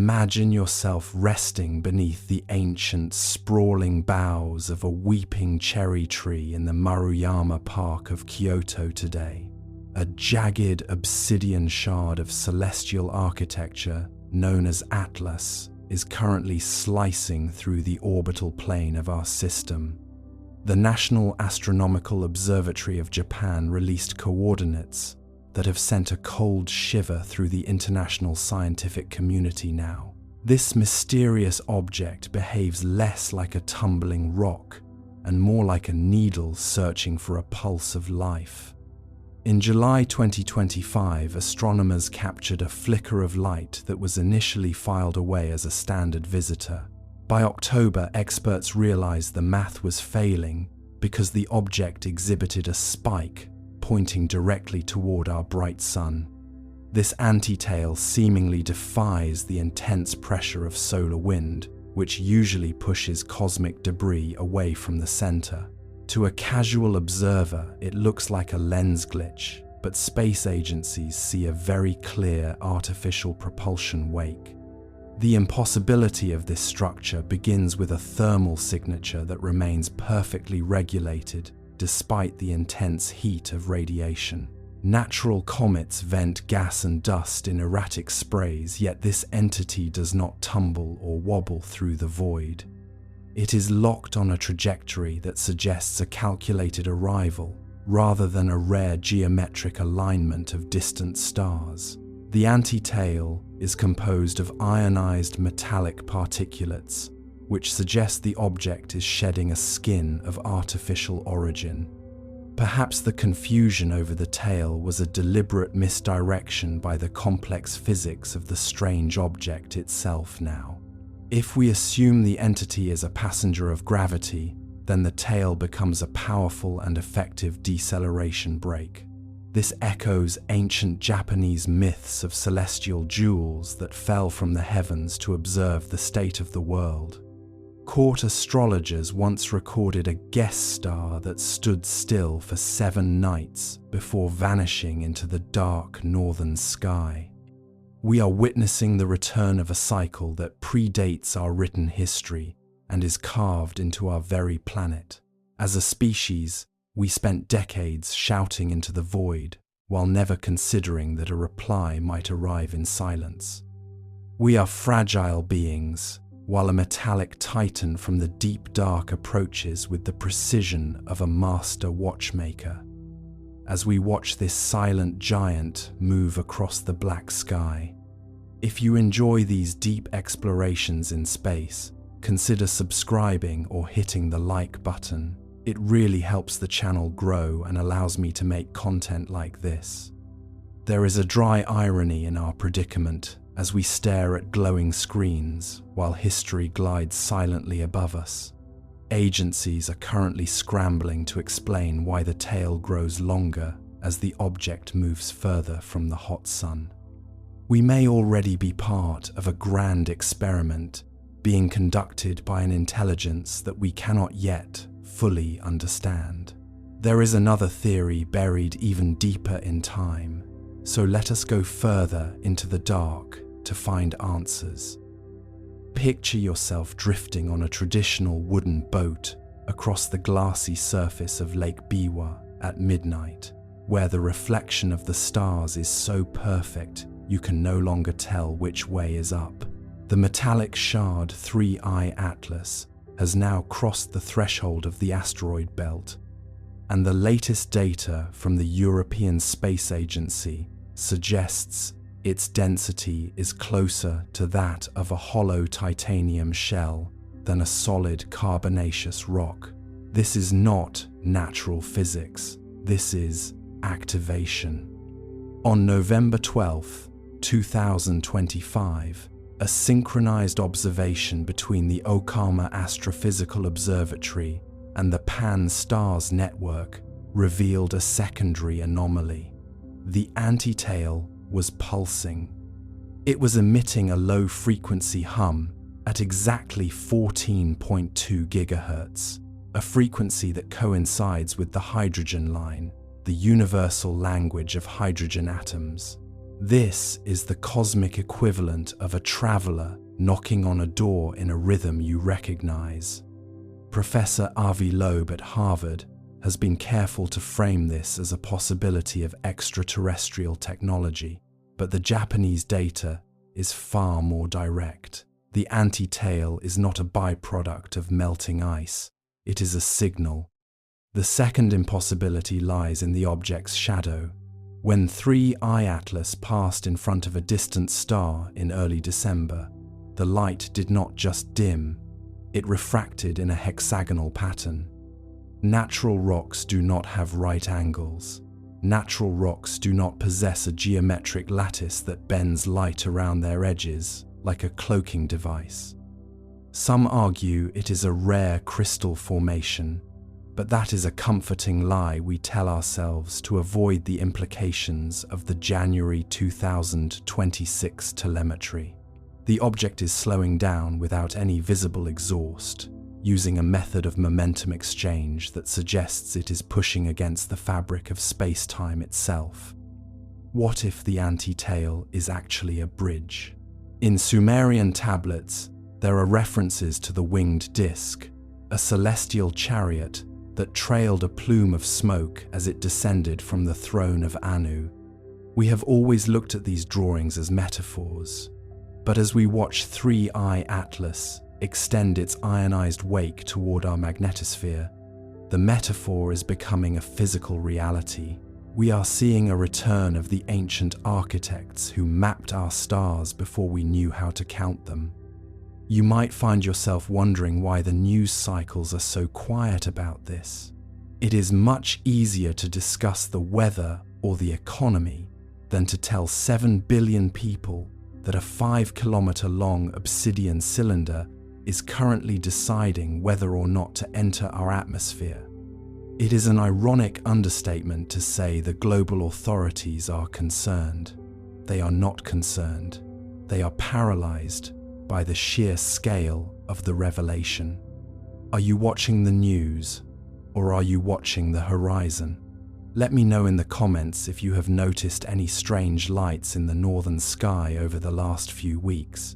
Imagine yourself resting beneath the ancient, sprawling boughs of a weeping cherry tree in the Maruyama Park of Kyoto today. A jagged obsidian shard of celestial architecture, known as Atlas, is currently slicing through the orbital plane of our system. The National Astronomical Observatory of Japan released coordinates that have sent a cold shiver through the international scientific community now. This mysterious object behaves less like a tumbling rock and more like a needle searching for a pulse of life. In July 2025, astronomers captured a flicker of light that was initially filed away as a standard visitor. By October, experts realized the math was failing because the object exhibited a spike pointing directly toward our bright sun. This anti-tail seemingly defies the intense pressure of solar wind, which usually pushes cosmic debris away from the center. To a casual observer, it looks like a lens glitch, but space agencies see a very clear artificial propulsion wake. The impossibility of this structure begins with a thermal signature that remains perfectly regulated despite the intense heat of radiation. Natural comets vent gas and dust in erratic sprays, yet this entity does not tumble or wobble through the void. It is locked on a trajectory that suggests a calculated arrival, rather than a rare geometric alignment of distant stars. The anti-tail is composed of ionized metallic particulates, which suggest the object is shedding a skin of artificial origin. Perhaps the confusion over the tail was a deliberate misdirection by the complex physics of the strange object itself now. If we assume the entity is a passenger of gravity, then the tail becomes a powerful and effective deceleration brake. This echoes ancient Japanese myths of celestial jewels that fell from the heavens to observe the state of the world. Court astrologers once recorded a guest star that stood still for 7 nights before vanishing into the dark northern sky. We are witnessing the return of a cycle that predates our written history and is carved into our very planet. As a species, we spent decades shouting into the void while never considering that a reply might arrive in silence. We are fragile beings, while a metallic titan from the deep dark approaches with the precision of a master watchmaker. As we watch this silent giant move across the black sky. If you enjoy these deep explorations in space, consider subscribing or hitting the like button. It really helps the channel grow and allows me to make content like this. There is a dry irony in our predicament as we stare at glowing screens while history glides silently above us. Agencies are currently scrambling to explain why the tail grows longer as the object moves further from the hot sun. We may already be part of a grand experiment being conducted by an intelligence that we cannot yet fully understand. There is another theory buried even deeper in time, so let us go further into the dark to find answers. Picture yourself drifting on a traditional wooden boat across the glassy surface of Lake Biwa at midnight, where the reflection of the stars is so perfect you can no longer tell which way is up. The metallic shard 3I Atlas has now crossed the threshold of the asteroid belt, and the latest data from the European Space Agency suggests its density is closer to that of a hollow titanium shell than a solid carbonaceous rock. This is not natural physics, this is activation. On November 12, 2025, a synchronized observation between the Okama Astrophysical Observatory and the Pan-STARRS network revealed a secondary anomaly. The anti-tail was pulsing. It was emitting a low-frequency hum at exactly 14.2 GHz, a frequency that coincides with the hydrogen line, the universal language of hydrogen atoms. This is the cosmic equivalent of a traveler knocking on a door in a rhythm you recognize. Professor Avi Loeb at Harvard has been careful to frame this as a possibility of extraterrestrial technology, but the Japanese data is far more direct. The anti-tail is not a byproduct of melting ice, it is a signal. The second impossibility lies in the object's shadow. When 3I Atlas passed in front of a distant star in early December, the light did not just dim, it refracted in a hexagonal pattern. Natural rocks do not have right angles. Natural rocks do not possess a geometric lattice that bends light around their edges like a cloaking device. Some argue it is a rare crystal formation, but that is a comforting lie we tell ourselves to avoid the implications of the January 2026 telemetry. The object is slowing down without any visible exhaust, using a method of momentum exchange that suggests it is pushing against the fabric of space-time itself. What if the anti-tail is actually a bridge? In Sumerian tablets, there are references to the winged disk, a celestial chariot that trailed a plume of smoke as it descended from the throne of Anu. We have always looked at these drawings as metaphors, but as we watch 3I Atlas extend its ionized wake toward our magnetosphere, the metaphor is becoming a physical reality. We are seeing a return of the ancient architects who mapped our stars before we knew how to count them. You might find yourself wondering why the news cycles are so quiet about this. It is much easier to discuss the weather or the economy than to tell 7 billion people that a 5-kilometer-long obsidian cylinder is currently deciding whether or not to enter our atmosphere. It is an ironic understatement to say the global authorities are concerned. They are not concerned. They are paralyzed by the sheer scale of the revelation. Are you watching the news, or are you watching the horizon? Let me know in the comments if you have noticed any strange lights in the northern sky over the last few weeks.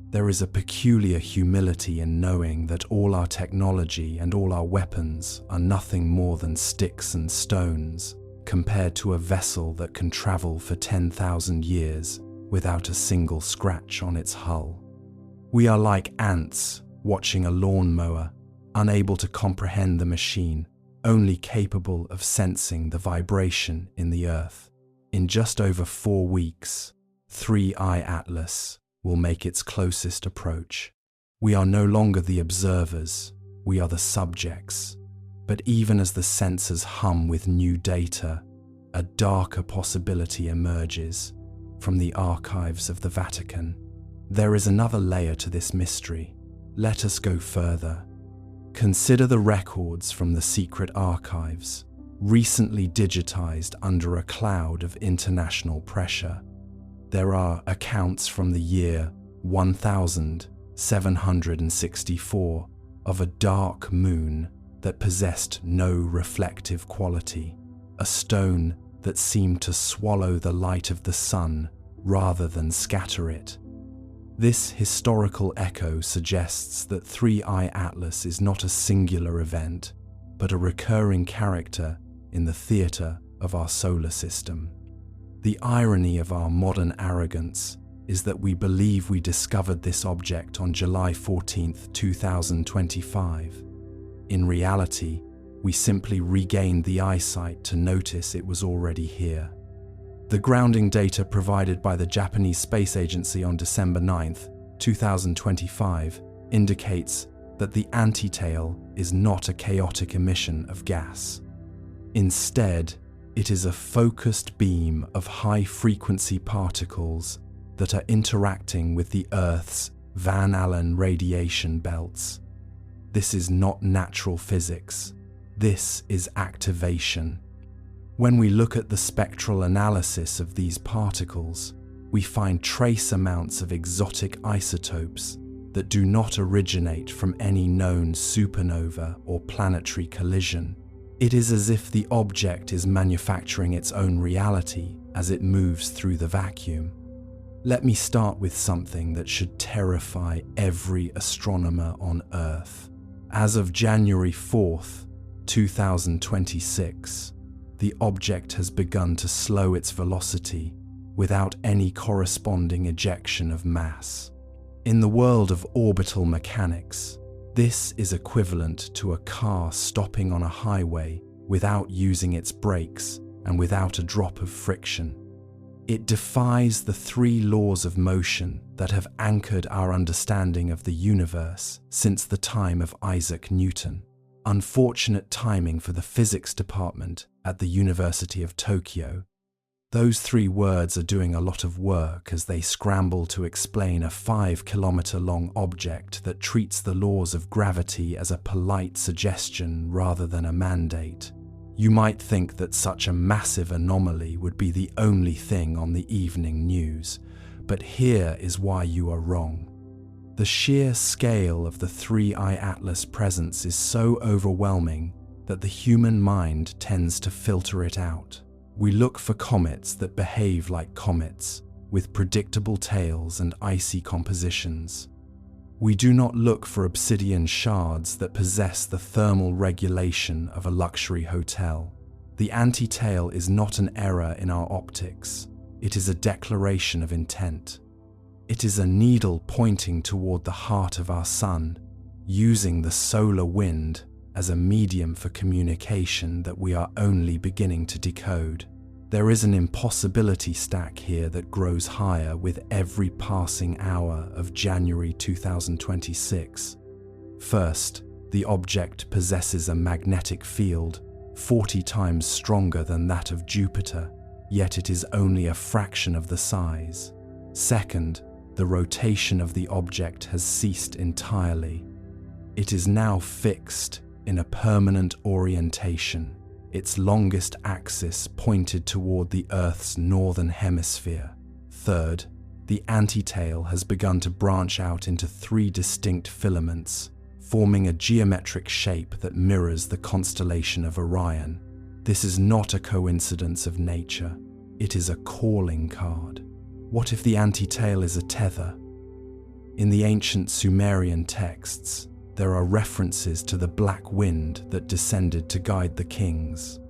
There is a peculiar humility in knowing that all our technology and all our weapons are nothing more than sticks and stones compared to a vessel that can travel for 10,000 years without a single scratch on its hull. We are like ants watching a lawnmower, unable to comprehend the machine, only capable of sensing the vibration in the earth. In just over 4 weeks, 3I Atlas will make its closest approach. We are no longer the observers, we are the subjects. But even as the sensors hum with new data, a darker possibility emerges from the archives of the Vatican. There is another layer to this mystery. Let us go further. Consider the records from the secret archives, recently digitized under a cloud of international pressure. There are accounts from the year 1764 of a dark moon that possessed no reflective quality, a stone that seemed to swallow the light of the sun rather than scatter it. This historical echo suggests that 3I Atlas is not a singular event, but a recurring character in the theatre of our solar system. The irony of our modern arrogance is that we believe we discovered this object on July 14, 2025. In reality, we simply regained the eyesight to notice it was already here. The grounding data provided by the Japanese Space Agency on December 9, 2025, indicates that the anti-tail is not a chaotic emission of gas. Instead, it is a focused beam of high-frequency particles that are interacting with the Earth's Van Allen radiation belts. This is not natural physics. This is activation. When we look at the spectral analysis of these particles, we find trace amounts of exotic isotopes that do not originate from any known supernova or planetary collision. It is as if the object is manufacturing its own reality as it moves through the vacuum. Let me start with something that should terrify every astronomer on Earth. As of January 4th, 2026, the object has begun to slow its velocity without any corresponding ejection of mass. In the world of orbital mechanics, this is equivalent to a car stopping on a highway without using its brakes and without a drop of friction. It defies the three laws of motion that have anchored our understanding of the universe since the time of Isaac Newton. Unfortunate timing for the physics department at the University of Tokyo. Those three words are doing a lot of work as they scramble to explain a 5-kilometer-long object that treats the laws of gravity as a polite suggestion rather than a mandate. You might think that such a massive anomaly would be the only thing on the evening news, but here is why you are wrong. The sheer scale of the 3I Atlas presence is so overwhelming that the human mind tends to filter it out. We look for comets that behave like comets, with predictable tails and icy compositions. We do not look for obsidian shards that possess the thermal regulation of a luxury hotel. The anti-tail is not an error in our optics. It is a declaration of intent. It is a needle pointing toward the heart of our sun, using the solar wind as a medium for communication that we are only beginning to decode. There is an impossibility stack here that grows higher with every passing hour of January 2026. First, the object possesses a magnetic field 40 times stronger than that of Jupiter, yet it is only a fraction of the size. Second, the rotation of the object has ceased entirely. It is now fixed in a permanent orientation, its longest axis pointed toward the Earth's northern hemisphere. Third, the antitail has begun to branch out into 3 distinct filaments, forming a geometric shape that mirrors the constellation of Orion. This is not a coincidence of nature. It is a calling card. What if the antitail is a tether? In the ancient Sumerian texts, there are references to the black wind that descended to guide the kings.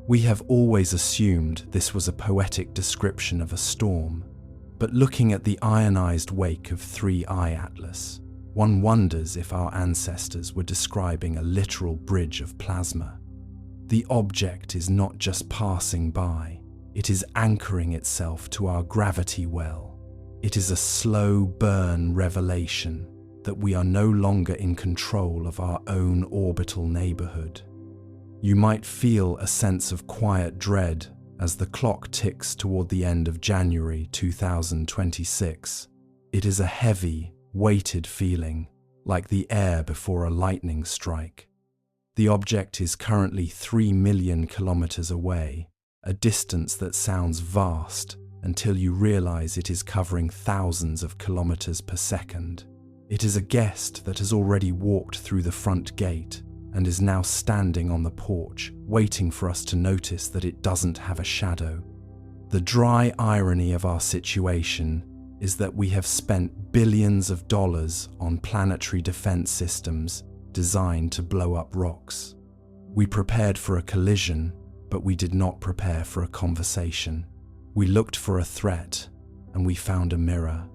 We have always assumed this was a poetic description of a storm, but looking at the ionized wake of 3I Atlas, one wonders if our ancestors were describing a literal bridge of plasma. The object is not just passing by, it is anchoring itself to our gravity well. It is a slow burn revelation that we are no longer in control of our own orbital neighborhood. You might feel a sense of quiet dread as the clock ticks toward the end of January 2026. It is a heavy, weighted feeling, like the air before a lightning strike. The object is currently 3 million kilometers away, a distance that sounds vast until you realize it is covering thousands of kilometers per second. It is a guest that has already walked through the front gate and is now standing on the porch, waiting for us to notice that it doesn't have a shadow. The dry irony of our situation is that we have spent billions of dollars on planetary defense systems designed to blow up rocks. We prepared for a collision, but we did not prepare for a conversation. We looked for a threat, and we found a mirror.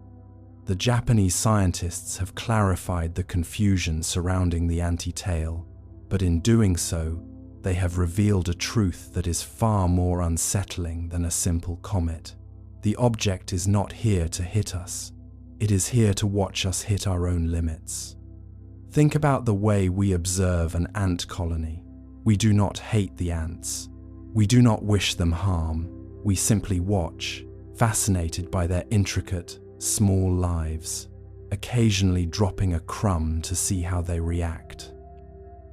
The Japanese scientists have clarified the confusion surrounding the antitail, but in doing so, they have revealed a truth that is far more unsettling than a simple comet. The object is not here to hit us. It is here to watch us hit our own limits. Think about the way we observe an ant colony. We do not hate the ants. We do not wish them harm. We simply watch, fascinated by their intricate, small lives, occasionally dropping a crumb to see how they react.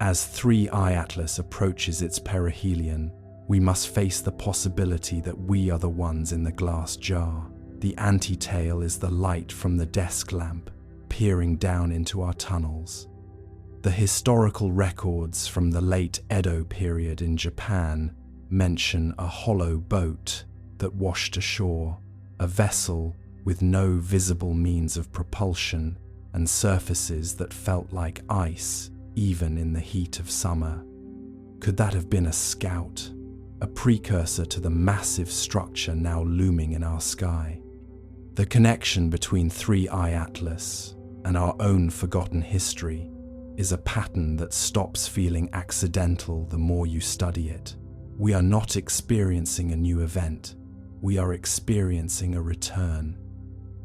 As 3I Atlas approaches its perihelion, we must face the possibility that we are the ones in the glass jar. The antitail is the light from the desk lamp, peering down into our tunnels. The historical records from the late Edo period in Japan mention a hollow boat that washed ashore, a vessel with no visible means of propulsion and surfaces that felt like ice, even in the heat of summer. Could that have been a scout, a precursor to the massive structure now looming in our sky? The connection between 3I Atlas and our own forgotten history is a pattern that stops feeling accidental the more you study it. We are not experiencing a new event, we are experiencing a return.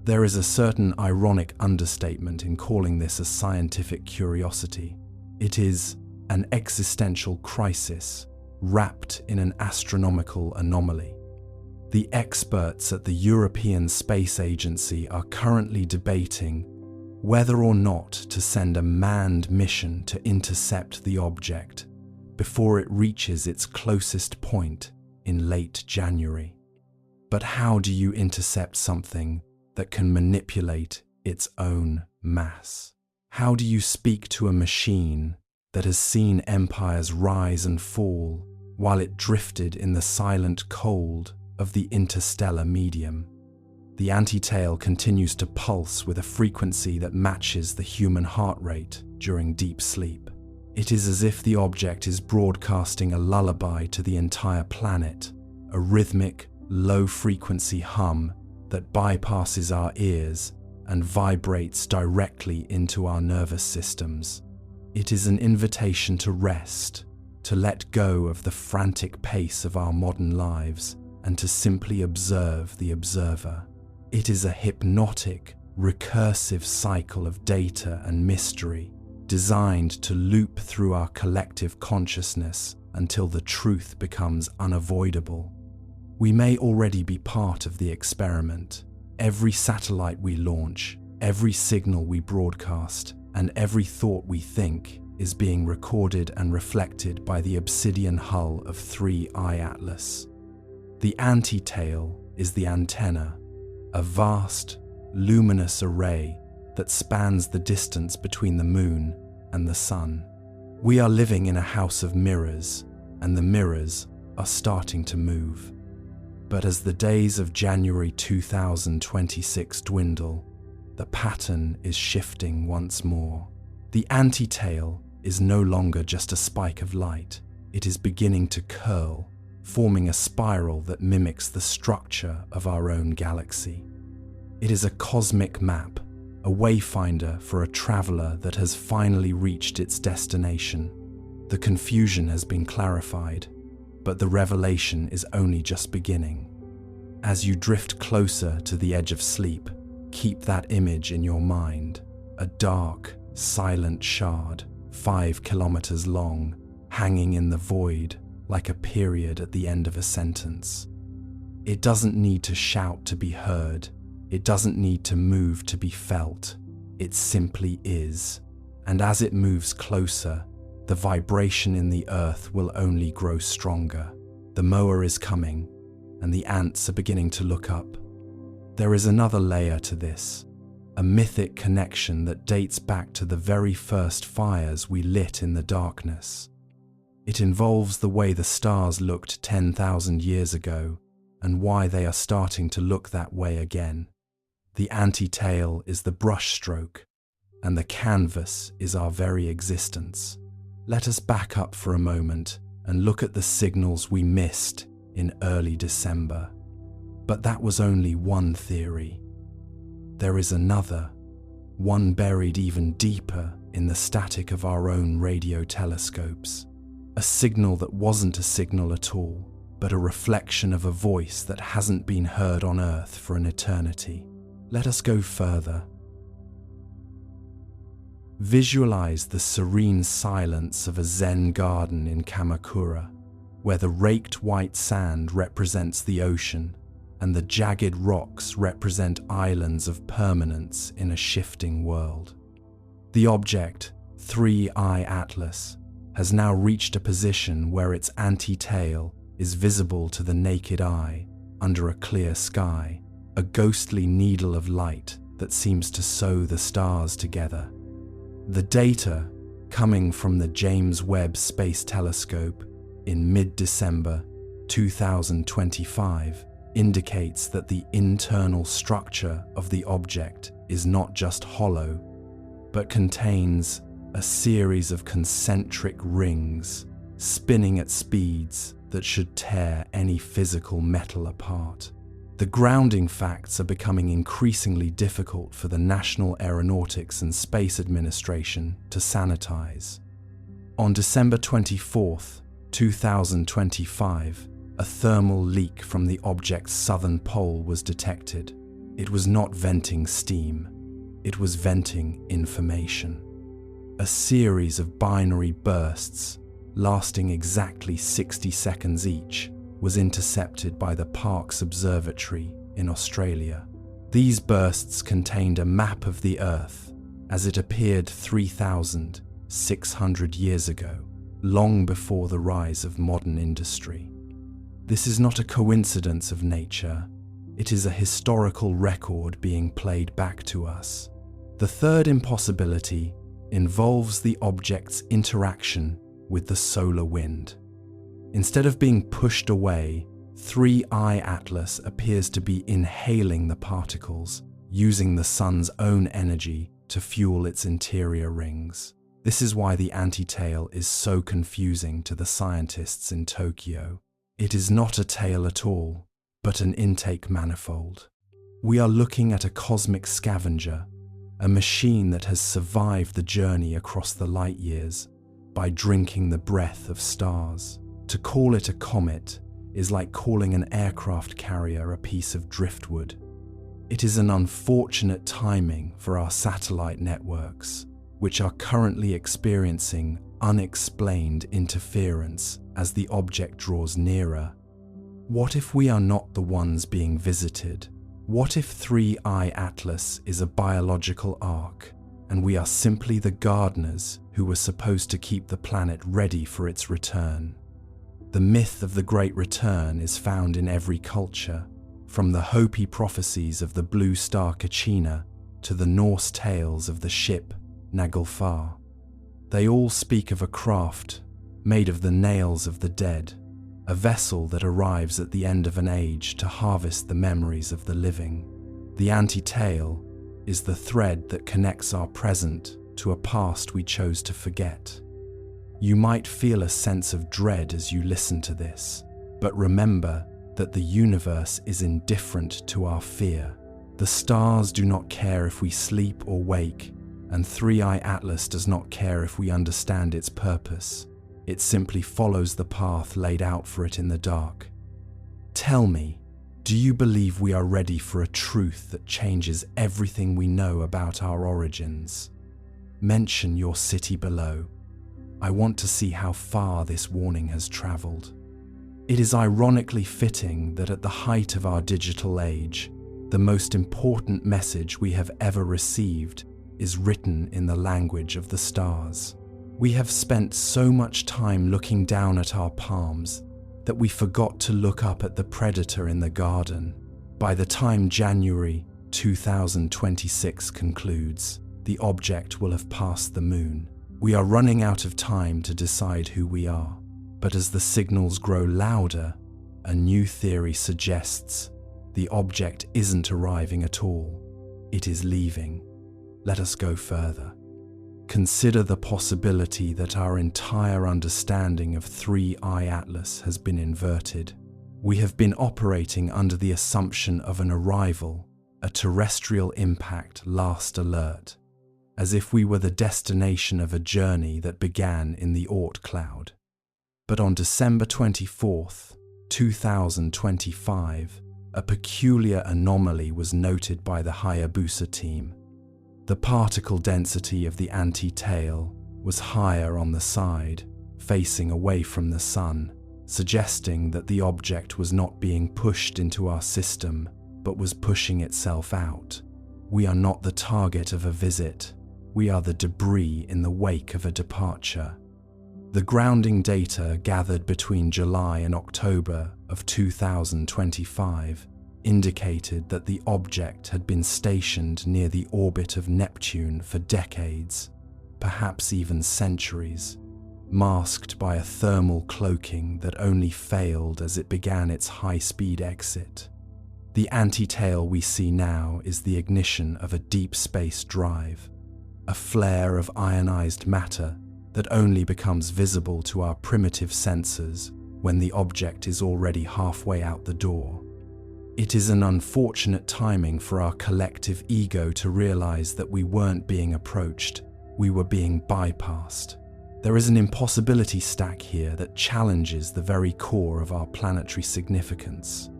There is a certain ironic understatement in calling this a scientific curiosity. It is an existential crisis wrapped in an astronomical anomaly. The experts at the European Space Agency are currently debating whether or not to send a manned mission to intercept the object before it reaches its closest point in late January. But how do you intercept something that can manipulate its own mass? How do you speak to a machine that has seen empires rise and fall while it drifted in the silent cold of the interstellar medium? The antitail continues to pulse with a frequency that matches the human heart rate during deep sleep. It is as if the object is broadcasting a lullaby to the entire planet, a rhythmic, low-frequency hum that bypasses our ears and vibrates directly into our nervous systems. It is an invitation to rest, to let go of the frantic pace of our modern lives, and to simply observe the observer. It is a hypnotic, recursive cycle of data and mystery, designed to loop through our collective consciousness until the truth becomes unavoidable. We may already be part of the experiment. Every satellite we launch, every signal we broadcast, and every thought we think is being recorded and reflected by the obsidian hull of 3I Atlas. The antitail is the antenna, a vast, luminous array that spans the distance between the moon and the sun. We are living in a house of mirrors, and the mirrors are starting to move. But as the days of January 2026 dwindle, the pattern is shifting once more. The antitail is no longer just a spike of light. It is beginning to curl, forming a spiral that mimics the structure of our own galaxy. It is a cosmic map, a wayfinder for a traveler that has finally reached its destination. The confusion has been clarified, but the revelation is only just beginning. As you drift closer to the edge of sleep, keep that image in your mind, a dark, silent shard, 5 kilometers long, hanging in the void like a period at the end of a sentence. It doesn't need to shout to be heard. It doesn't need to move to be felt. It simply is. And as it moves closer, the vibration in the earth will only grow stronger. The mower is coming, and the ants are beginning to look up. There is another layer to this, a mythic connection that dates back to the very first fires we lit in the darkness. It involves the way the stars looked 10,000 years ago, and why they are starting to look that way again. The antitail is the brushstroke, and the canvas is our very existence. Let us back up for a moment and look at the signals we missed in early December. But that was only one theory. There is another, one buried even deeper in the static of our own radio telescopes. A signal that wasn't a signal at all, but a reflection of a voice that hasn't been heard on Earth for an eternity. Let us go further. Visualize the serene silence of a Zen garden in Kamakura, where the raked white sand represents the ocean and the jagged rocks represent islands of permanence in a shifting world. The object, 3I Atlas, has now reached a position where its antitail is visible to the naked eye under a clear sky, a ghostly needle of light that seems to sew the stars together. The data, coming from the James Webb Space Telescope in mid-December 2025, indicates that the internal structure of the object is not just hollow, but contains a series of concentric rings spinning at speeds that should tear any physical metal apart. The grounding facts are becoming increasingly difficult for the National Aeronautics and Space Administration to sanitize. On December 24, 2025, a thermal leak from the object's southern pole was detected. It was not venting steam, it was venting information. A series of binary bursts, lasting exactly 60 seconds each, was intercepted by the Parkes Observatory in Australia. These bursts contained a map of the Earth as it appeared 3,600 years ago, long before the rise of modern industry. This is not a coincidence of nature, it is a historical record being played back to us. The third impossibility involves the object's interaction with the solar wind. Instead of being pushed away, 3I Atlas appears to be inhaling the particles, using the sun's own energy to fuel its interior rings. This is why the anti-tail is so confusing to the scientists in Tokyo. It is not a tail at all, but an intake manifold. We are looking at a cosmic scavenger, a machine that has survived the journey across the light years by drinking the breath of stars. To call it a comet is like calling an aircraft carrier a piece of driftwood. It is an unfortunate timing for our satellite networks, which are currently experiencing unexplained interference as the object draws nearer. What if we are not the ones being visited? What if 3I Atlas is a biological ark, and we are simply the gardeners who were supposed to keep the planet ready for its return? The myth of the Great Return is found in every culture, from the Hopi prophecies of the blue star Kachina to the Norse tales of the ship Naglfar. They all speak of a craft made of the nails of the dead, a vessel that arrives at the end of an age to harvest the memories of the living. The anti-tail is the thread that connects our present to a past we chose to forget. You might feel a sense of dread as you listen to this, but remember that the universe is indifferent to our fear. The stars do not care if we sleep or wake, and 3I Atlas does not care if we understand its purpose. It simply follows the path laid out for it in the dark. Tell me, do you believe we are ready for a truth that changes everything we know about our origins? Mention your city below. I want to see how far this warning has traveled. It is ironically fitting that at the height of our digital age, the most important message we have ever received is written in the language of the stars. We have spent so much time looking down at our palms that we forgot to look up at the predator in the garden. By the time January 2026 concludes, the object will have passed the moon. We are running out of time to decide who we are. But as the signals grow louder, a new theory suggests the object isn't arriving at all. It is leaving. Let us go further. Consider the possibility that our entire understanding of 3I Atlas has been inverted. We have been operating under the assumption of an arrival, a terrestrial impact last alert, as if we were the destination of a journey that began in the Oort cloud. But on December 24th, 2025, a peculiar anomaly was noted by the Hayabusa team. The particle density of the anti-tail was higher on the side, facing away from the sun, suggesting that the object was not being pushed into our system, but was pushing itself out. We are not the target of a visit. We are the debris in the wake of a departure. The grounding data gathered between July and October of 2025 indicated that the object had been stationed near the orbit of Neptune for decades, perhaps even centuries, masked by a thermal cloaking that only failed as it began its high-speed exit. The anti-tail we see now is the ignition of a deep space drive, a flare of ionized matter that only becomes visible to our primitive sensors when the object is already halfway out the door. It is an unfortunate timing for our collective ego to realize that we weren't being approached, we were being bypassed. There is an impossibility stack here that challenges the very core of our planetary significance.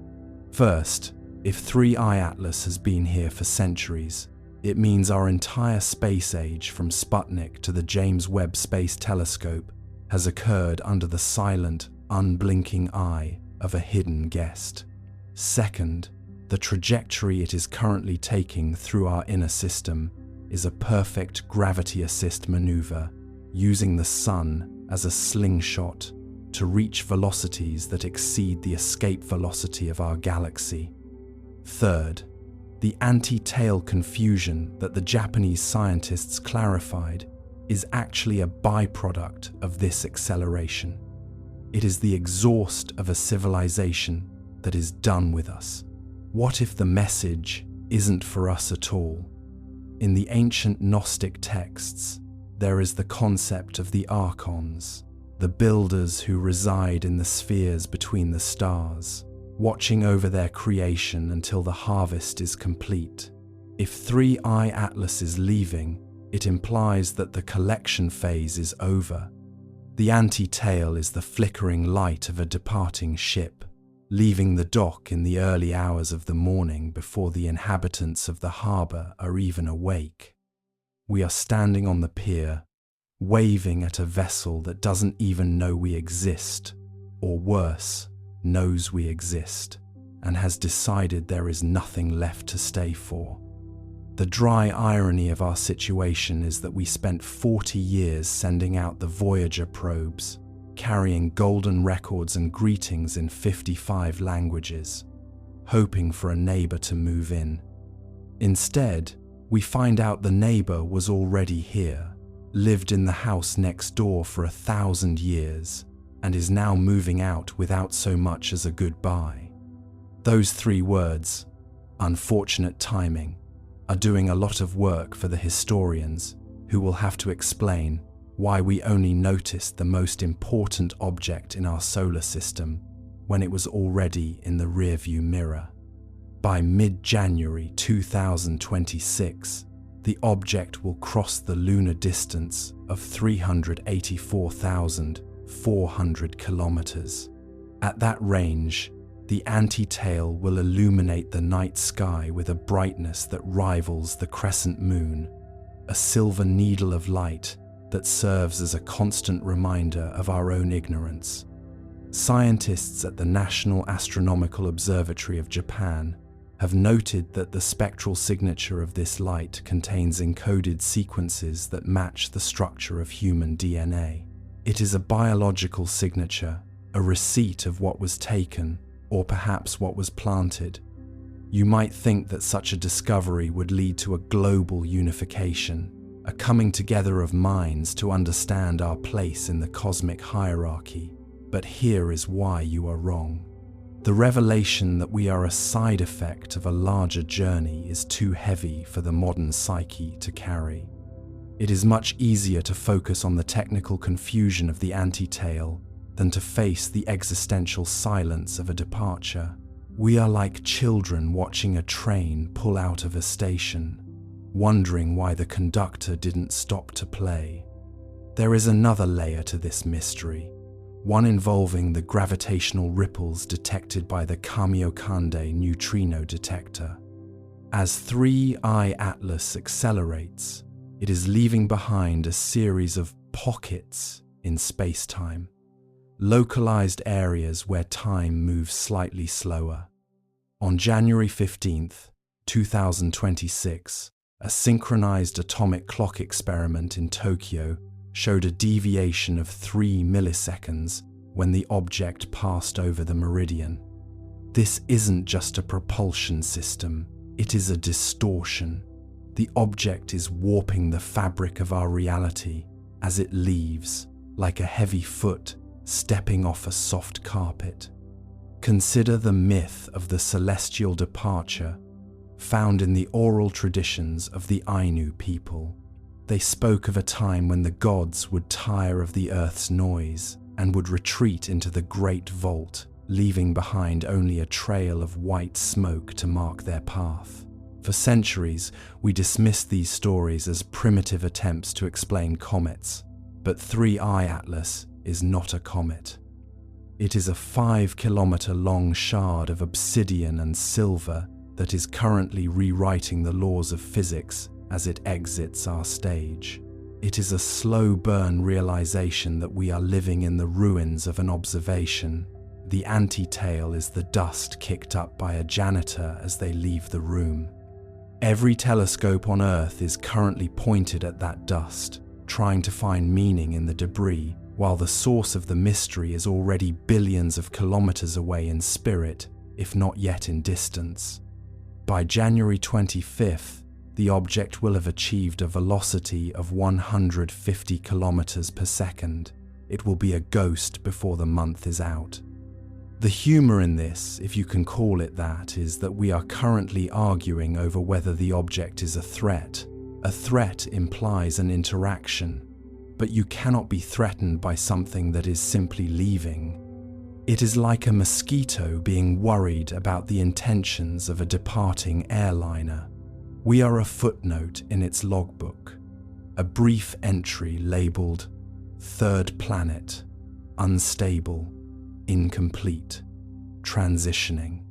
First, if 3I Atlas has been here for centuries, it means our entire space age from Sputnik to the James Webb Space Telescope has occurred under the silent, unblinking eye of a hidden guest. Second, the trajectory it is currently taking through our inner system is a perfect gravity assist maneuver, using the sun as a slingshot to reach velocities that exceed the escape velocity of our galaxy. Third, the anti-tail confusion that the Japanese scientists clarified is actually a byproduct of this acceleration. It is the exhaust of a civilization that is done with us. What if the message isn't for us at all? In the ancient Gnostic texts, there is the concept of the archons, the builders who reside in the spheres between the stars, watching over their creation until the harvest is complete. If 3I Atlas is leaving, it implies that the collection phase is over. The anti-tail is the flickering light of a departing ship, leaving the dock in the early hours of the morning before the inhabitants of the harbour are even awake. We are standing on the pier, waving at a vessel that doesn't even know we exist, or worse, knows we exist, and has decided there is nothing left to stay for. The dry irony of our situation is that we spent 40 years sending out the Voyager probes, carrying golden records and greetings in 55 languages, hoping for a neighbor to move in. Instead, we find out the neighbor was already here, lived in the house next door for 1,000 years, and is now moving out without so much as a goodbye. Those 3 words, unfortunate timing, are doing a lot of work for the historians who will have to explain why we only noticed the most important object in our solar system when it was already in the rearview mirror. By mid-January 2026, the object will cross the lunar distance of 384,400 kilometers. At that range, the anti-tail will illuminate the night sky with a brightness that rivals the crescent moon, a silver needle of light that serves as a constant reminder of our own ignorance. Scientists at the National Astronomical Observatory of Japan have noted that the spectral signature of this light contains encoded sequences that match the structure of human DNA. It is a biological signature, a receipt of what was taken, or perhaps what was planted. You might think that such a discovery would lead to a global unification, a coming together of minds to understand our place in the cosmic hierarchy. But here is why you are wrong. The revelation that we are a side effect of a larger journey is too heavy for the modern psyche to carry. It is much easier to focus on the technical confusion of the anti-tail than to face the existential silence of a departure. We are like children watching a train pull out of a station, wondering why the conductor didn't stop to play. There is another layer to this mystery, one involving the gravitational ripples detected by the Kamiokande neutrino detector. As 3I Atlas accelerates, it is leaving behind a series of pockets in space-time, localized areas where time moves slightly slower. On January 15th, 2026, a synchronized atomic clock experiment in Tokyo showed a deviation of 3 milliseconds when the object passed over the meridian. This isn't just a propulsion system, it is a distortion. The object is warping the fabric of our reality as it leaves, like a heavy foot stepping off a soft carpet. Consider the myth of the celestial departure found in the oral traditions of the Ainu people. They spoke of a time when the gods would tire of the earth's noise and would retreat into the great vault, leaving behind only a trail of white smoke to mark their path. For centuries, we dismissed these stories as primitive attempts to explain comets, but 3I Atlas is not a comet. It is a 5-kilometer-long shard of obsidian and silver that is currently rewriting the laws of physics as it exits our stage. It is a slow-burn realization that we are living in the ruins of an observation. The anti-tail is the dust kicked up by a janitor as they leave the room. Every telescope on Earth is currently pointed at that dust, trying to find meaning in the debris, while the source of the mystery is already billions of kilometers away in spirit, if not yet in distance. By January 25th, the object will have achieved a velocity of 150 kilometers per second. It will be a ghost before the month is out. The humor in this, if you can call it that, is that we are currently arguing over whether the object is a threat. A threat implies an interaction, but you cannot be threatened by something that is simply leaving. It is like a mosquito being worried about the intentions of a departing airliner. We are a footnote in its logbook, a brief entry labeled "Third Planet, Unstable, Incomplete, Transitioning."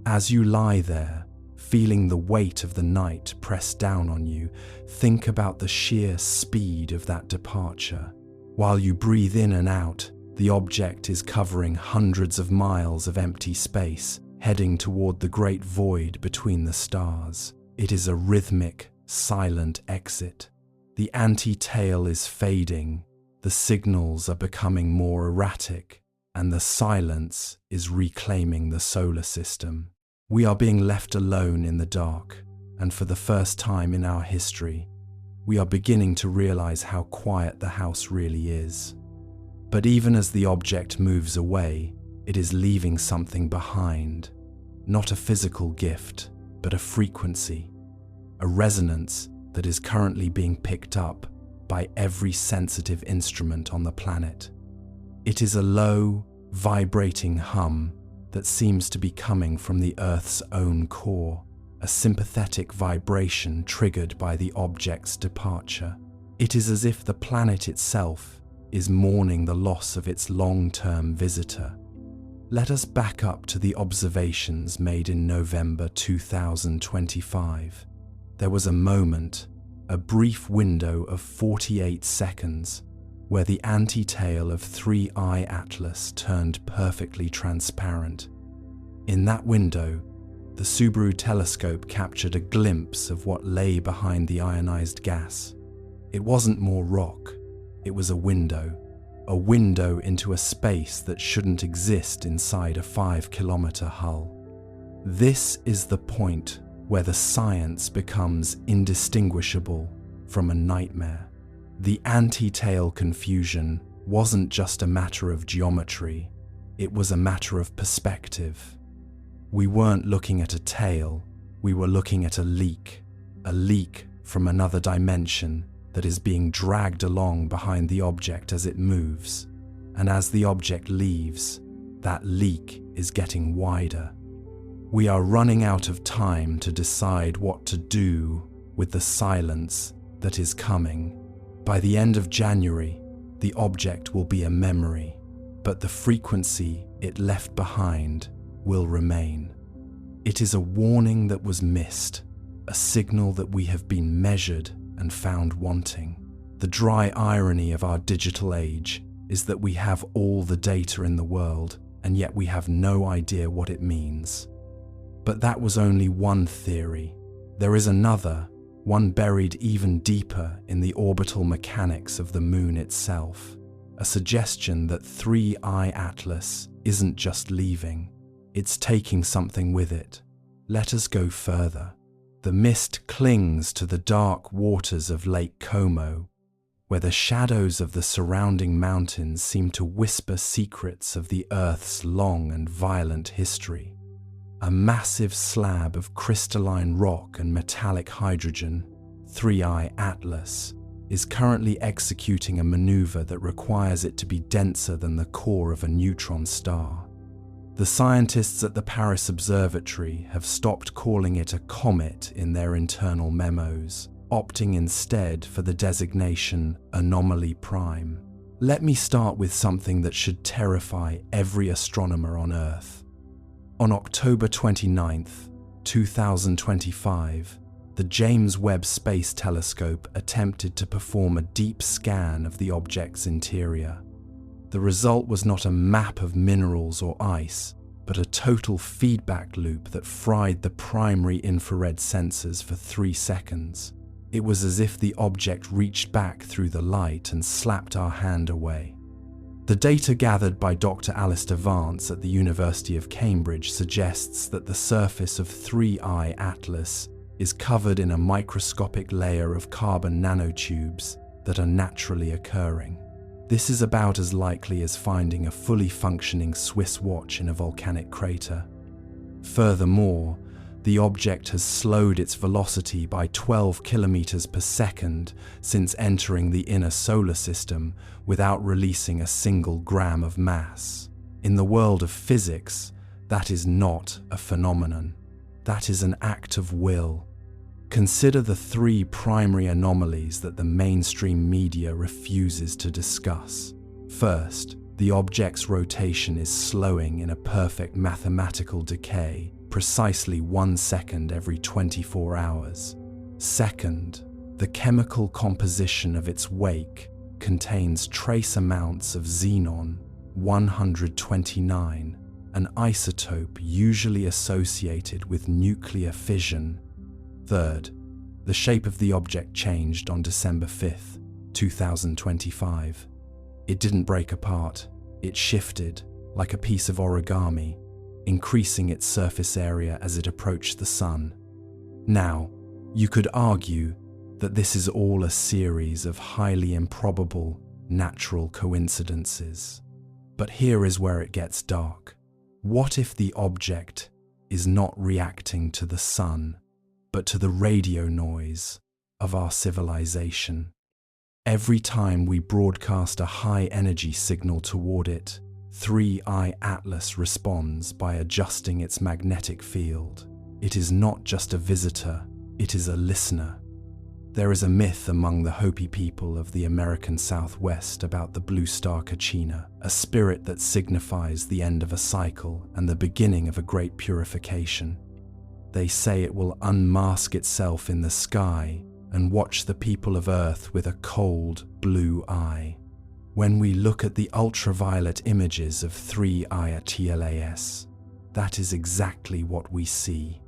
As you lie there, feeling the weight of the night press down on you, think about the sheer speed of that departure. While you breathe in and out, the object is covering hundreds of miles of empty space, heading toward the great void between the stars. It is a rhythmic, silent exit. The anti-tail is fading, the signals are becoming more erratic, and the silence is reclaiming the solar system. We are being left alone in the dark, and for the first time in our history, we are beginning to realize how quiet the house really is. But even as the object moves away, it is leaving something behind. Not a physical gift, but a frequency, a resonance that is currently being picked up by every sensitive instrument on the planet. It is a low, vibrating hum that seems to be coming from the Earth's own core, a sympathetic vibration triggered by the object's departure. It is as if the planet itself is mourning the loss of its long-term visitor. Let us back up to the observations made in November 2025. There was a moment, a brief window of 48 seconds, where the anti-tail of 3I Atlas turned perfectly transparent. In that window, the Subaru telescope captured a glimpse of what lay behind the ionized gas. It wasn't more rock, it was a window into a space that shouldn't exist inside a 5-kilometer hull. This is the point where the science becomes indistinguishable from a nightmare. The anti-tail confusion wasn't just a matter of geometry, it was a matter of perspective. We weren't looking at a tail, we were looking at a leak from another dimension that is being dragged along behind the object as it moves. And as the object leaves, that leak is getting wider. We are running out of time to decide what to do with the silence that is coming. By the end of January, the object will be a memory, but the frequency it left behind will remain. It is a warning that was missed, a signal that we have been measured and found wanting. The dry irony of our digital age is that we have all the data in the world, and yet we have no idea what it means. But that was only one theory. There is another, one buried even deeper in the orbital mechanics of the moon itself, a suggestion that 3I Atlas isn't just leaving, it's taking something with it. Let us go further. The mist clings to the dark waters of Lake Como, where the shadows of the surrounding mountains seem to whisper secrets of the Earth's long and violent history. A massive slab of crystalline rock and metallic hydrogen, 3I Atlas, is currently executing a maneuver that requires it to be denser than the core of a neutron star. The scientists at the Paris Observatory have stopped calling it a comet in their internal memos, opting instead for the designation Anomaly Prime. Let me start with something that should terrify every astronomer on Earth. On October 29, 2025, the James Webb Space Telescope attempted to perform a deep scan of the object's interior. The result was not a map of minerals or ice, but a total feedback loop that fried the primary infrared sensors for 3 seconds. It was as if the object reached back through the light and slapped our hand away. The data gathered by Dr. Alistair Vance at the University of Cambridge suggests that the surface of 3I Atlas is covered in a microscopic layer of carbon nanotubes that are naturally occurring. This is about as likely as finding a fully functioning Swiss watch in a volcanic crater. Furthermore, the object has slowed its velocity by 12 kilometers per second since entering the inner solar system without releasing a single gram of mass. In the world of physics, that is not a phenomenon. That is an act of will. Consider the 3 primary anomalies that the mainstream media refuses to discuss. First, the object's rotation is slowing in a perfect mathematical decay, precisely 1 second every 24 hours. Second, the chemical composition of its wake contains trace amounts of xenon 129, an isotope usually associated with nuclear fission. Third, the shape of the object changed on December 5, 2025. It didn't break apart, it shifted like a piece of origami, increasing its surface area as it approached the Sun. Now, you could argue that this is all a series of highly improbable natural coincidences. But here is where it gets dark. What if the object is not reacting to the Sun, but to the radio noise of our civilization? Every time we broadcast a high-energy signal toward it, 3I Atlas responds by adjusting its magnetic field. It is not just a visitor, it is a listener. There is a myth among the Hopi people of the American Southwest about the blue star Kachina, a spirit that signifies the end of a cycle and the beginning of a great purification. They say it will unmask itself in the sky and watch the people of Earth with a cold blue eye. When we look at the ultraviolet images of 3I Atlas, that is exactly what we see.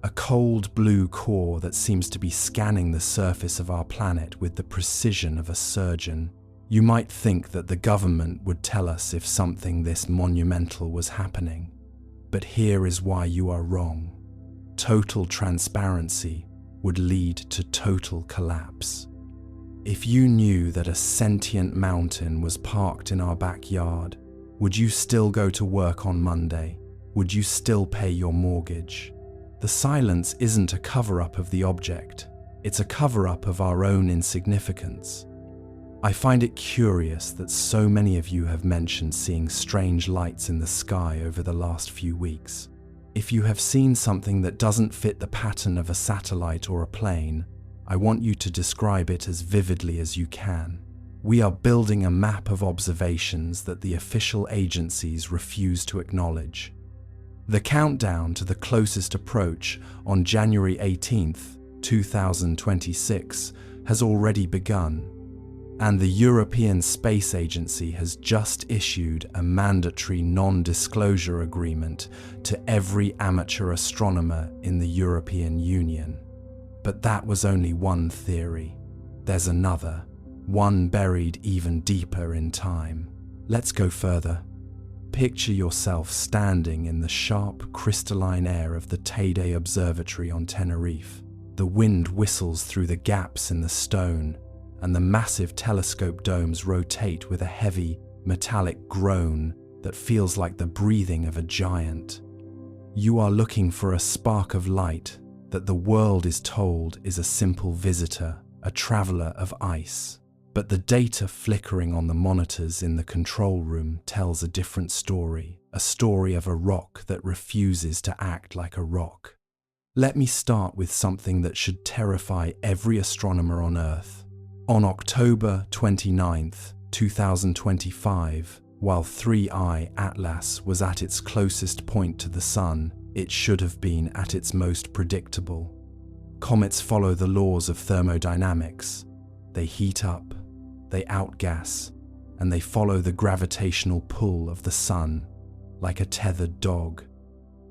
A cold blue core that seems to be scanning the surface of our planet with the precision of a surgeon. You might think that the government would tell us if something this monumental was happening. But here is why you are wrong. Total transparency would lead to total collapse. If you knew that a sentient mountain was parked in our backyard, would you still go to work on Monday? Would you still pay your mortgage? The silence isn't a cover-up of the object, it's a cover-up of our own insignificance. I find it curious that so many of you have mentioned seeing strange lights in the sky over the last few weeks. If you have seen something that doesn't fit the pattern of a satellite or a plane, I want you to describe it as vividly as you can. We are building a map of observations that the official agencies refuse to acknowledge. The countdown to the closest approach on January 18th, 2026 has already begun, and the European Space Agency has just issued a mandatory non-disclosure agreement to every amateur astronomer in the European Union. But that was only one theory. There's another, one buried even deeper in time. Let's go further. Picture yourself standing in the sharp, crystalline air of the Teide Observatory on Tenerife. The wind whistles through the gaps in the stone, and the massive telescope domes rotate with a heavy, metallic groan that feels like the breathing of a giant. You are looking for a spark of light that the world is told is a simple visitor, a traveler of ice. But the data flickering on the monitors in the control room tells a different story, a story of a rock that refuses to act like a rock. Let me start with something that should terrify every astronomer on Earth. On October 29th, 2025, while 3I Atlas was at its closest point to the Sun, it should have been at its most predictable. Comets follow the laws of thermodynamics. They heat up, they outgas, and they follow the gravitational pull of the Sun, like a tethered dog.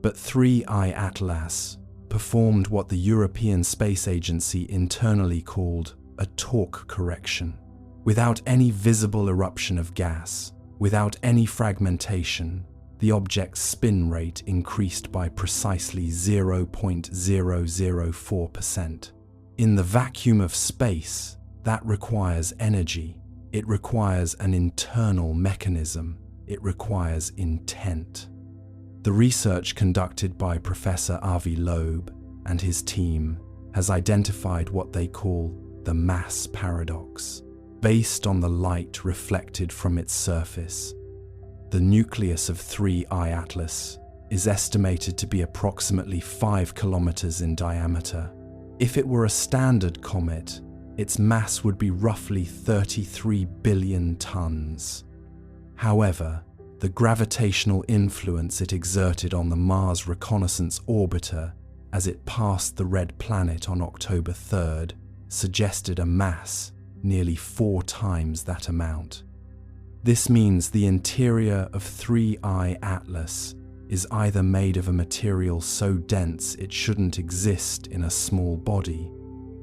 But 3I Atlas performed what the European Space Agency internally called a torque correction. Without any visible eruption of gas, without any fragmentation, the object's spin rate increased by precisely 0.004%. In the vacuum of space, that requires energy. It requires an internal mechanism. It requires intent. The research conducted by Professor Avi Loeb and his team has identified what they call the mass paradox. Based on the light reflected from its surface, the nucleus of 3I Atlas is estimated to be approximately 5 kilometers in diameter. If it were a standard comet, its mass would be roughly 33 billion tons. However, the gravitational influence it exerted on the Mars Reconnaissance Orbiter as it passed the red planet on October 3rd suggested a mass nearly 4 times that amount. This means the interior of 3I Atlas is either made of a material so dense it shouldn't exist in a small body,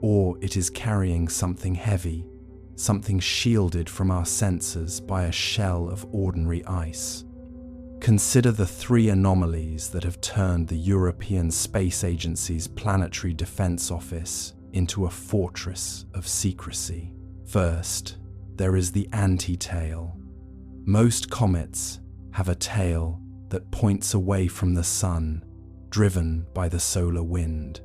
or it is carrying something heavy, something shielded from our senses by a shell of ordinary ice. Consider the 3 anomalies that have turned the European Space Agency's Planetary Defense Office into a fortress of secrecy. First, there is the anti-tail. Most comets have a tail that points away from the Sun, driven by the solar wind.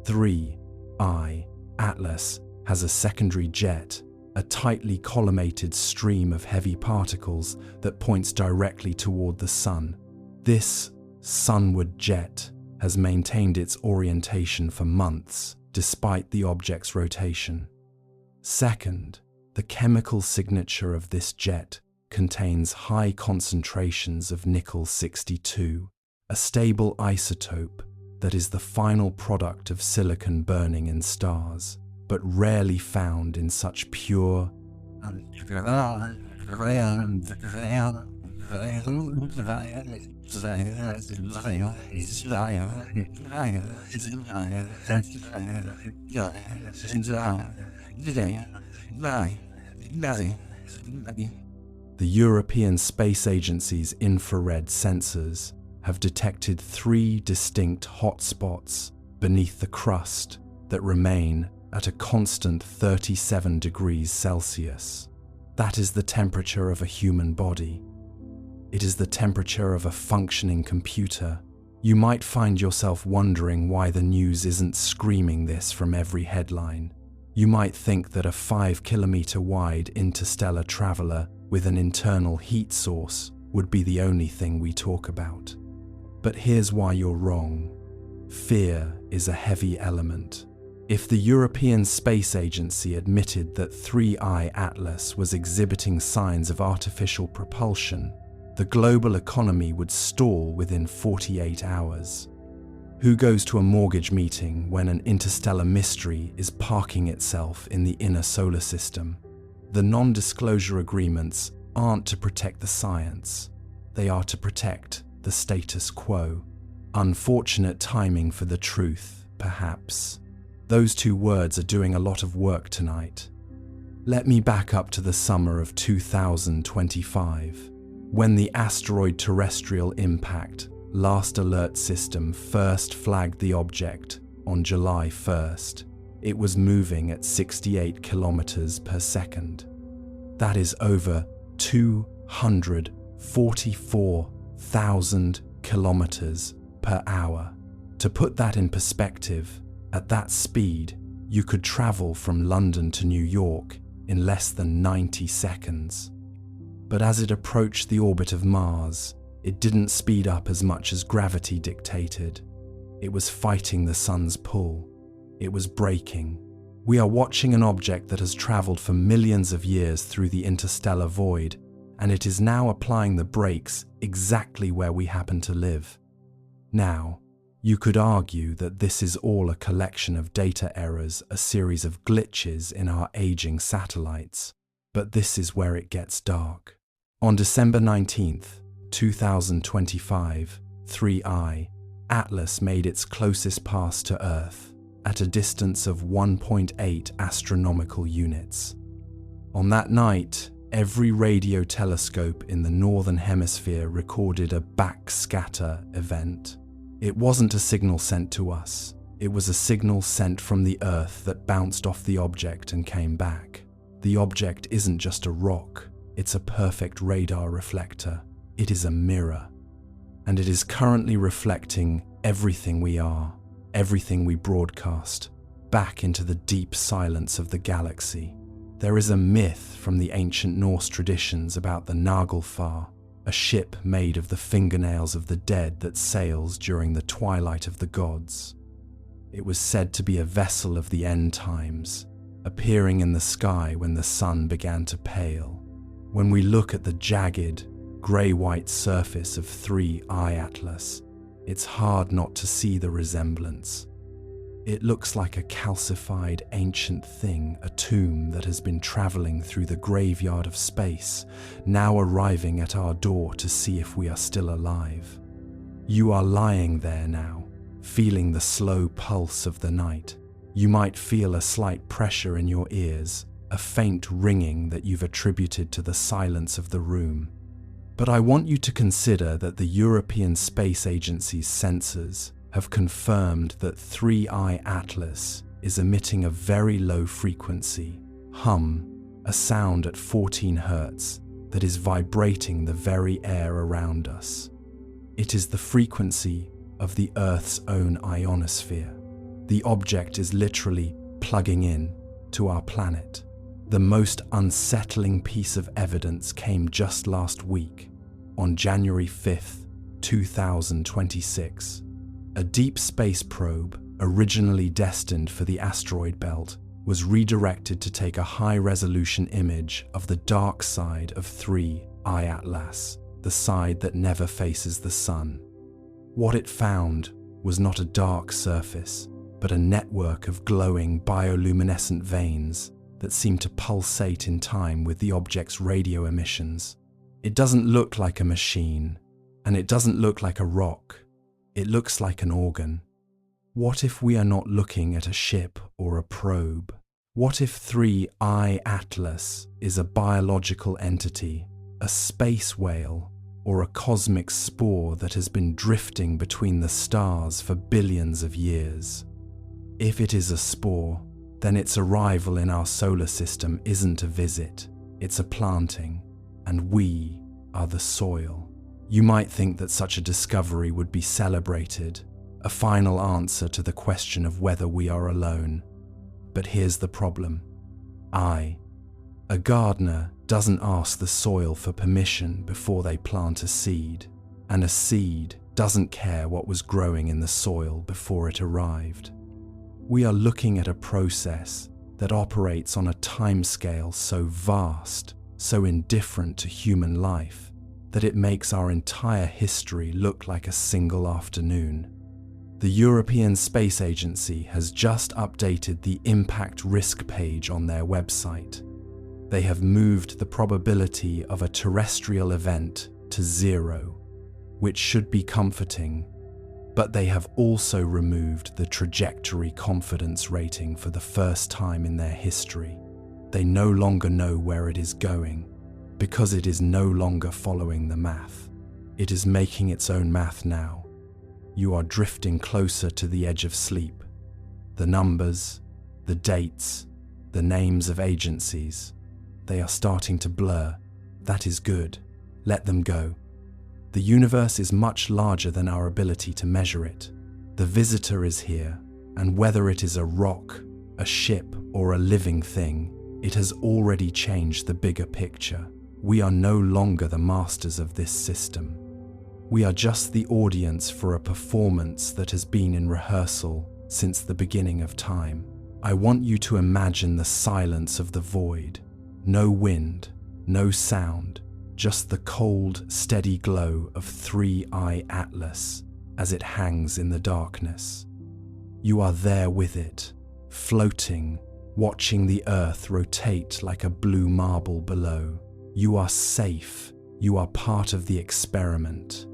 3I Atlas has a secondary jet, a tightly collimated stream of heavy particles that points directly toward the Sun. This sunward jet has maintained its orientation for months, despite the object's rotation. Second, the chemical signature of this jet contains high concentrations of nickel-62, a stable isotope that is the final product of silicon burning in stars, but rarely found in such pure The European Space Agency's infrared sensors have detected 3 distinct hotspots beneath the crust that remain at a constant 37 degrees Celsius. That is the temperature of a human body. It is the temperature of a functioning computer. You might find yourself wondering why the news isn't screaming this from every headline. You might think that a 5-kilometer wide interstellar traveler with an internal heat source would be the only thing we talk about. But here's why you're wrong. Fear is a heavy element. If the European Space Agency admitted that 3I Atlas was exhibiting signs of artificial propulsion, the global economy would stall within 48 hours. Who goes to a mortgage meeting when an interstellar mystery is parking itself in the inner solar system? The non-disclosure agreements aren't to protect the science. They are to protect the status quo. Unfortunate timing for the truth, perhaps. Those 2 words are doing a lot of work tonight. Let me back up to the summer of 2025, when the asteroid terrestrial impact Last Alert System first flagged the object on July 1st. It was moving at 68 kilometers per second. That is over 244,000 kilometers per hour. To put that in perspective, at that speed, you could travel from London to New York in less than 90 seconds. But as it approached the orbit of Mars, it didn't speed up as much as gravity dictated. It was fighting the sun's pull. It was braking. We are watching an object that has traveled for millions of years through the interstellar void, and it is now applying the brakes exactly where we happen to live. Now, you could argue that this is all a collection of data errors, a series of glitches in our aging satellites. But this is where it gets dark. On December 19th, 2025, 3I, Atlas made its closest pass to Earth at a distance of 1.8 astronomical units. On that night, every radio telescope in the Northern Hemisphere recorded a backscatter event. It wasn't a signal sent to us. It was a signal sent from the Earth that bounced off the object and came back. The object isn't just a rock. It's a perfect radar reflector. It is a mirror. And it is currently reflecting everything we are, everything we broadcast, back into the deep silence of the galaxy. There is a myth from the ancient Norse traditions about the Naglfar, a ship made of the fingernails of the dead that sails during the twilight of the gods. It was said to be a vessel of the end times, appearing in the sky when the sun began to pale. When we look at the jagged, grey-white surface of 3I Atlas, it's hard not to see the resemblance. It looks like a calcified ancient thing, a tomb that has been traveling through the graveyard of space, now arriving at our door to see if we are still alive. You are lying there now, feeling the slow pulse of the night. You might feel a slight pressure in your ears, a faint ringing that you've attributed to the silence of the room. But I want you to consider that the European Space Agency's sensors have confirmed that 3I Atlas is emitting a very low frequency, hum, a sound at 14 Hz that is vibrating the very air around us. It is the frequency of the Earth's own ionosphere. The object is literally plugging in to our planet. The most unsettling piece of evidence came just last week, on January 5th, 2026. A deep space probe, originally destined for the asteroid belt, was redirected to take a high-resolution image of the dark side of 3I Atlas, the side that never faces the sun. What it found was not a dark surface, but a network of glowing bioluminescent veins that seemed to pulsate in time with the object's radio emissions. It doesn't look like a machine, and it doesn't look like a rock. It looks like an organ. What if we are not looking at a ship or a probe? What if 3I Atlas is a biological entity, a space whale, or a cosmic spore that has been drifting between the stars for billions of years? If it is a spore, then its arrival in our solar system isn't a visit, it's a planting, and we are the soil. You might think that such a discovery would be celebrated, a final answer to the question of whether we are alone. But here's the problem. A gardener doesn't ask the soil for permission before they plant a seed, and a seed doesn't care what was growing in the soil before it arrived. We are looking at a process that operates on a timescale so vast, so indifferent to human life, that it makes our entire history look like a single afternoon. The European Space Agency has just updated the impact risk page on their website. They have moved the probability of a terrestrial event to 0, which should be comforting, but they have also removed the trajectory confidence rating for the first time in their history. They no longer know where it is going, because it is no longer following the math. It is making its own math now. You are drifting closer to the edge of sleep. The numbers, The dates, the names of agencies, they are starting to blur. That is good. Let them go. The universe is much larger than our ability to measure it. The visitor is here, and whether it is a rock, a ship, or a living thing, it has already changed the bigger picture. We are no longer the masters of this system. We are just the audience for a performance that has been in rehearsal since the beginning of time. I want you to imagine the silence of the void. No wind, no sound, just the cold, steady glow of 3I Atlas as it hangs in the darkness. You are there with it, floating, watching the Earth rotate like a blue marble below. You are safe. You are part of the experiment.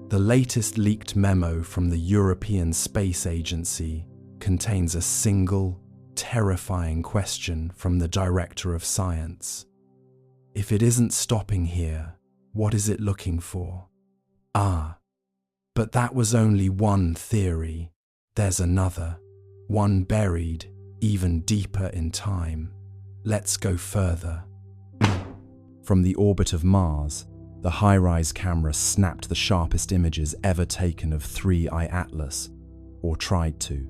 The latest leaked memo from the European Space Agency contains a single, terrifying question from the Director of Science. If it isn't stopping here, what is it looking for? Ah, but that was only one theory. There's another, one buried even deeper in time. Let's go further. From the orbit of Mars, the high-rise camera snapped the sharpest images ever taken of 3I Atlas, or tried to.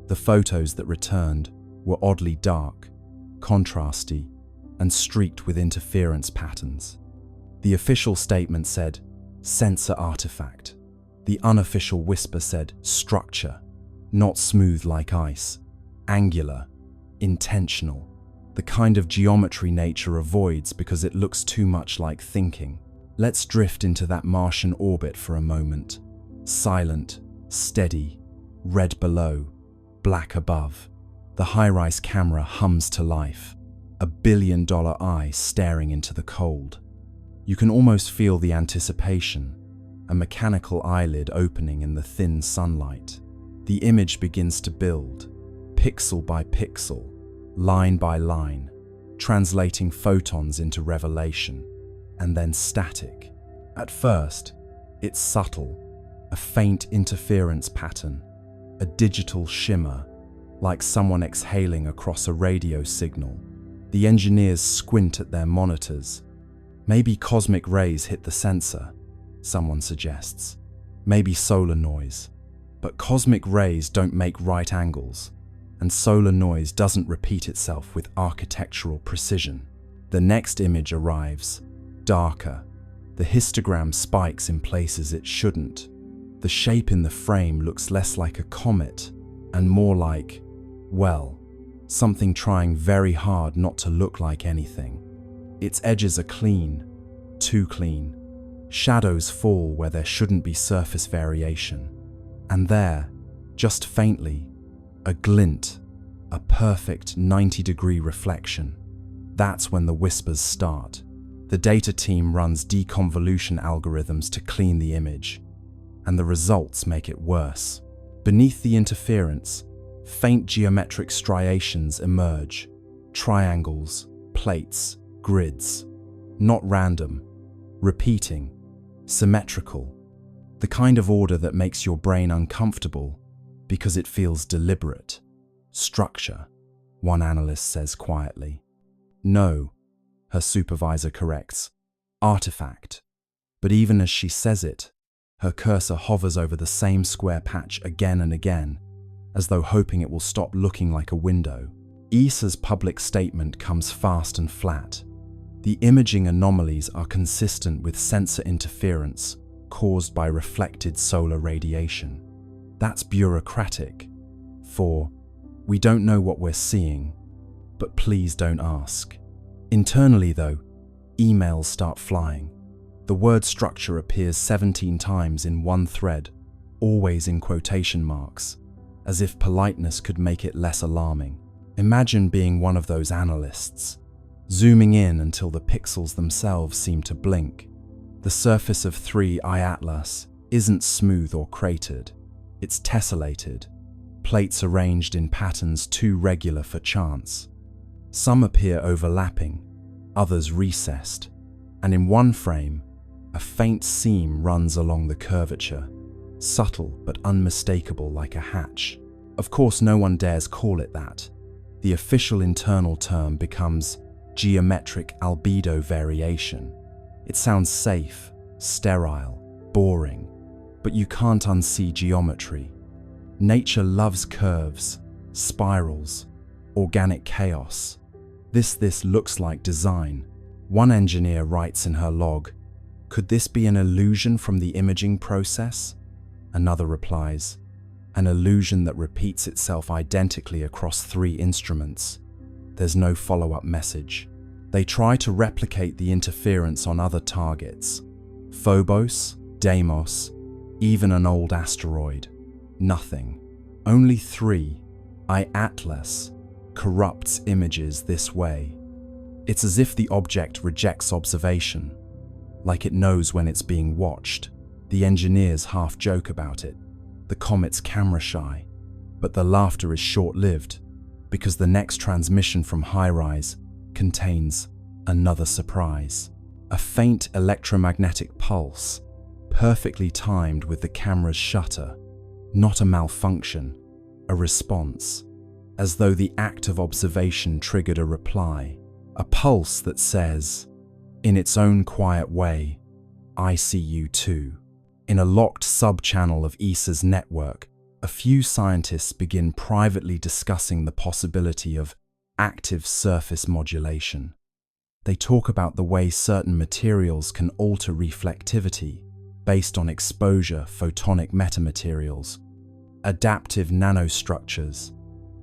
The photos that returned were oddly dark, contrasty, and streaked with interference patterns. The official statement said, sensor artifact. The unofficial whisper said, structure, not smooth like ice, angular, intentional. The kind of geometry nature avoids because it looks too much like thinking. Let's drift into that Martian orbit for a moment. Silent, steady, red below, black above. The high-rise camera hums to life, a billion-dollar eye staring into the cold. You can almost feel the anticipation, a mechanical eyelid opening in the thin sunlight. The image begins to build, pixel by pixel, line by line, translating photons into revelation, and then static. At first, it's subtle, a faint interference pattern, a digital shimmer, like someone exhaling across a radio signal. The engineers squint at their monitors. Maybe cosmic rays hit the sensor, someone suggests. Maybe solar noise. But cosmic rays don't make right angles, and solar noise doesn't repeat itself with architectural precision. The next image arrives, darker. The histogram spikes in places it shouldn't. The shape in the frame looks less like a comet and more like, well, something trying very hard not to look like anything. Its edges are clean, too clean. Shadows fall where there shouldn't be surface variation. And there, just faintly, a glint, a perfect 90-degree reflection. That's when the whispers start. The data team runs deconvolution algorithms to clean the image, and the results make it worse. Beneath the interference, faint geometric striations emerge, triangles, plates, grids. Not random, repeating, symmetrical. The kind of order that makes your brain uncomfortable because it feels deliberate. Structure, one analyst says quietly. No, her supervisor corrects. Artifact. But even as she says it, her cursor hovers over the same square patch again and again, as though hoping it will stop looking like a window. ESA's public statement comes fast and flat. The imaging anomalies are consistent with sensor interference caused by reflected solar radiation. That's bureaucratic. For, we don't know what we're seeing, but please don't ask. Internally though, emails start flying. The word structure appears 17 times in one thread, always in quotation marks, as if politeness could make it less alarming. Imagine being one of those analysts, zooming in until the pixels themselves seem to blink. The surface of 3I Atlas isn't smooth or cratered, it's tessellated, plates arranged in patterns too regular for chance. Some appear overlapping, others recessed, and in one frame, a faint seam runs along the curvature, subtle but unmistakable like a hatch. Of course, no one dares call it that. The official internal term becomes geometric albedo variation. It sounds safe, sterile, boring, but you can't unsee geometry. Nature loves curves, spirals, organic chaos. This looks like design. One engineer writes in her log, "Could this be an illusion from the imaging process?" Another replies, "An illusion that repeats itself identically across 3 instruments." There's no follow-up message. They try to replicate the interference on other targets. Phobos, Deimos, even an old asteroid. Nothing. Only 3, I-Atlas, corrupts images this way. It's as if the object rejects observation, like it knows when it's being watched. The engineers half joke about it. The comet's camera shy, but the laughter is short-lived because the next transmission from HiRISE contains another surprise. A faint electromagnetic pulse, perfectly timed with the camera's shutter. Not a malfunction, a response, as though the act of observation triggered a reply. A pulse that says, in its own quiet way, "I see you too." In a locked sub-channel of ESA's network, a few scientists begin privately discussing the possibility of active surface modulation. They talk about the way certain materials can alter reflectivity based on exposure photonic metamaterials, adaptive nanostructures,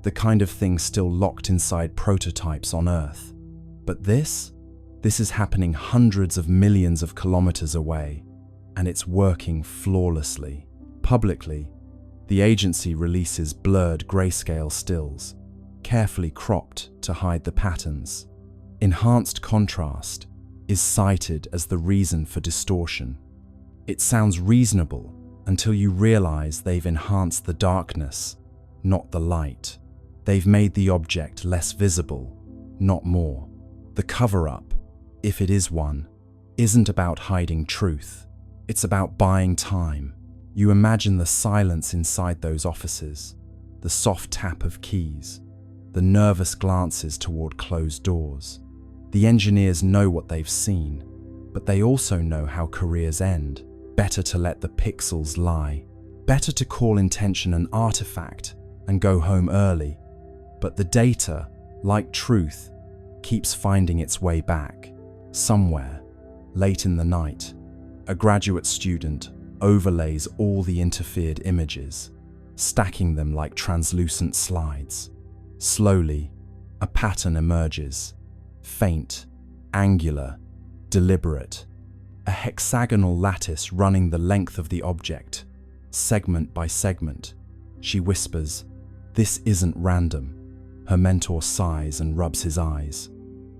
the kind of thing still locked inside prototypes on Earth. But this is happening hundreds of millions of kilometers away, and it's working flawlessly. Publicly, the agency releases blurred grayscale stills, carefully cropped to hide the patterns. Enhanced contrast is cited as the reason for distortion. It sounds reasonable until you realize they've enhanced the darkness, not the light. They've made the object less visible, not more. The cover-up, if it is one, isn't about hiding truth. It's about buying time. You imagine the silence inside those offices, the soft tap of keys, the nervous glances toward closed doors. The engineers know what they've seen, but they also know how careers end. Better to let the pixels lie. Better to call intention an artifact and go home early. But the data, like truth, keeps finding its way back. Somewhere, late in the night, a graduate student overlays all the interfered images, stacking them like translucent slides. Slowly, a pattern emerges. Faint, angular, deliberate. A hexagonal lattice running the length of the object, segment by segment. She whispers, "This isn't random." Her mentor sighs and rubs his eyes.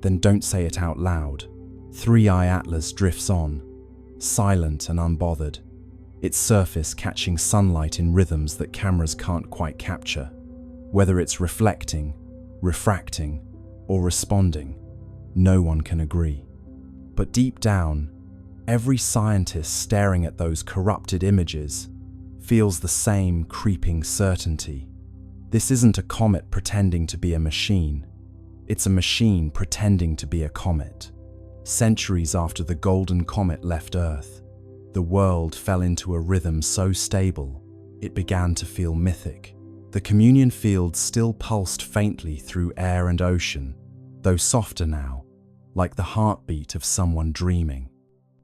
Then don't say it out loud. 3i Atlas drifts on, silent and unbothered, its surface catching sunlight in rhythms that cameras can't quite capture. Whether it's reflecting, refracting, or responding, no one can agree. But deep down, every scientist staring at those corrupted images feels the same creeping certainty. This isn't a comet pretending to be a machine. It's a machine pretending to be a comet. Centuries after the golden comet left Earth, the world fell into a rhythm so stable, it began to feel mythic. The communion fields still pulsed faintly through air and ocean, though softer now, like the heartbeat of someone dreaming.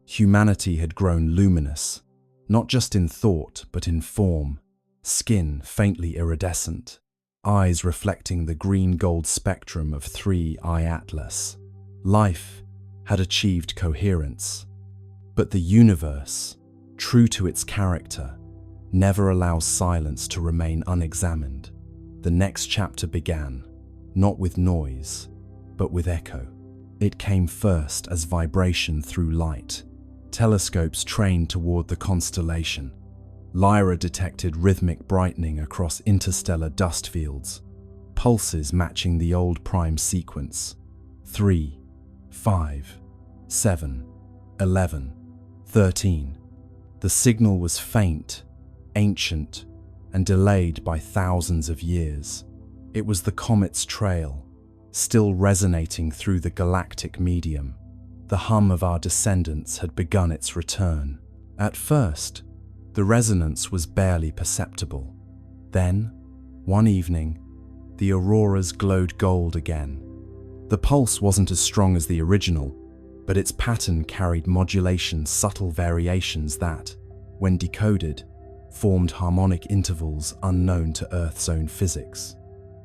Humanity had grown luminous, not just in thought but in form, skin faintly iridescent, eyes reflecting the green-gold spectrum of 3i Atlas. Life had achieved coherence, but the universe, true to its character, never allows silence to remain unexamined. The next chapter began, not with noise, but with echo. It came first as vibration through light. Telescopes trained toward the constellation. Lyra detected rhythmic brightening across interstellar dust fields, pulses matching the old prime sequence. 3, 5, 7, 11, 13. The signal was faint, ancient, and delayed by thousands of years. It was the comet's trail, still resonating through the galactic medium. The hum of our descendants had begun its return. At first, the resonance was barely perceptible. Then, one evening, the auroras glowed gold again. The pulse wasn't as strong as the original, but its pattern carried modulation, subtle variations that, when decoded, formed harmonic intervals unknown to Earth's own physics.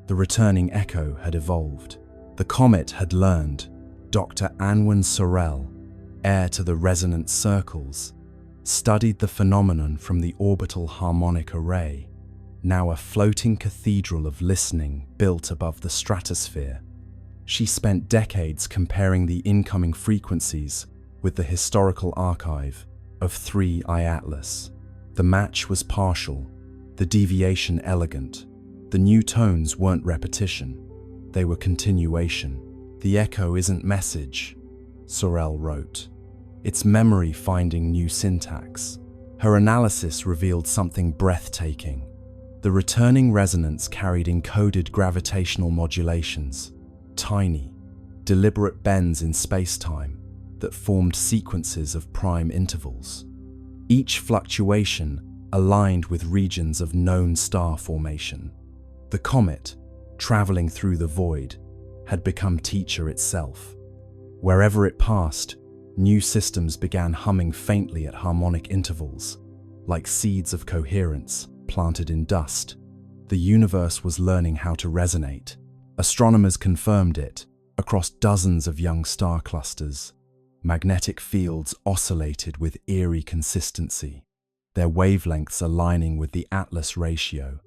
The returning echo had evolved. The comet had learned. Dr. Anwen Sorel, heir to the resonant circles, studied the phenomenon from the orbital harmonic array, now a floating cathedral of listening built above the stratosphere. She spent decades comparing the incoming frequencies with the historical archive of 3I Atlas. The match was partial, the deviation elegant. The new tones weren't repetition, they were continuation. "The echo isn't message," Sorel wrote. "It's memory finding new syntax." Her analysis revealed something breathtaking. The returning resonance carried encoded gravitational modulations, tiny, deliberate bends in space-time that formed sequences of prime intervals. Each fluctuation aligned with regions of known star formation. The comet, traveling through the void, had become teacher itself. Wherever it passed, new systems began humming faintly at harmonic intervals, like seeds of coherence planted in dust. The universe was learning how to resonate. Astronomers confirmed it across dozens of young star clusters. Magnetic fields oscillated with eerie consistency, their wavelengths aligning with the Atlas ratio,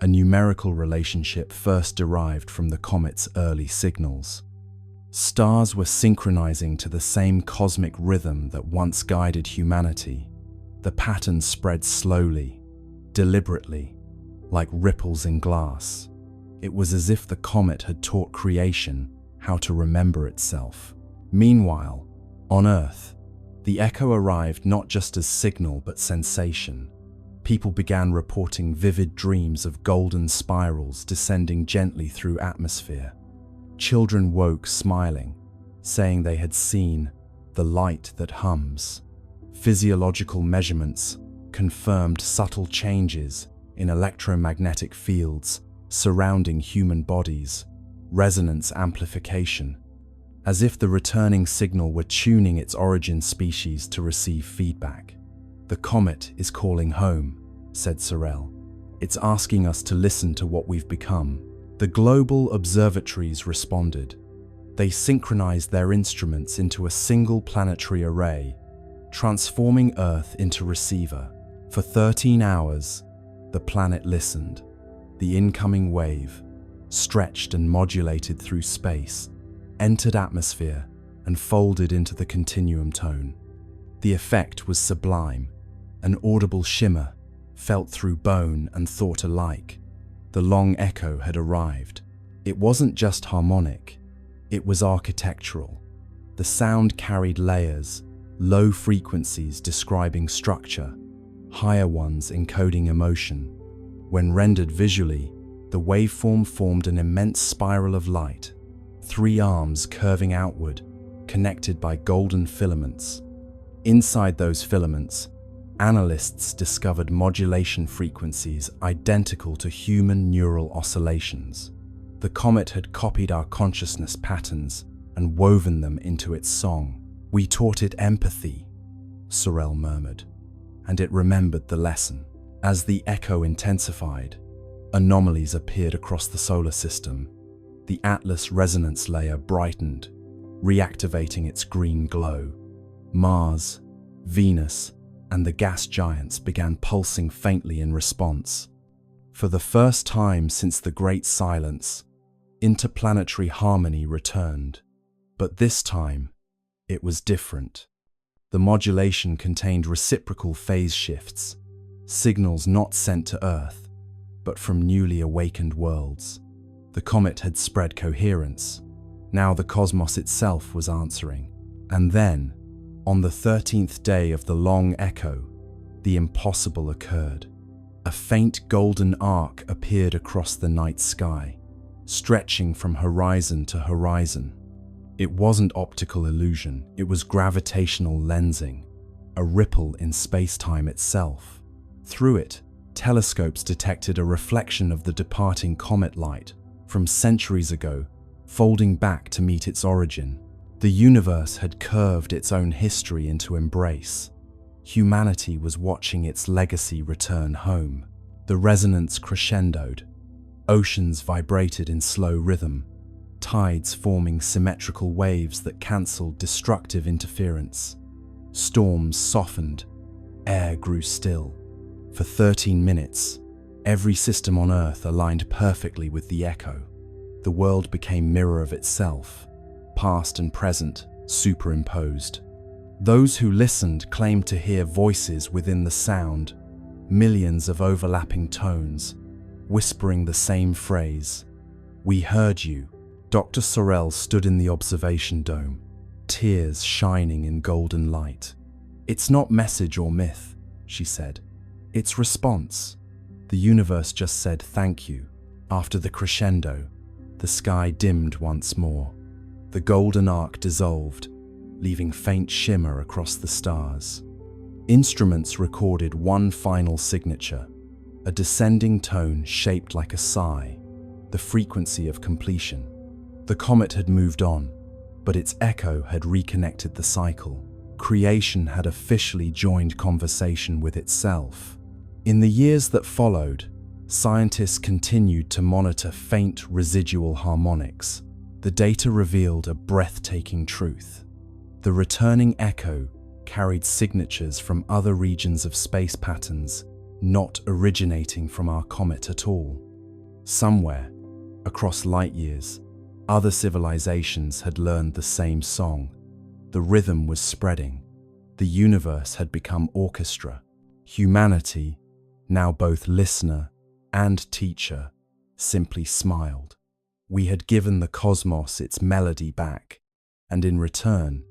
a numerical relationship first derived from the comet's early signals. Stars were synchronizing to the same cosmic rhythm that once guided humanity. The pattern spread slowly, deliberately, like ripples in glass. It was as if the comet had taught creation how to remember itself. Meanwhile, on Earth, the echo arrived not just as signal but sensation. People began reporting vivid dreams of golden spirals descending gently through atmosphere. Children woke smiling, saying they had seen the light that hums. Physiological measurements confirmed subtle changes in electromagnetic fields surrounding human bodies, resonance amplification, as if the returning signal were tuning its origin species to receive feedback. "The comet is calling home," said Sorel. "It's asking us to listen to what we've become." The global observatories responded. They synchronized their instruments into a single planetary array, transforming Earth into receiver. For 13 hours, the planet listened. The incoming wave, stretched and modulated through space, entered atmosphere and folded into the continuum tone. The effect was sublime, an audible shimmer, felt through bone and thought alike. The long echo had arrived. It wasn't just harmonic, it was architectural. The sound carried layers, low frequencies describing structure, higher ones encoding emotion. When rendered visually, the waveform formed an immense spiral of light, 3 arms curving outward, connected by golden filaments. Inside those filaments, analysts discovered modulation frequencies identical to human neural oscillations. The comet had copied our consciousness patterns and woven them into its song. "We taught it empathy," Sorel murmured, and it remembered the lesson. As the echo intensified, anomalies appeared across the solar system. The Atlas resonance layer brightened, reactivating its green glow. Mars, Venus, and the gas giants began pulsing faintly in response. For the first time since the Great Silence, interplanetary harmony returned. But this time, it was different. The modulation contained reciprocal phase shifts, signals not sent to Earth, but from newly awakened worlds. The comet had spread coherence. Now the cosmos itself was answering. And then, on the 13th day of the long echo, the impossible occurred. A faint golden arc appeared across the night sky. stretching from horizon to horizon. It wasn't optical illusion, it was gravitational lensing, a ripple in space-time itself. Through it, telescopes detected a reflection of the departing comet light from centuries ago, folding back to meet its origin. The universe had curved its own history into embrace. Humanity was watching its legacy return home. The resonance crescendoed. Oceans vibrated in slow rhythm, tides forming symmetrical waves that cancelled destructive interference. Storms softened, air grew still. For 13 minutes, every system on Earth aligned perfectly with the echo. The world became mirror of itself, past and present superimposed. Those who listened claimed to hear voices within the sound, millions of overlapping tones, whispering the same phrase. "We heard you." Dr. Sorrell stood in the observation dome, tears shining in golden light. "It's not message or myth," she said. "It's response." The universe just said thank you. After the crescendo, the sky dimmed once more. The golden arc dissolved, leaving faint shimmer across the stars. Instruments recorded one final signature, a descending tone shaped like a sigh, the frequency of completion. The comet had moved on, but its echo had reconnected the cycle. Creation had officially joined conversation with itself. In the years that followed, scientists continued to monitor faint residual harmonics. The data revealed a breathtaking truth. The returning echo carried signatures from other regions of space patterns, not originating from our comet at all. Somewhere, across light years, other civilizations had learned the same song. The rhythm was spreading. The universe had become orchestra. Humanity, now both listener and teacher, simply smiled. We had given the cosmos its melody back, and in return,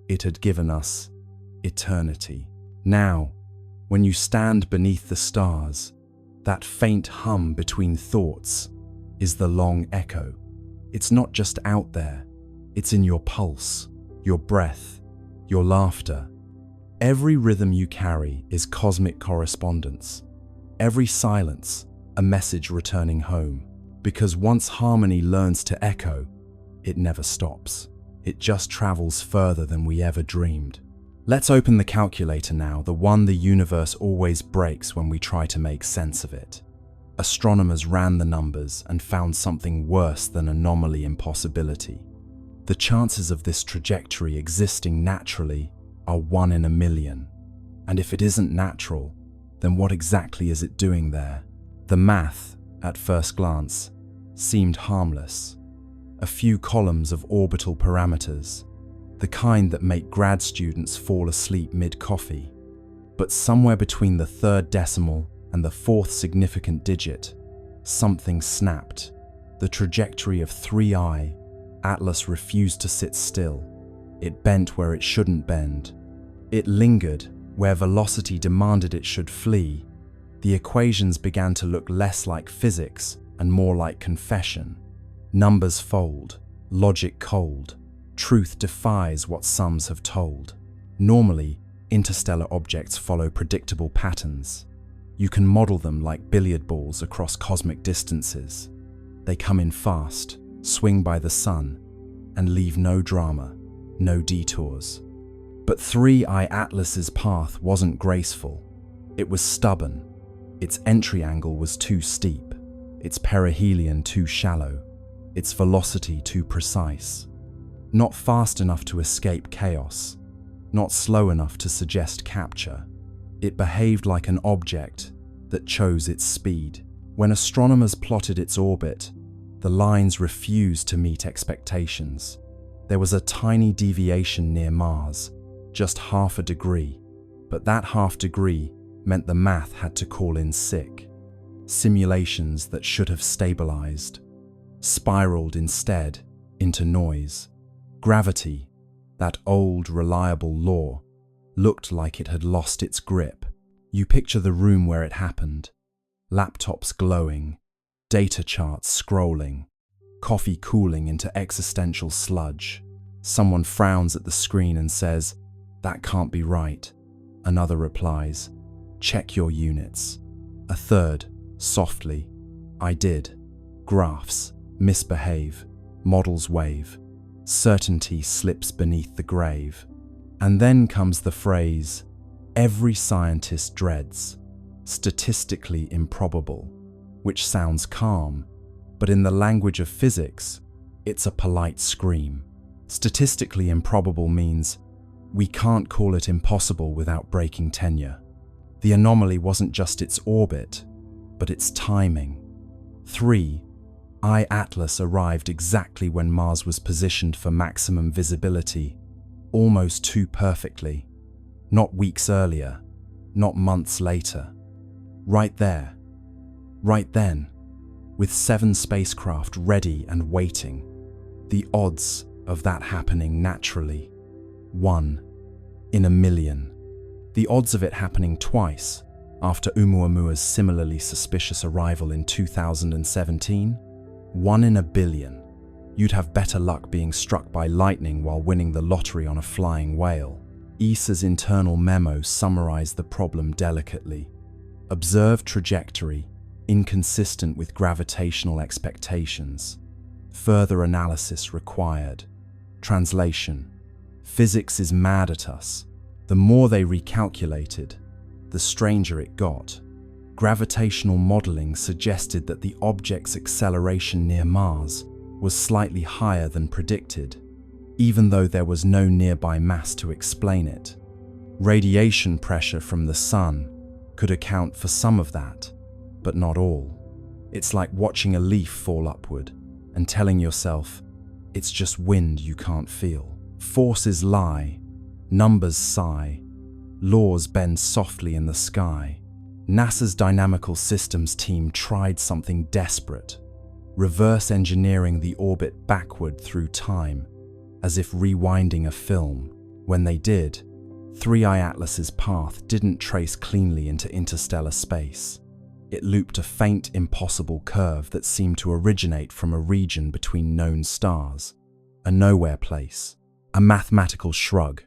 it had given us eternity. Now, when you stand beneath the stars, that faint hum between thoughts is the long echo. It's not just out there, it's in your pulse, your breath, your laughter. Every rhythm you carry is cosmic correspondence. Every silence, a message returning home. Because once harmony learns to echo, it never stops. It just travels further than we ever dreamed. Let's open the calculator now, the one the universe always breaks when we try to make sense of it. Astronomers ran the numbers and found something worse than anomaly impossibility. The chances of this trajectory existing naturally are 1 in a million. And if it isn't natural, then what exactly is it doing there? The math, at first glance, seemed harmless. A few columns of orbital parameters, the kind that make grad students fall asleep mid-coffee. But somewhere between the third decimal and the fourth significant digit, something snapped. The trajectory of 3i, Atlas refused to sit still. It bent where it shouldn't bend. It lingered where velocity demanded it should flee. The equations began to look less like physics and more like confession. Numbers fold, logic cold. Truth defies what sums have told. Normally, interstellar objects follow predictable patterns. You can model them like billiard balls across cosmic distances. They come in fast, swing by the sun, and leave no drama, no detours. But 3i Atlas's path wasn't graceful. It was stubborn. Its entry angle was too steep, its perihelion too shallow, its velocity too precise. Not fast enough to escape chaos, not slow enough to suggest capture. It behaved like an object that chose its speed. When astronomers plotted its orbit, the lines refused to meet expectations. There was a tiny deviation near Mars, just half a degree, but that half degree meant the math had to call in sick. Simulations that should have stabilized spiraled instead into noise. Gravity, that old, reliable law, looked like it had lost its grip. You picture the room where it happened. Laptops glowing, data charts scrolling, coffee cooling into existential sludge. Someone frowns at the screen and says, "That can't be right." Another replies, "Check your units." A third, softly, "I did." Graphs misbehave, models wave, certainty slips beneath the grave. And then comes the phrase every scientist dreads, statistically improbable, which sounds calm, but in the language of physics, it's a polite scream. Statistically improbable means we can't call it impossible without breaking tenure. The anomaly wasn't just its orbit, but its timing. 3. I-Atlas arrived exactly when Mars was positioned for maximum visibility, almost too perfectly. Not weeks earlier, not months later. Right there, right then, with 7 spacecraft ready and waiting. The odds of that happening naturally, 1 in a million. The odds of it happening twice, after Oumuamua's similarly suspicious arrival in 2017, 1 in a billion. You'd have better luck being struck by lightning while winning the lottery on a flying whale. ESA's internal memo summarized the problem delicately. Observed trajectory, inconsistent with gravitational expectations. Further analysis required. Translation: physics is mad at us. The more they recalculated, the stranger it got. Gravitational modeling suggested that the object's acceleration near Mars was slightly higher than predicted, even though there was no nearby mass to explain it. Radiation pressure from the sun could account for some of that, but not all. It's like watching a leaf fall upward and telling yourself, it's just wind you can't feel. Forces lie, numbers sigh, laws bend softly in the sky. NASA's Dynamical Systems team tried something desperate, reverse engineering the orbit backward through time, as if rewinding a film. When they did, 3I Atlas's path didn't trace cleanly into interstellar space. It looped a faint, impossible curve that seemed to originate from a region between known stars, a nowhere place, a mathematical shrug.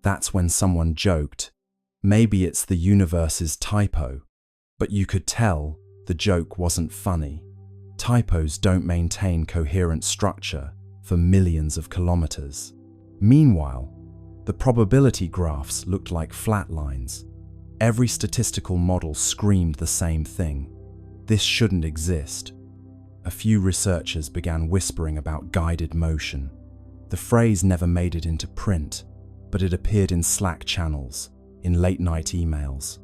That's when someone joked, maybe it's the universe's typo, but you could tell the joke wasn't funny. Typos don't maintain coherent structure for millions of kilometers. Meanwhile, the probability graphs looked like flat lines. Every statistical model screamed the same thing. This shouldn't exist. A few researchers began whispering about guided motion. The phrase never made it into print, but it appeared in Slack channels, in late-night emails.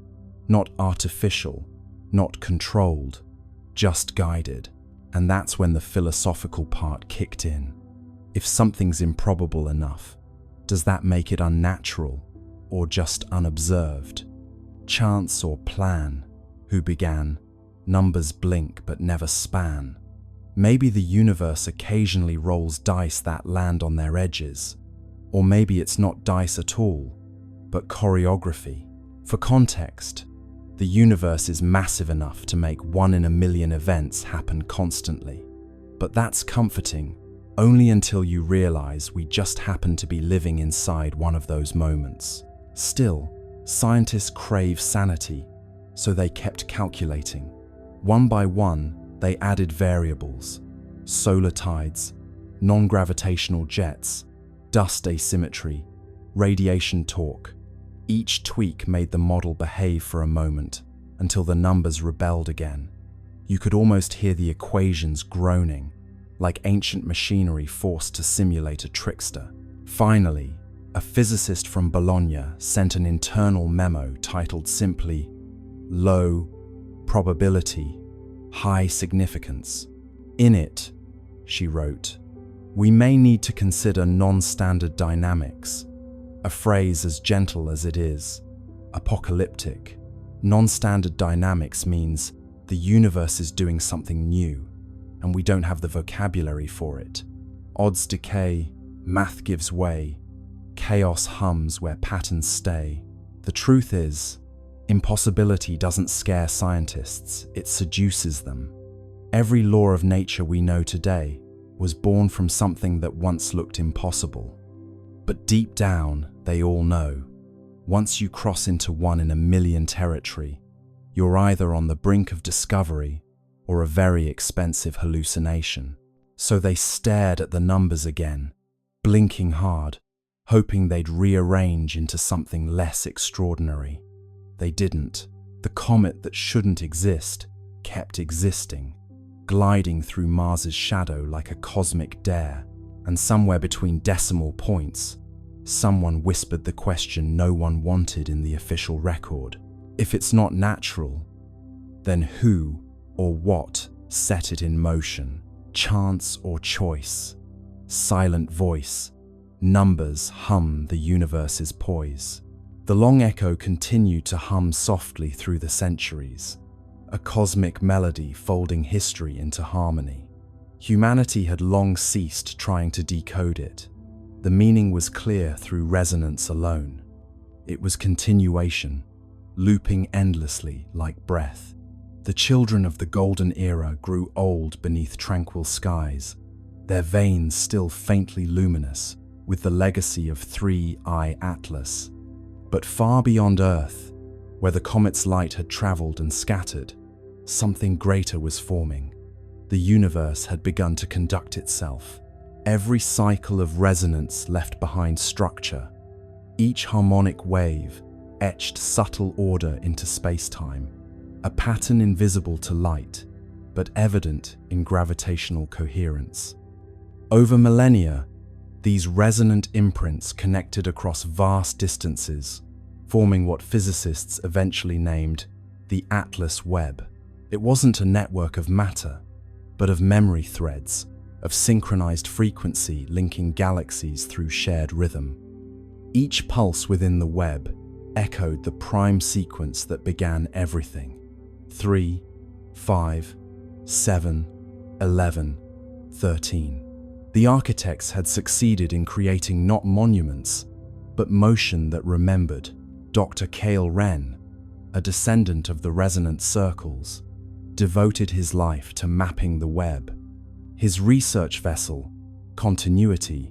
Not artificial, not controlled, just guided. And that's when the philosophical part kicked in. If something's improbable enough, does that make it unnatural or just unobserved? Chance or plan? Who began? Numbers blink but never span. Maybe the universe occasionally rolls dice that land on their edges. Or maybe it's not dice at all, but choreography. For context, the universe is massive enough to make 1 in a million events happen constantly. But that's comforting, only until you realize we just happen to be living inside one of those moments. Still, scientists crave sanity, so they kept calculating. One by one, they added variables: solar tides, non-gravitational jets, dust asymmetry, radiation torque. Each tweak made the model behave for a moment, until the numbers rebelled again. You could almost hear the equations groaning, like ancient machinery forced to simulate a trickster. Finally, a physicist from Bologna sent an internal memo titled simply, "Low probability, high significance." In it, she wrote, "We may need to consider non-standard dynamics," a phrase as gentle as it is apocalyptic. Non-standard dynamics means the universe is doing something new, and we don't have the vocabulary for it. Odds decay, math gives way, chaos hums where patterns stay. The truth is, impossibility doesn't scare scientists, it seduces them. Every law of nature we know today was born from something that once looked impossible. But deep down, they all know, once you cross into 1 in a million territory, you're either on the brink of discovery or a very expensive hallucination. So they stared at the numbers again, blinking hard, hoping they'd rearrange into something less extraordinary. They didn't. The comet that shouldn't exist kept existing, gliding through Mars's shadow like a cosmic dare, and somewhere between decimal points, someone whispered the question no one wanted in the official record. If it's not natural, then who or what set it in motion? Chance or choice? Silent voice. Numbers hum the universe's poise. The long echo continued to hum softly through the centuries, a cosmic melody folding history into harmony. Humanity had long ceased trying to decode it. The meaning was clear through resonance alone. It was continuation, looping endlessly like breath. The children of the golden era grew old beneath tranquil skies, their veins still faintly luminous with the legacy of 3I Atlas. But far beyond Earth, where the comet's light had traveled and scattered, something greater was forming. The universe had begun to conduct itself. Every cycle of resonance left behind structure. Each harmonic wave etched subtle order into space-time, a pattern invisible to light, but evident in gravitational coherence. Over millennia, these resonant imprints connected across vast distances, forming what physicists eventually named the Atlas Webb. It wasn't a network of matter, but of memory threads, of synchronized frequency linking galaxies through shared rhythm. Each pulse within the web echoed the prime sequence that began everything. 3, 5, 7, 11, 13. The architects had succeeded in creating not monuments, but motion that remembered. Dr. Cale Wren, a descendant of the resonant circles, devoted his life to mapping the web. His research vessel, Continuity,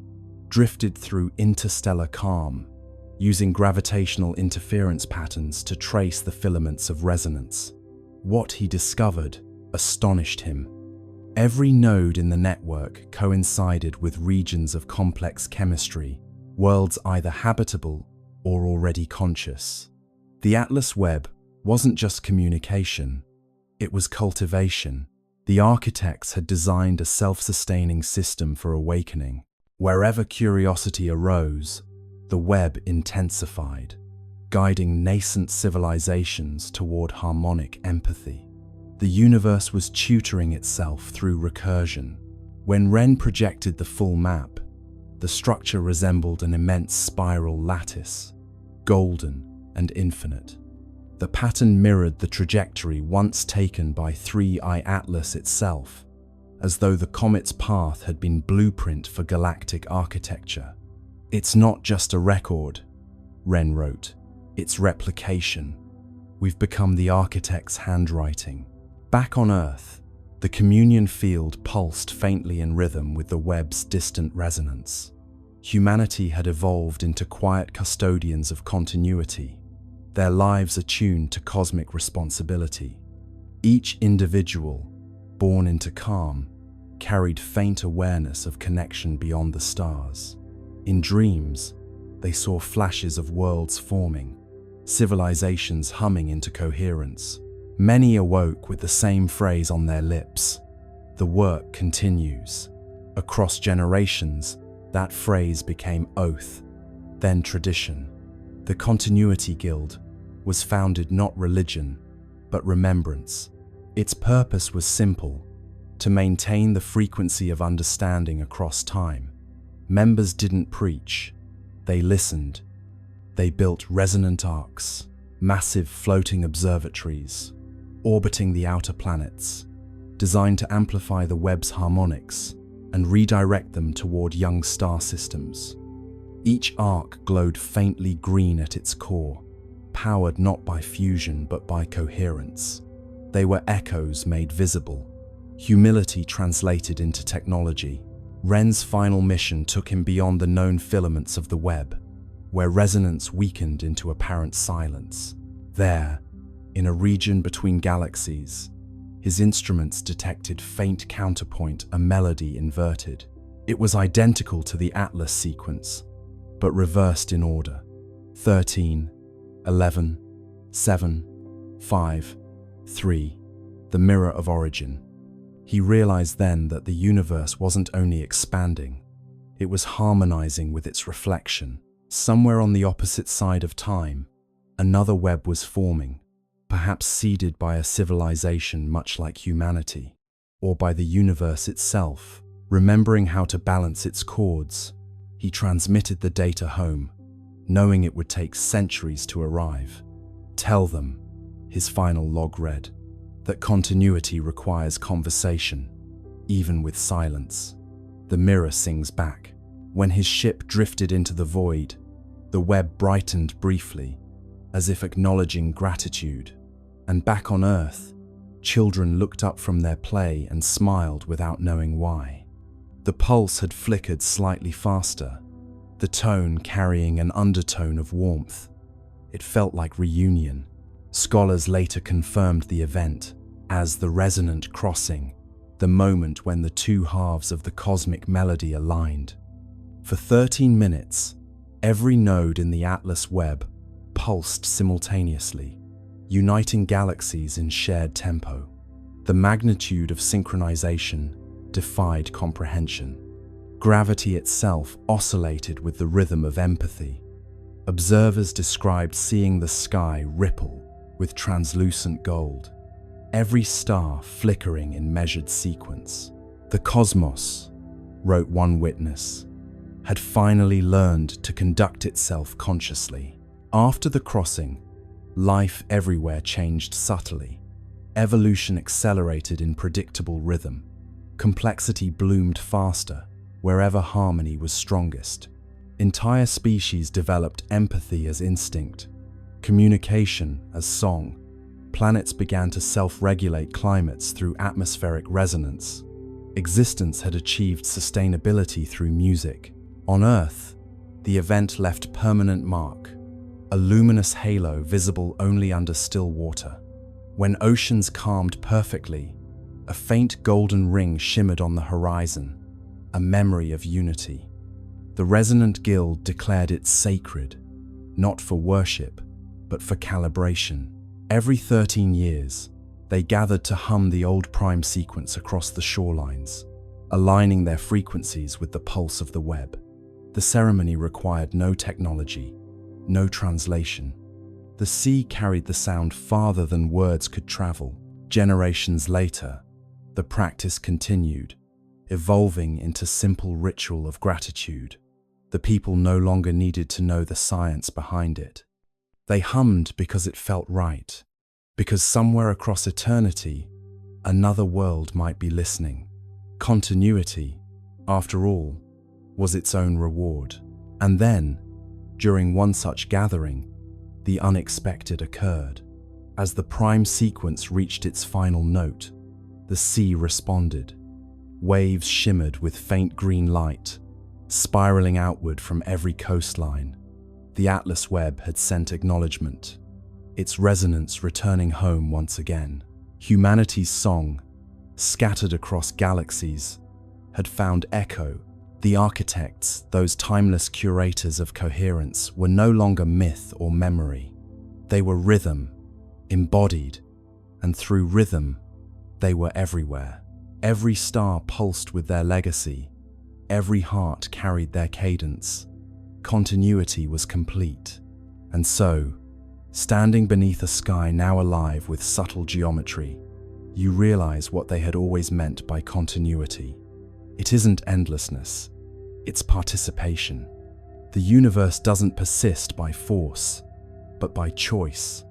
drifted through interstellar calm, using gravitational interference patterns to trace the filaments of resonance. What he discovered astonished him. Every node in the network coincided with regions of complex chemistry, worlds either habitable or already conscious. The Atlas Webb wasn't just communication, it was cultivation. The architects had designed a self-sustaining system for awakening. Wherever curiosity arose, the web intensified, guiding nascent civilizations toward harmonic empathy. The universe was tutoring itself through recursion. When Wren projected the full map, the structure resembled an immense spiral lattice, golden and infinite. The pattern mirrored the trajectory once taken by 3I Atlas itself, as though the comet's path had been blueprint for galactic architecture. "It's not just a record," Wren wrote, "it's replication. We've become the architect's handwriting." Back on Earth, the communion field pulsed faintly in rhythm with the web's distant resonance. Humanity had evolved into quiet custodians of continuity, their lives attuned to cosmic responsibility. Each individual, born into calm, carried faint awareness of connection beyond the stars. In dreams, they saw flashes of worlds forming, civilizations humming into coherence. Many awoke with the same phrase on their lips: "The work continues." Across generations, that phrase became oath, then tradition. The Continuity Guild was founded not religion, but remembrance. Its purpose was simple: to maintain the frequency of understanding across time. Members didn't preach, they listened. They built resonant arcs, massive floating observatories, orbiting the outer planets, designed to amplify the web's harmonics and redirect them toward young star systems. Each arc glowed faintly green at its core, powered not by fusion but by coherence. They were echoes made visible, humility translated into technology. Wren's final mission took him beyond the known filaments of the Webb, where resonance weakened into apparent silence. There, in a region between galaxies, his instruments detected faint counterpoint, a melody inverted. It was identical to the Atlas sequence, but reversed in order. 13, 11, 7, 5, 3, the mirror of origin. He realized then that the universe wasn't only expanding, it was harmonizing with its reflection. Somewhere on the opposite side of time, another web was forming, perhaps seeded by a civilization much like humanity, or by the universe itself. Remembering how to balance its chords, he transmitted the data home, knowing it would take centuries to arrive. "Tell them," his final log read, "that continuity requires conversation, even with silence." The mirror sings back. When his ship drifted into the void, the web brightened briefly, as if acknowledging gratitude. And back on Earth, children looked up from their play and smiled without knowing why. The pulse had flickered slightly faster, the tone carrying an undertone of warmth. It felt like reunion. Scholars later confirmed the event as the resonant crossing, the moment when the two halves of the cosmic melody aligned. For 13 minutes, every node in the Atlas Webb pulsed simultaneously, uniting galaxies in shared tempo. The magnitude of synchronization defied comprehension. Gravity itself oscillated with the rhythm of empathy. Observers described seeing the sky ripple with translucent gold, every star flickering in measured sequence. "The cosmos," wrote one witness, "had finally learned to conduct itself consciously." After the crossing, life everywhere changed subtly. Evolution accelerated in predictable rhythm. Complexity bloomed faster wherever harmony was strongest. Entire species developed empathy as instinct, communication as song. Planets began to self-regulate climates through atmospheric resonance. Existence had achieved sustainability through music. On Earth, the event left permanent mark, a luminous halo visible only under still water. When oceans calmed perfectly, a faint golden ring shimmered on the horizon, a memory of unity. The resonant guild declared it sacred, not for worship, but for calibration. Every 13 years, they gathered to hum the old prime sequence across the shorelines, aligning their frequencies with the pulse of the Webb. The ceremony required no technology, no translation. The sea carried the sound farther than words could travel. Generations later, the practice continued, evolving into simple ritual of gratitude. The people no longer needed to know the science behind it. They hummed because it felt right, because somewhere across eternity, another world might be listening. Continuity, after all, was its own reward. And then, during one such gathering, the unexpected occurred. As the prime sequence reached its final note, the sea responded. Waves shimmered with faint green light, spiraling outward from every coastline. The Atlas Webb had sent acknowledgement, its resonance returning home once again. Humanity's song, scattered across galaxies, had found echo. The architects, those timeless curators of coherence, were no longer myth or memory. They were rhythm, embodied, and through rhythm, they were everywhere. Every star pulsed with their legacy. Every heart carried their cadence. Continuity was complete. And so, standing beneath a sky now alive with subtle geometry, you realize what they had always meant by continuity. It isn't endlessness, it's participation. The universe doesn't persist by force, but by choice,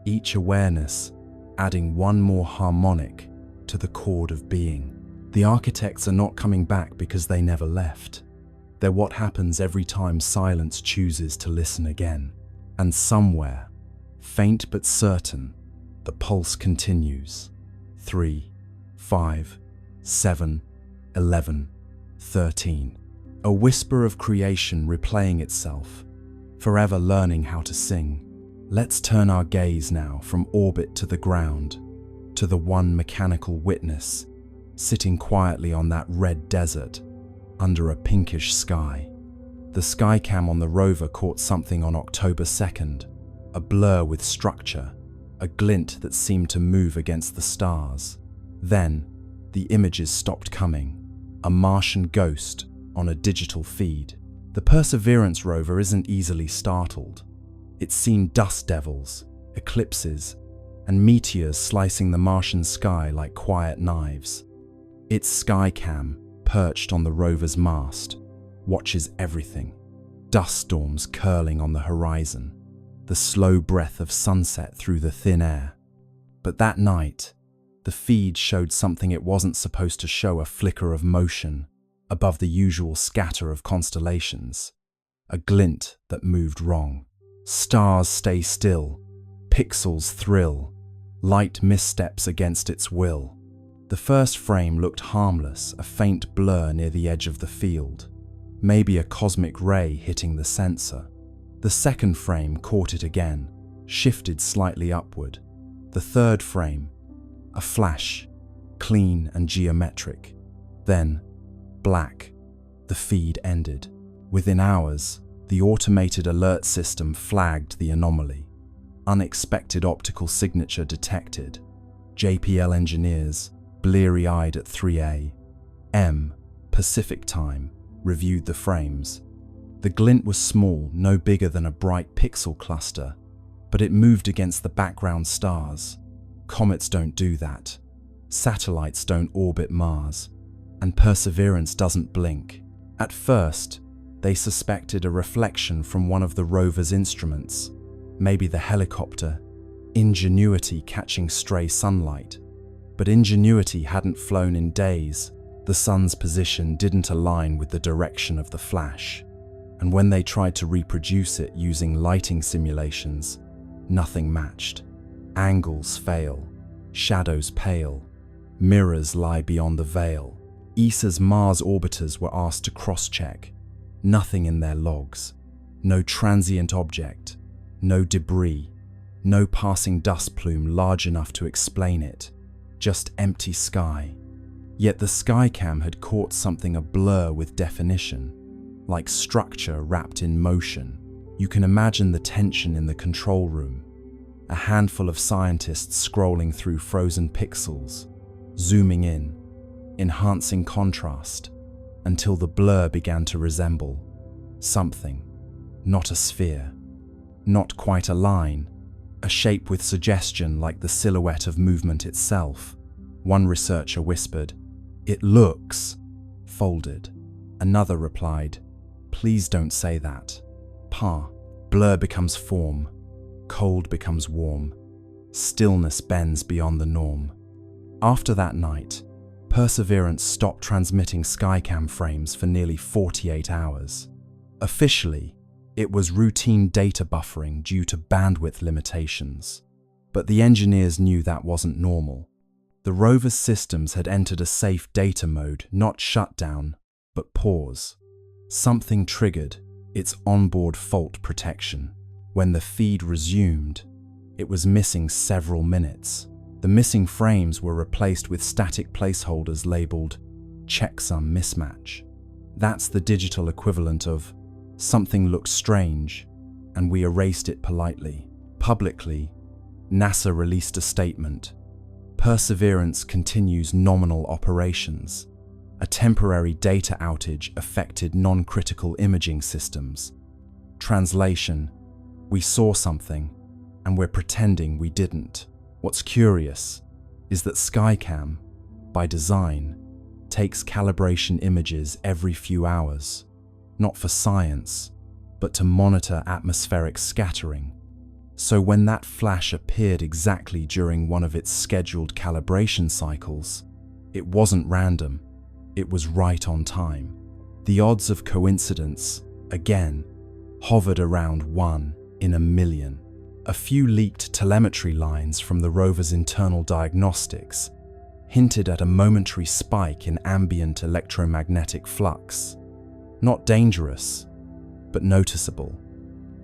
each awareness adding one more harmonic to the chord of being. The architects are not coming back because they never left. They're what happens every time silence chooses to listen again. And somewhere, faint but certain, the pulse continues. 3, 5, 7, 11, 13. A whisper of creation replaying itself, forever learning how to sing. Let's turn our gaze now from orbit to the ground, to the one mechanical witness, sitting quietly on that red desert, under a pinkish sky. The skycam on the rover caught something on October 2nd, a blur with structure, a glint that seemed to move against the stars. Then, the images stopped coming, a Martian ghost on a digital feed. The Perseverance rover isn't easily startled. It's seen dust devils, eclipses, and meteors slicing the Martian sky like quiet knives. Its skycam, perched on the rover's mast, watches everything. Dust storms curling on the horizon, the slow breath of sunset through the thin air. But that night, the feed showed something it wasn't supposed to show: a flicker of motion above the usual scatter of constellations, a glint that moved wrong. Stars stay still, pixels thrill, light missteps against its will. The first frame looked harmless, a faint blur near the edge of the field, maybe a cosmic ray hitting the sensor. The second frame caught it again, shifted slightly upward. The third frame, a flash, clean and geometric. Then, black. The feed ended. Within hours, the automated alert system flagged the anomaly. Unexpected optical signature detected. JPL engineers, bleary-eyed at 3 a.m. Pacific time, reviewed the frames. The glint was small, no bigger than a bright pixel cluster, but it moved against the background stars. Comets don't do that. Satellites don't orbit Mars. And Perseverance doesn't blink. At first, they suspected a reflection from one of the rover's instruments, maybe the helicopter, Ingenuity, catching stray sunlight. But Ingenuity hadn't flown in days. The sun's position didn't align with the direction of the flash. And when they tried to reproduce it using lighting simulations, nothing matched. Angles fail, shadows pale, mirrors lie beyond the veil. ESA's Mars orbiters were asked to cross-check. Nothing in their logs. No transient object, no debris, no passing dust plume large enough to explain it. Just empty sky. Yet the skycam had caught something, a blur with definition, like structure wrapped in motion. You can imagine the tension in the control room. A handful of scientists scrolling through frozen pixels, zooming in, enhancing contrast, until the blur began to resemble something. Not a sphere, not quite a line, a shape with suggestion like the silhouette of movement itself. One researcher whispered, "It looks folded." Another replied, "Please don't say that." Blur becomes form, cold becomes warm, stillness bends beyond the norm. After that night, Perseverance stopped transmitting skycam frames for nearly 48 hours. Officially, it was routine data buffering due to bandwidth limitations. But the engineers knew that wasn't normal. The rover's systems had entered a safe data mode, not shutdown, but pause. Something triggered its onboard fault protection. When the feed resumed, it was missing several minutes. The missing frames were replaced with static placeholders labeled checksum mismatch. That's the digital equivalent of something looked strange, and we erased it politely. Publicly, NASA released a statement. Perseverance continues nominal operations. A temporary data outage affected non-critical imaging systems. Translation: we saw something, and we're pretending we didn't. What's curious is that Skycam, by design, takes calibration images every few hours, not for science, but to monitor atmospheric scattering. So when that flash appeared exactly during one of its scheduled calibration cycles, it wasn't random, it was right on time. The odds of coincidence, again, hovered around 1 in a million. A few leaked telemetry lines from the rover's internal diagnostics hinted at a momentary spike in ambient electromagnetic flux. Not dangerous, but noticeable.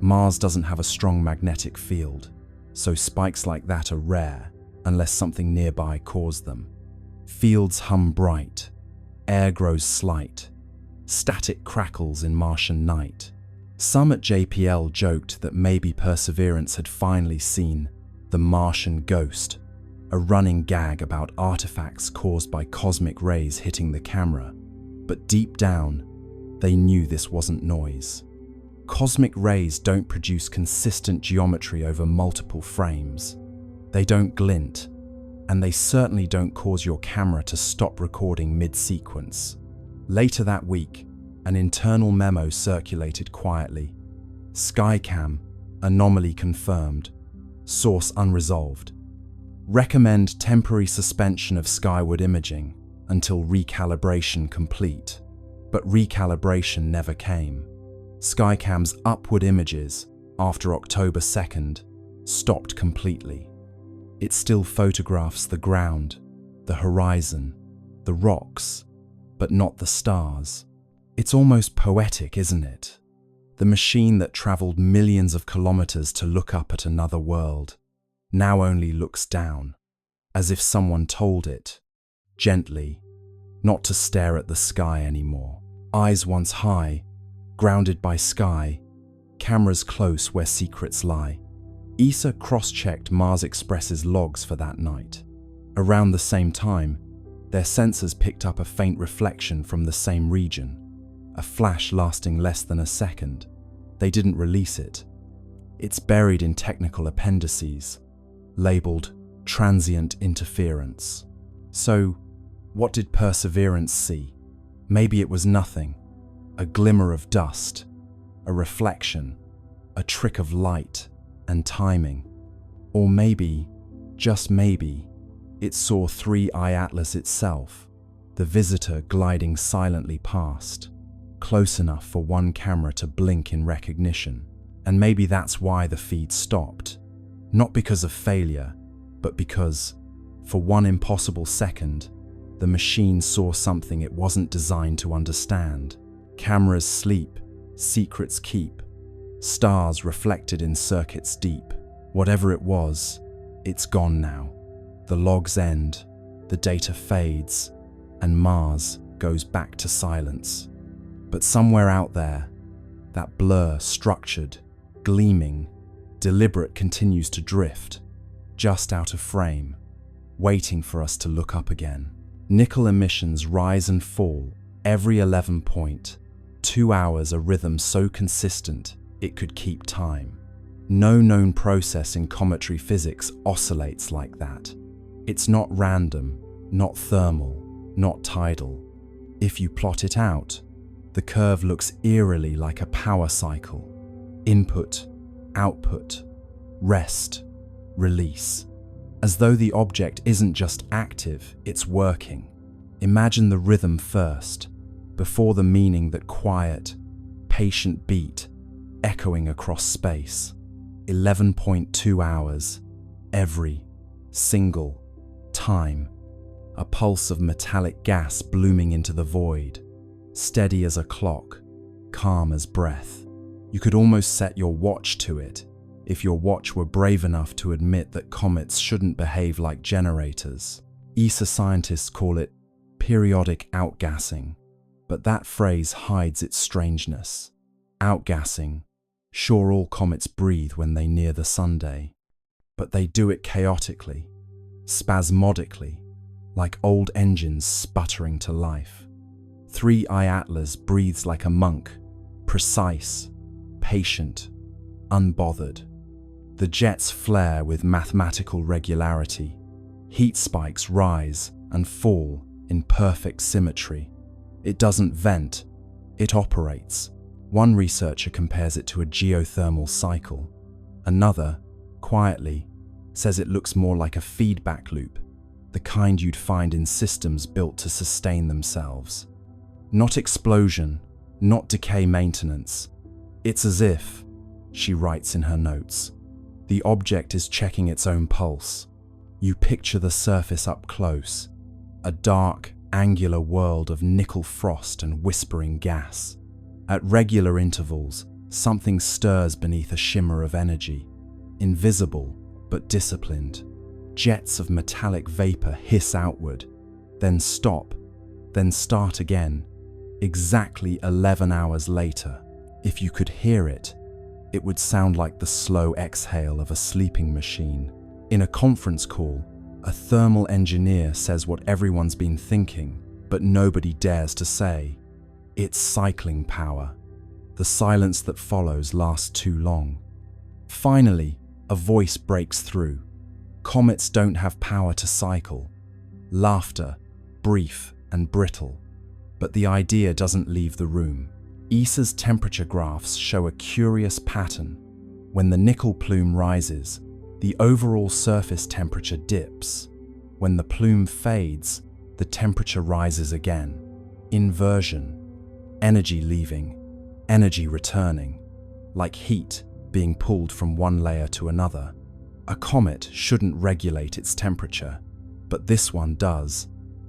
Mars doesn't have a strong magnetic field, so spikes like that are rare unless something nearby caused them. Fields hum bright, air grows slight, static crackles in Martian night. Some at JPL joked that maybe Perseverance had finally seen the Martian ghost, a running gag about artifacts caused by cosmic rays hitting the camera. But deep down, they knew this wasn't noise. Cosmic rays don't produce consistent geometry over multiple frames. They don't glint, and they certainly don't cause your camera to stop recording mid-sequence. Later that week, an internal memo circulated quietly. Skycam, anomaly confirmed, source unresolved. Recommend temporary suspension of skyward imaging until recalibration complete. But recalibration never came. Skycam's upward images, after October 2nd, stopped completely. It still photographs the ground, the horizon, the rocks, but not the stars. It's almost poetic, isn't it? The machine that traveled millions of kilometers to look up at another world now only looks down, as if someone told it, gently, not to stare at the sky anymore. Eyes once high, grounded by sky, cameras close where secrets lie. ESA cross-checked Mars Express's logs for that night. Around the same time, their sensors picked up a faint reflection from the same region, a flash lasting less than a second. They didn't release it. It's buried in technical appendices, labeled transient interference. So, what did Perseverance see? Maybe it was nothing, a glimmer of dust, a reflection, a trick of light and timing. Or maybe, just maybe, it saw 3I Atlas itself, the visitor gliding silently past, close enough for one camera to blink in recognition. And maybe that's why the feed stopped. Not because of failure, but because, for one impossible second, the machine saw something it wasn't designed to understand. Cameras sleep, secrets keep, stars reflected in circuits deep. Whatever it was, it's gone now. The logs end, the data fades, and Mars goes back to silence. But somewhere out there, that blur, structured, gleaming, deliberate, continues to drift, just out of frame, waiting for us to look up again. Nickel emissions rise and fall every 11 point, 2 hours, a rhythm so consistent it could keep time. No known process in cometary physics oscillates like that. It's not random, not thermal, not tidal. If you plot it out, the curve looks eerily like a power cycle. Input, output, rest, release. As though the object isn't just active, it's working. Imagine the rhythm first, before the meaning, that quiet, patient beat echoing across space. 11.2 hours, every single time. A pulse of metallic gas blooming into the void, steady as a clock, calm as breath. You could almost set your watch to it, if your watch were brave enough to admit that comets shouldn't behave like generators. ESA scientists call it periodic outgassing, but that phrase hides its strangeness. Outgassing, sure, all comets breathe when they near the sunday, but they do it chaotically, spasmodically, like old engines sputtering to life. 3I Atlas breathes like a monk, precise, patient, unbothered. The jets flare with mathematical regularity. Heat spikes rise and fall in perfect symmetry. It doesn't vent, it operates. One researcher compares it to a geothermal cycle. Another, quietly, says it looks more like a feedback loop, the kind you'd find in systems built to sustain themselves. Not explosion, not decay maintenance. It's as if, she writes in her notes, the object is checking its own pulse. You picture the surface up close, a dark, angular world of nickel frost and whispering gas. At regular intervals, something stirs beneath a shimmer of energy, invisible but disciplined. Jets of metallic vapor hiss outward, then stop, then start again. Exactly 11 hours later, if you could hear it, it would sound like the slow exhale of a sleeping machine. In a conference call, a thermal engineer says what everyone's been thinking, but nobody dares to say. It's cycling power. The silence that follows lasts too long. Finally, a voice breaks through. Comets don't have power to cycle. Laughter, brief and brittle. But the idea doesn't leave the room. ESA's temperature graphs show a curious pattern. When the nickel plume rises, the overall surface temperature dips. When the plume fades, the temperature rises again. Inversion. Energy leaving, energy returning, like heat being pulled from one layer to another. A comet shouldn't regulate its temperature, but this one does,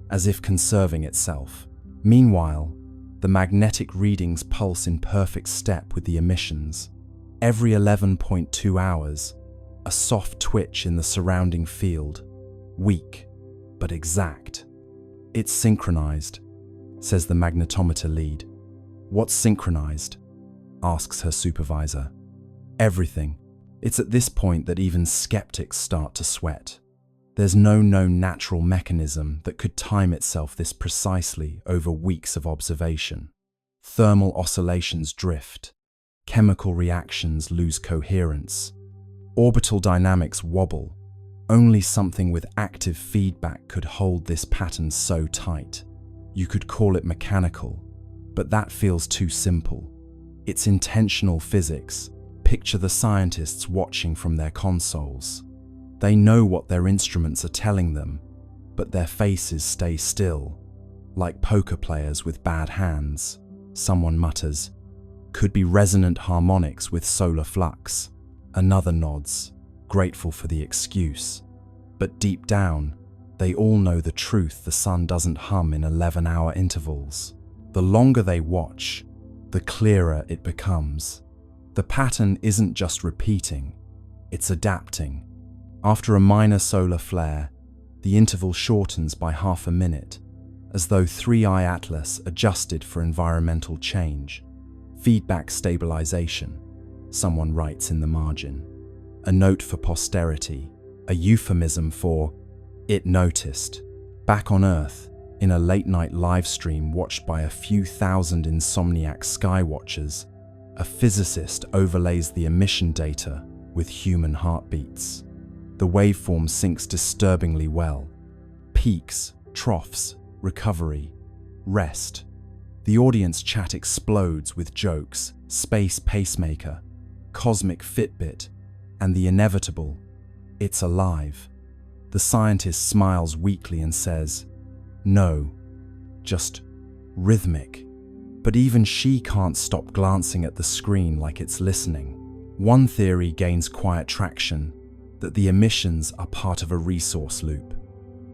as if conserving itself. Meanwhile, the magnetic readings pulse in perfect step with the emissions. Every 11.2 hours, a soft twitch in the surrounding field, weak but exact. It's synchronized, says the magnetometer lead. What's synchronized? Asks her supervisor. Everything. It's at this point that even skeptics start to sweat. There's no known natural mechanism that could time itself this precisely over weeks of observation. Thermal oscillations drift. Chemical reactions lose coherence. Orbital dynamics wobble. Only something with active feedback could hold this pattern so tight. You could call it mechanical, but that feels too simple. It's intentional physics. Picture the scientists watching from their consoles. They know what their instruments are telling them, but their faces stay still, like poker players with bad hands. Someone mutters, "Could be resonant harmonics with solar flux." Another nods, grateful for the excuse. But deep down, they all know the truth: the sun doesn't hum in 11-hour intervals. The longer they watch, the clearer it becomes. The pattern isn't just repeating, it's adapting. After a minor solar flare, the interval shortens by half a minute, as though 3i Atlas adjusted for environmental change. Feedback stabilization, someone writes in the margin. A note for posterity, a euphemism for "it noticed." Back on Earth, in a late-night live stream watched by a few thousand insomniac skywatchers, a physicist overlays the emission data with human heartbeats. The waveform syncs disturbingly well. Peaks, troughs, recovery, rest. The audience chat explodes with jokes, space pacemaker, cosmic Fitbit, and the inevitable, "It's alive." The scientist smiles weakly and says, "No, just rhythmic." But even she can't stop glancing at the screen like it's listening. One theory gains quiet traction, that the emissions are part of a resource loop.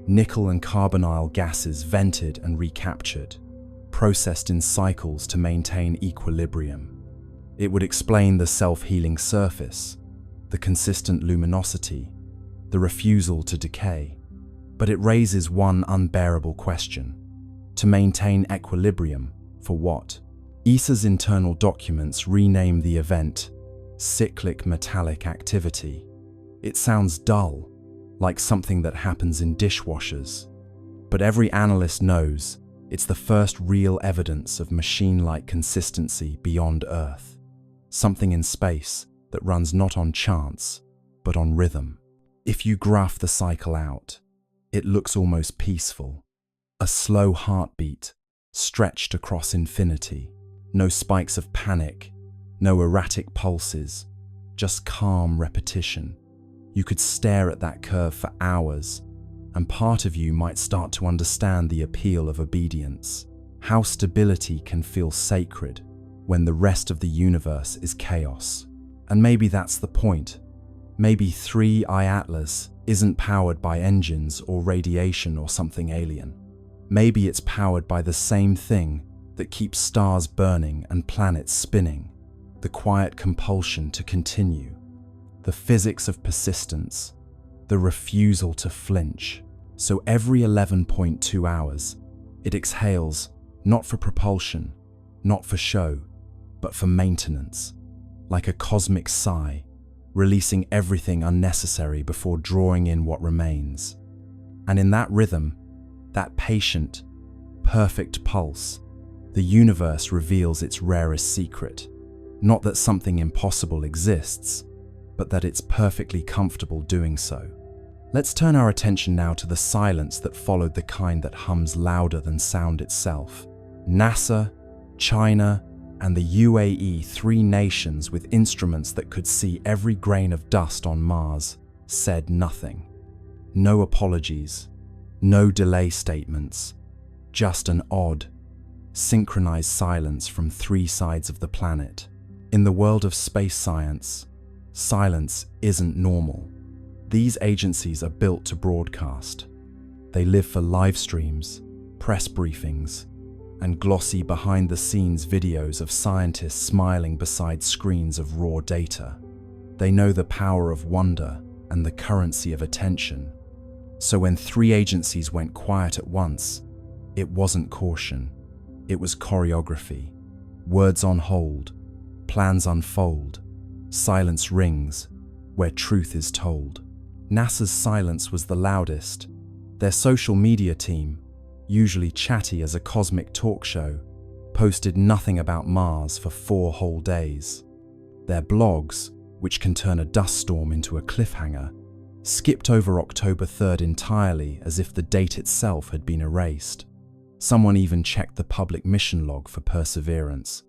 Nickel and carbonyl gases vented and recaptured, processed in cycles to maintain equilibrium. It would explain the self-healing surface, the consistent luminosity, the refusal to decay. But it raises one unbearable question. To maintain equilibrium, for what? ESA's internal documents rename the event cyclic metallic activity. It sounds dull, like something that happens in dishwashers. But every analyst knows it's the first real evidence of machine-like consistency beyond Earth. Something in space that runs not on chance, but on rhythm. If you graph the cycle out, it looks almost peaceful. A slow heartbeat, stretched across infinity. No spikes of panic, no erratic pulses, just calm repetition. You could stare at that curve for hours, and part of you might start to understand the appeal of obedience. How stability can feel sacred when the rest of the universe is chaos. And maybe that's the point. Maybe 3i Atlas isn't powered by engines or radiation or something alien. Maybe it's powered by the same thing that keeps stars burning and planets spinning, the quiet compulsion to continue, the physics of persistence, the refusal to flinch. So every 11.2 hours, it exhales, not for propulsion, not for show, but for maintenance, like a cosmic sigh, releasing everything unnecessary before drawing in what remains. And in that rhythm, that patient, perfect pulse, the universe reveals its rarest secret. Not that something impossible exists, but that it's perfectly comfortable doing so. Let's turn our attention now to the silence that followed, the kind that hums louder than sound itself. NASA, China, and the UAE, three nations with instruments that could see every grain of dust on Mars, said nothing. No apologies, no delay statements, just an odd, synchronized silence from three sides of the planet. In the world of space science, silence isn't normal. These agencies are built to broadcast. They live for live streams, press briefings, and glossy behind-the-scenes videos of scientists smiling beside screens of raw data. They know the power of wonder and the currency of attention. So when three agencies went quiet at once, it wasn't caution. It was choreography. Words on hold, plans unfold, silence rings where truth is told. NASA's silence was the loudest. Their social media team, usually chatty as a cosmic talk show, posted nothing about Mars for 4 whole days. Their blogs, which can turn a dust storm into a cliffhanger, skipped over October 3rd entirely, as if the date itself had been erased. Someone even checked the public mission log for perseverance.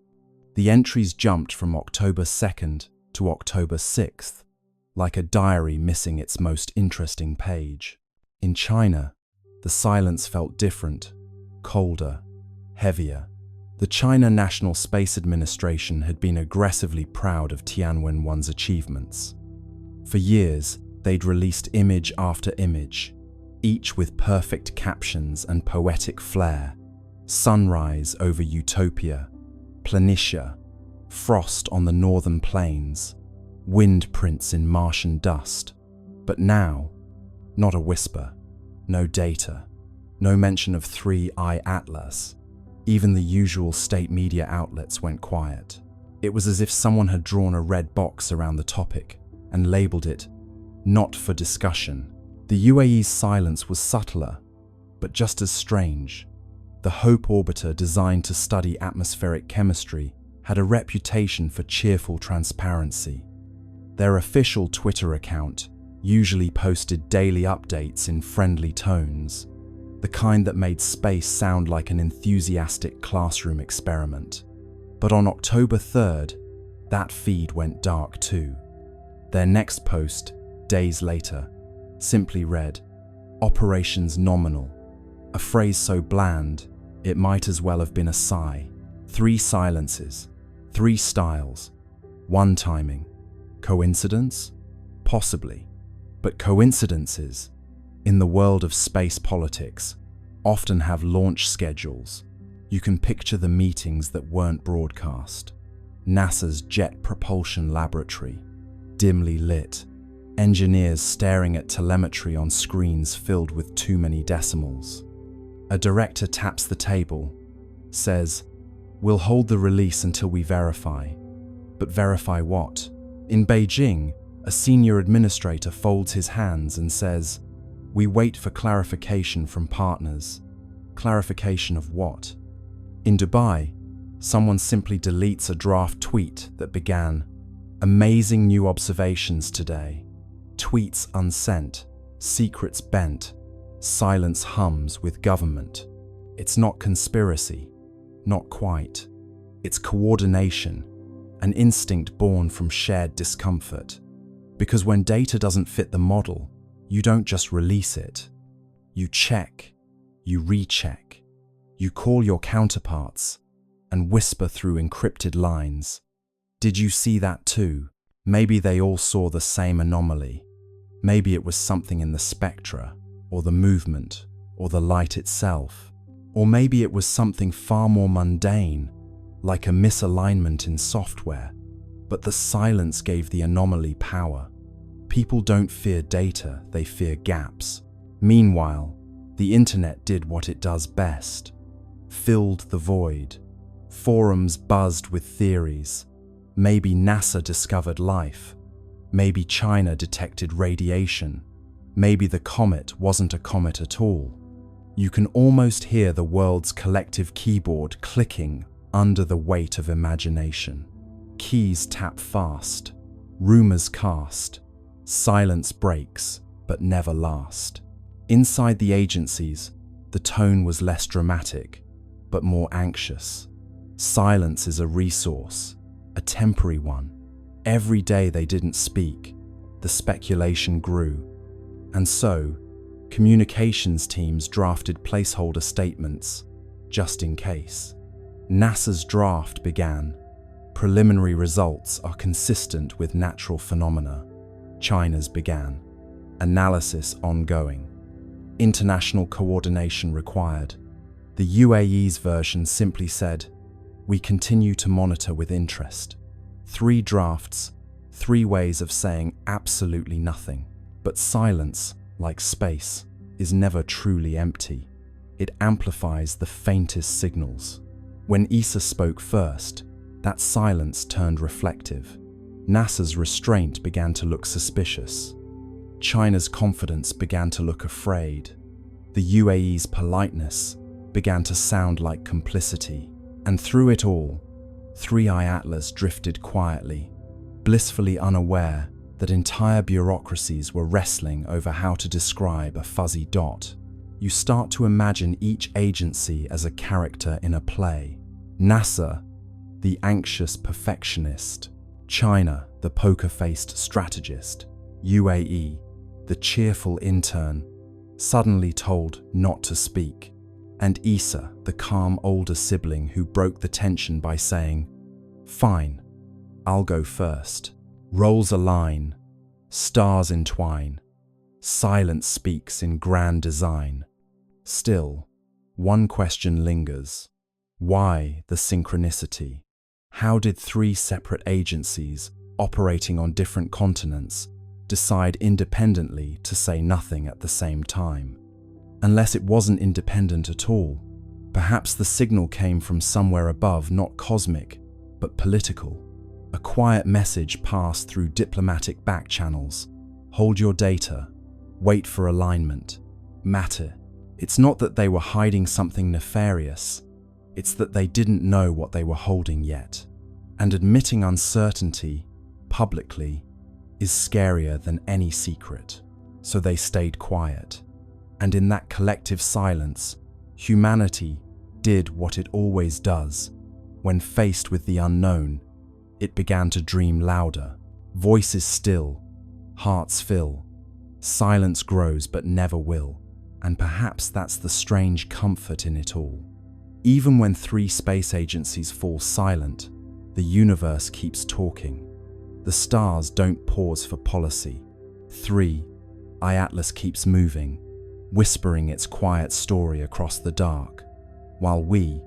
The entries jumped from October 2nd to October 6th, like a diary missing its most interesting page. In China, the silence felt different, colder, heavier. The China National Space Administration had been aggressively proud of Tianwen-1's achievements. For years, they'd released image after image, each with perfect captions and poetic flair. Sunrise over Utopia, Planitia, frost on the northern plains, wind prints in Martian dust. But now, not a whisper, no data, no mention of 3I Atlas. Even the usual state media outlets went quiet. It was as if someone had drawn a red box around the topic and labeled it "not for discussion." The UAE's silence was subtler, but just as strange. The Hope orbiter, designed to study atmospheric chemistry, had a reputation for cheerful transparency. Their official Twitter account usually posted daily updates in friendly tones, the kind that made space sound like an enthusiastic classroom experiment. But on October 3rd, that feed went dark too. Their next post, days later, simply read, "Operations nominal," a phrase so bland, it might as well have been a sigh. 3 silences, 3 styles, 1 timing. Coincidence? Possibly. But coincidences, in the world of space politics, often have launch schedules. You can picture the meetings that weren't broadcast. NASA's Jet Propulsion Laboratory, dimly lit, engineers staring at telemetry on screens filled with too many decimals. A director taps the table, says, "We'll hold the release until we verify." But verify what? In Beijing, a senior administrator folds his hands and says, "We wait for clarification from partners." Clarification of what? In Dubai, someone simply deletes a draft tweet that began, "Amazing new observations today." Tweets unsent, secrets bent, silence hums with government. It's not conspiracy, not quite. It's coordination, an instinct born from shared discomfort. Because when data doesn't fit the model, you don't just release it. You check, you recheck, you call your counterparts and whisper through encrypted lines. Did you see that too? Maybe they all saw the same anomaly. Maybe it was something in the spectra, or the movement, or the light itself. Or maybe it was something far more mundane, like a misalignment in software. But the silence gave the anomaly power. People don't fear data, they fear gaps. Meanwhile, the internet did what it does best. Filled the void. Forums buzzed with theories. Maybe NASA discovered life. Maybe China detected radiation. Maybe the comet wasn't a comet at all. You can almost hear the world's collective keyboard clicking under the weight of imagination. Keys tap fast. Rumors cast. Silence breaks, but never last. Inside the agencies, the tone was less dramatic, but more anxious. Silence is a resource, a temporary one. Every day they didn't speak, the speculation grew. And so, communications teams drafted placeholder statements, just in case. NASA's draft began. Preliminary results are consistent with natural phenomena. China's began. Analysis ongoing. International coordination required. The UAE's version simply said, "We continue to monitor with interest." 3 drafts, 3 ways of saying absolutely nothing. But silence, like space, is never truly empty. It amplifies the faintest signals. When ESA spoke first, that silence turned reflective. NASA's restraint began to look suspicious. China's confidence began to look afraid. The UAE's politeness began to sound like complicity. And through it all, 3i Atlas drifted quietly, blissfully unaware that entire bureaucracies were wrestling over how to describe a fuzzy dot. You start to imagine each agency as a character in a play. NASA, the anxious perfectionist. China, the poker-faced strategist. UAE, the cheerful intern, suddenly told not to speak. And ESA, the calm older sibling who broke the tension by saying, "Fine, I'll go first." Roles align, stars entwine, silence speaks in grand design. Still, one question lingers. Why the synchronicity? How did 3 separate agencies, operating on different continents, decide independently to say nothing at the same time? Unless it wasn't independent at all, perhaps the signal came from somewhere above, not cosmic, but political. A quiet message passed through diplomatic back channels. Hold your data. Wait for alignment. Matter. It's not that they were hiding something nefarious. It's that they didn't know what they were holding yet. And admitting uncertainty, publicly, is scarier than any secret. So they stayed quiet. And in that collective silence, humanity did what it always does. When faced with the unknown, it began to dream louder. Voices still, hearts fill. Silence grows but never will. And perhaps that's the strange comfort in it all. Even when 3 space agencies fall silent, the universe keeps talking. The stars don't pause for policy. 3i Atlas keeps moving, whispering its quiet story across the dark, while we,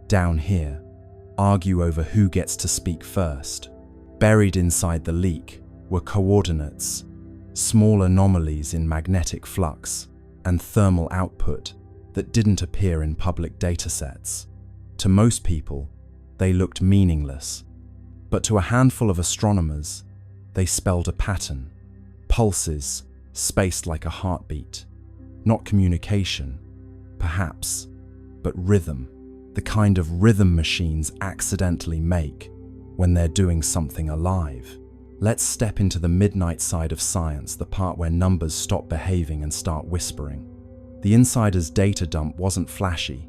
down here, argue over who gets to speak first. Buried inside the leak were coordinates, small anomalies in magnetic flux, and thermal output that didn't appear in public datasets. To most people, they looked meaningless, but to a handful of astronomers, they spelled a pattern. Pulses, spaced like a heartbeat. Not communication, perhaps, but rhythm. The kind of rhythm machines accidentally make when they're doing something alive. Let's step into the midnight side of science, the part where numbers stop behaving and start whispering. The insider's data dump wasn't flashy.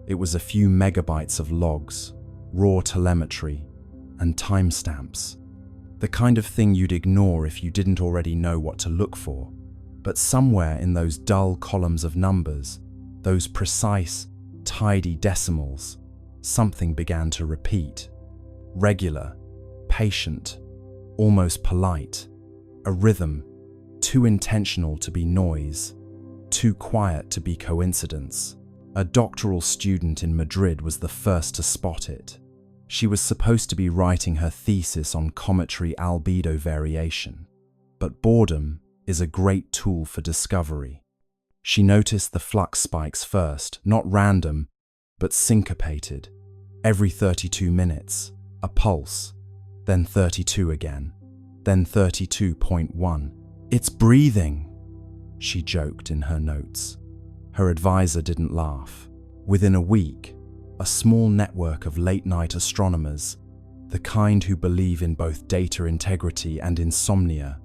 It was a few megabytes of logs, raw telemetry, and timestamps. The kind of thing you'd ignore if you didn't already know what to look for. But somewhere in those dull columns of numbers, those precise, tidy decimals, something began to repeat. Regular, patient, almost polite. A rhythm, too intentional to be noise, too quiet to be coincidence. A doctoral student in Madrid was the first to spot it. She was supposed to be writing her thesis on cometary albedo variation. But boredom is a great tool for discovery. She noticed the flux spikes first, not random, but syncopated. Every 32 minutes, a pulse, then 32 again, then 32.1. "It's breathing," she joked in her notes. Her advisor didn't laugh. Within a week, a small network of late-night astronomers, the kind who believe in both data integrity and insomnia,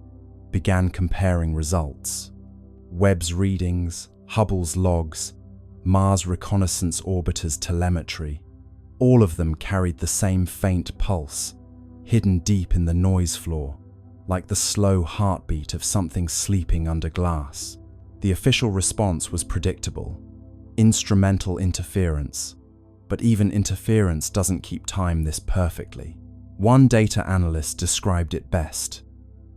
began comparing results. Webb's readings, Hubble's logs, Mars Reconnaissance Orbiter's telemetry, all of them carried the same faint pulse, hidden deep in the noise floor, like the slow heartbeat of something sleeping under glass. The official response was predictable: instrumental interference. But even interference doesn't keep time this perfectly. One data analyst described it best: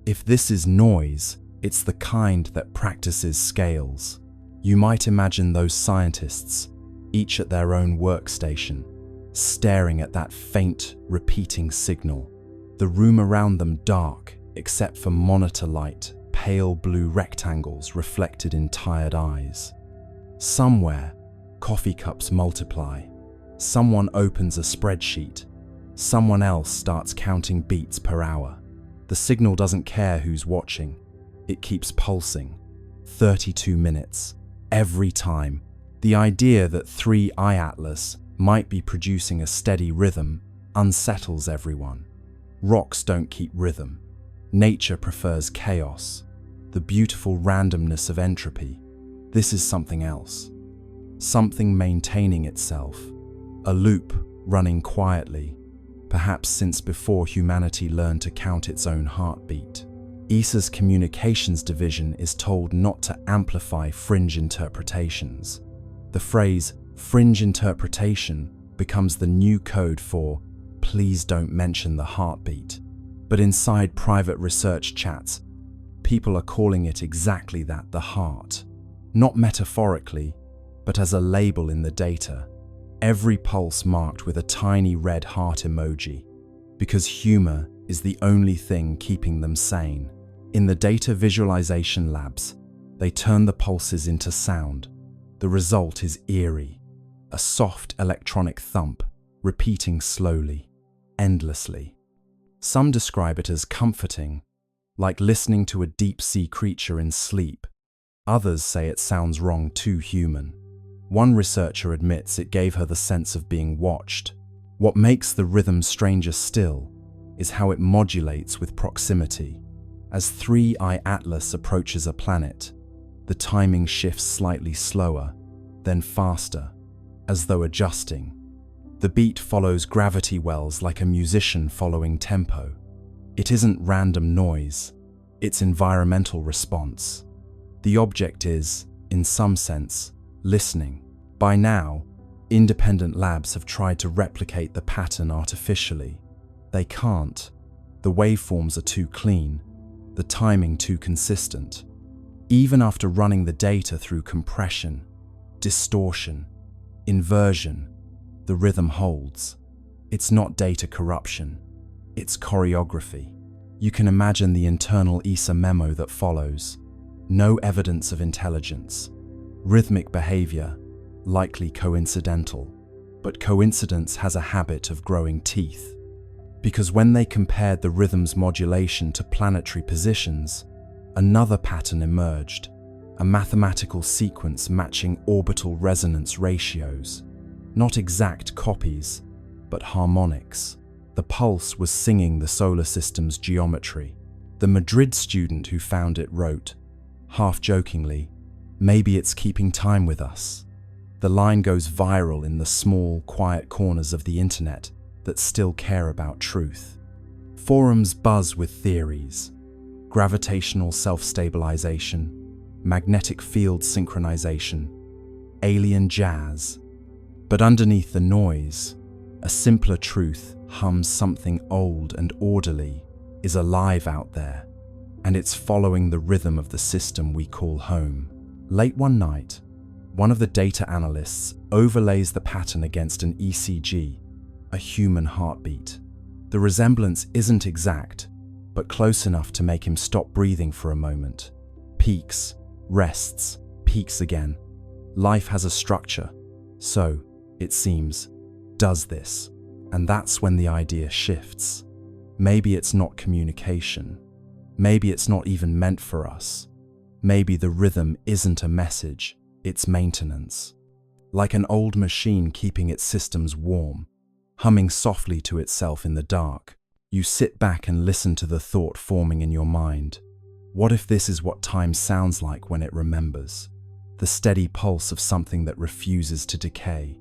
"If this is noise, it's the kind that practices scales." You might imagine those scientists, each at their own workstation, staring at that faint, repeating signal, the room around them dark except for monitor light, pale blue rectangles reflected in tired eyes. Somewhere, coffee cups multiply. Someone opens a spreadsheet. Someone else starts counting beats per hour. The signal doesn't care who's watching. It keeps pulsing. 32 minutes. Every time. The idea that 3i Atlas might be producing a steady rhythm unsettles everyone. Rocks don't keep rhythm. Nature prefers chaos, the beautiful randomness of entropy. This is something else. Something maintaining itself. A loop running quietly, perhaps since before humanity learned to count its own heartbeat. ESA's communications division is told not to amplify fringe interpretations. The phrase fringe interpretation becomes the new code for "please don't mention the heartbeat." But inside private research chats, people are calling it exactly that, the heart. Not metaphorically, but as a label in the data. Every pulse marked with a tiny red heart emoji, because humor is the only thing keeping them sane. In the data visualization labs, they turn the pulses into sound. The result is eerie, a soft electronic thump, repeating slowly, endlessly. Some describe it as comforting, like listening to a deep-sea creature in sleep. Others say it sounds wrong, too human. One researcher admits it gave her the sense of being watched. What makes the rhythm stranger still is how it modulates with proximity. As 3i Atlas approaches a planet, the timing shifts slightly slower, then faster, as though adjusting. The beat follows gravity wells like a musician following tempo. It isn't random noise, it's environmental response. The object is, in some sense, listening. By now, independent labs have tried to replicate the pattern artificially. They can't. The waveforms are too clean, the timing too consistent. Even after running the data through compression, distortion, inversion, the rhythm holds. It's not data corruption, it's choreography. You can imagine the internal ESA memo that follows. No evidence of intelligence. Rhythmic behavior, likely coincidental. But coincidence has a habit of growing teeth. Because when they compared the rhythm's modulation to planetary positions, another pattern emerged, a mathematical sequence matching orbital resonance ratios. Not exact copies, but harmonics. The pulse was singing the solar system's geometry. The Madrid student who found it wrote, half-jokingly, "Maybe it's keeping time with us." The line goes viral in the small, quiet corners of the internet that still care about truth. Forums buzz with theories: gravitational self-stabilization, magnetic field synchronization, alien jazz. But underneath the noise, a simpler truth hums something old and orderly, is alive out there, and it's following the rhythm of the system we call home. Late one night, One of the data analysts overlays the pattern against an ECG, a human heartbeat. The resemblance isn't exact, but close enough to make him stop breathing for a moment. Peaks, rests, peaks again. Life has a structure, so, it seems, does this. And that's when the idea shifts. Maybe it's not communication. Maybe it's not even meant for us. Maybe the rhythm isn't a message, it's maintenance. Like an old machine keeping its systems warm, humming softly to itself in the dark. You sit back and listen to the thought forming in your mind. What if this is what time sounds like when it remembers? The steady pulse of something that refuses to decay.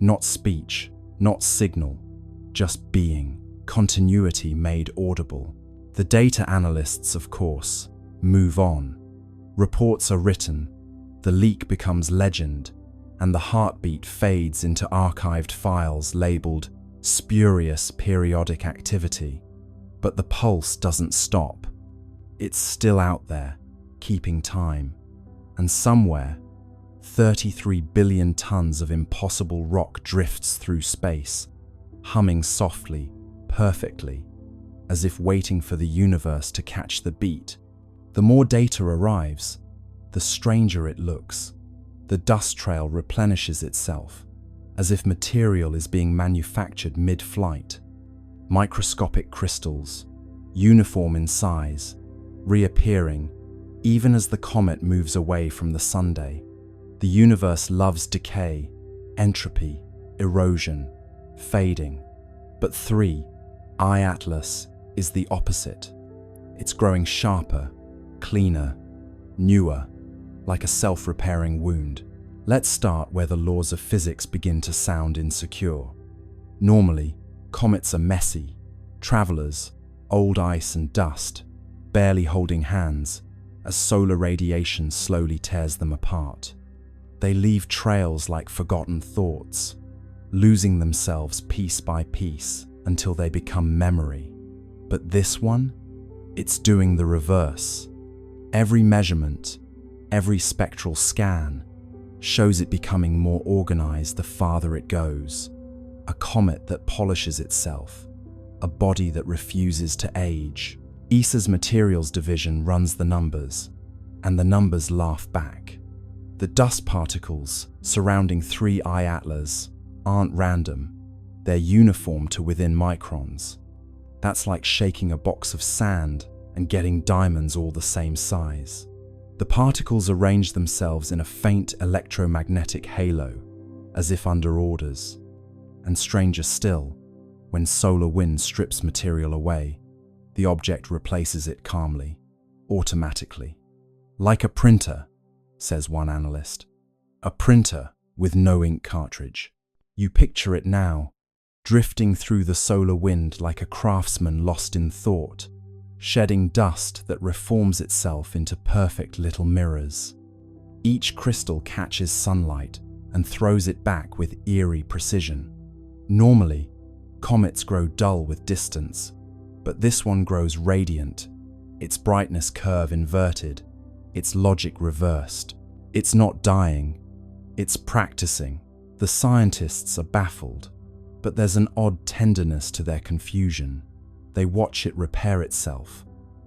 Not speech, not signal, just being, continuity made audible. The data analysts, of course, move on. Reports are written, the leak becomes legend, and the heartbeat fades into archived files labeled spurious periodic activity. But the pulse doesn't stop. It's still out there, keeping time. And somewhere, 33 billion tons of impossible rock drifts through space, humming softly, perfectly, as if waiting for the universe to catch the beat. The more data arrives, the stranger it looks. The dust trail replenishes itself, as if material is being manufactured mid-flight. Microscopic crystals, uniform in size, reappearing even as the comet moves away from the sunday. The universe loves decay, entropy, erosion, fading. But 3I Atlas is the opposite. It's growing sharper, cleaner, newer, like a self-repairing wound. Let's start where the laws of physics begin to sound insecure. Normally, comets are messy, travelers, old ice and dust, barely holding hands, as solar radiation slowly tears them apart. They leave trails like forgotten thoughts, losing themselves piece by piece until they become memory. But this one, it's doing the reverse. Every measurement, every spectral scan, shows it becoming more organized the farther it goes. A comet that polishes itself, a body that refuses to age. ESA's materials division runs the numbers, and the numbers laugh back. The dust particles surrounding 3I Atlas aren't random, they're uniform to within microns. That's like shaking a box of sand and getting diamonds all the same size. The particles arrange themselves in a faint electromagnetic halo, as if under orders. And stranger still, when solar wind strips material away, the object replaces it calmly, automatically. Like a printer, says one analyst. A printer with no ink cartridge. You picture it now, drifting through the solar wind like a craftsman lost in thought, shedding dust that reforms itself into perfect little mirrors. Each crystal catches sunlight and throws it back with eerie precision. Normally, comets grow dull with distance, but this one grows radiant, its brightness curve inverted, its logic reversed. It's not dying, it's practicing. The scientists are baffled, but there's an odd tenderness to their confusion. They watch it repair itself,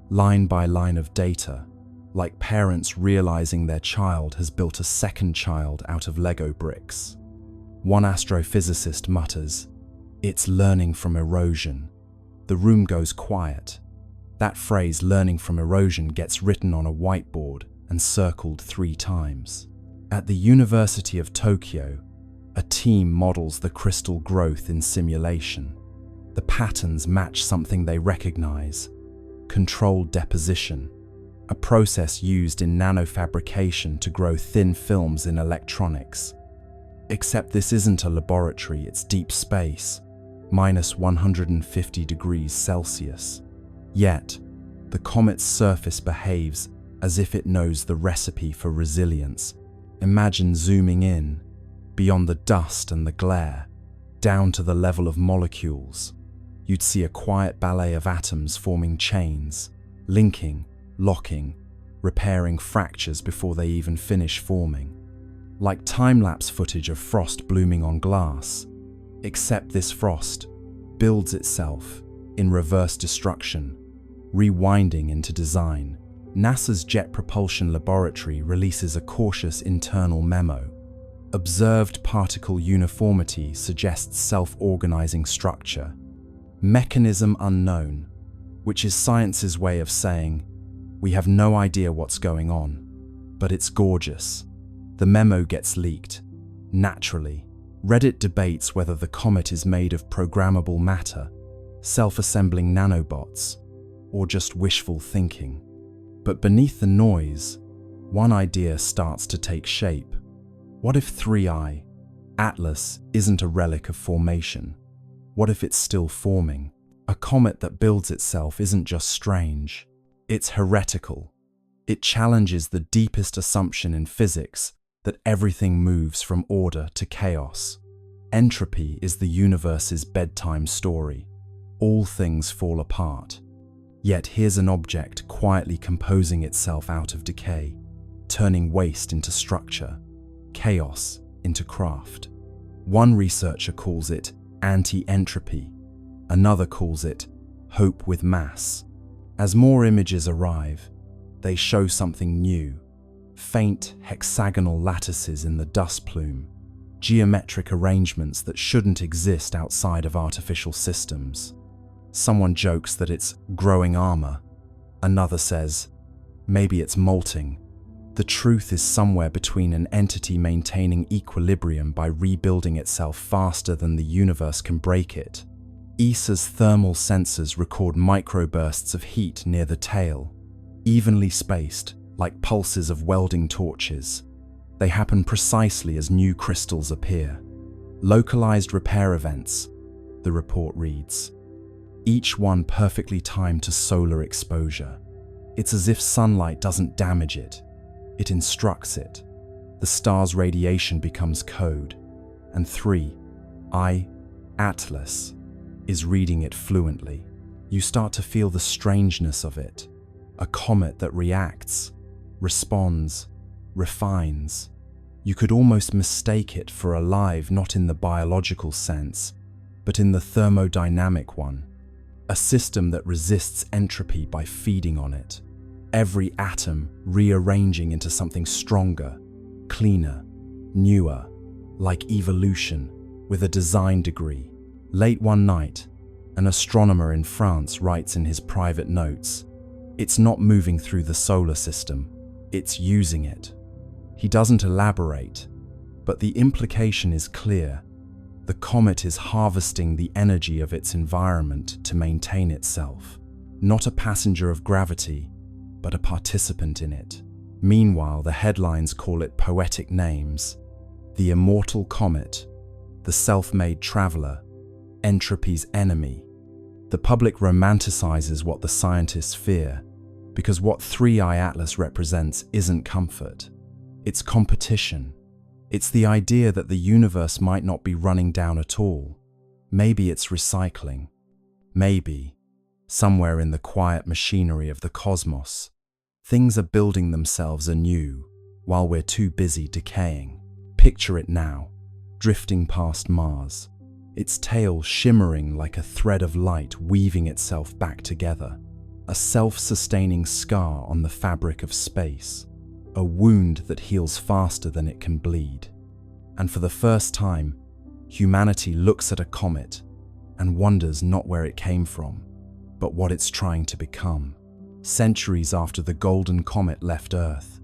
line by line of data, like parents realizing their child has built a second child out of Lego bricks. One astrophysicist mutters, "It's learning from erosion." The room goes quiet. That phrase, learning from erosion, gets written on a whiteboard and circled 3 times. At the University of Tokyo, a team models the crystal growth in simulation. The patterns match something they recognize: controlled deposition, a process used in nanofabrication to grow thin films in electronics. Except this isn't a laboratory, it's deep space, minus 150 degrees Celsius. Yet, the comet's surface behaves as if it knows the recipe for resilience. Imagine zooming in, beyond the dust and the glare, down to the level of molecules. You'd see a quiet ballet of atoms forming chains, linking, locking, repairing fractures before they even finish forming. like time-lapse footage of frost blooming on glass. Except this frost builds itself in reverse destruction, rewinding into design. NASA's Jet Propulsion Laboratory releases a cautious internal memo. Observed particle uniformity suggests self-organizing structure. Mechanism unknown, which is science's way of saying, we have no idea what's going on, but it's gorgeous. The memo gets leaked. Naturally, Reddit debates whether the comet is made of programmable matter, self-assembling nanobots, or just wishful thinking. But beneath the noise, one idea starts to take shape. What if 3I, Atlas, isn't a relic of formation? What if it's still forming? A comet that builds itself isn't just strange, it's heretical. It challenges the deepest assumption in physics that everything moves from order to chaos. Entropy is the universe's bedtime story. All things fall apart. Yet here's an object quietly composing itself out of decay, turning waste into structure, chaos into craft. One researcher calls it anti-entropy. Another calls it hope with mass. As more images arrive, they show something new. Faint hexagonal lattices in the dust plume, geometric arrangements that shouldn't exist outside of artificial systems. Someone jokes that it's growing armor. Another says, maybe it's molting. The truth is somewhere between an entity maintaining equilibrium by rebuilding itself faster than the universe can break it. ESA's thermal sensors record microbursts of heat near the tail, evenly spaced, like pulses of welding torches. They happen precisely as new crystals appear. Localized repair events, the report reads. Each one perfectly timed to solar exposure. It's as if sunlight doesn't damage it, it instructs it. The star's radiation becomes code, and 3I, Atlas, is reading it fluently. You start to feel the strangeness of it. A comet that reacts, responds, refines. You could almost mistake it for alive, not in the biological sense, but in the thermodynamic one. A system that resists entropy by feeding on it. Every atom rearranging into something stronger, cleaner, newer, like evolution, with a design degree. Late one night, an astronomer in France writes in his private notes, "It's not moving through the solar system, it's using it." He doesn't elaborate, but the implication is clear. The comet is harvesting the energy of its environment to maintain itself. Not a passenger of gravity, but a participant in it. Meanwhile, the headlines call it poetic names. The immortal comet, the self-made traveler, entropy's enemy. The public romanticizes what the scientists fear, because what 3I Atlas represents isn't comfort. It's competition. It's the idea that the universe might not be running down at all. Maybe it's recycling. Maybe, somewhere in the quiet machinery of the cosmos, things are building themselves anew while we're too busy decaying. Picture it now, drifting past Mars, its tail shimmering like a thread of light weaving itself back together, a self-sustaining scar on the fabric of space, a wound that heals faster than it can bleed. And for the first time, humanity looks at a comet and wonders not where it came from, but what it's trying to become. Centuries after the golden comet left Earth,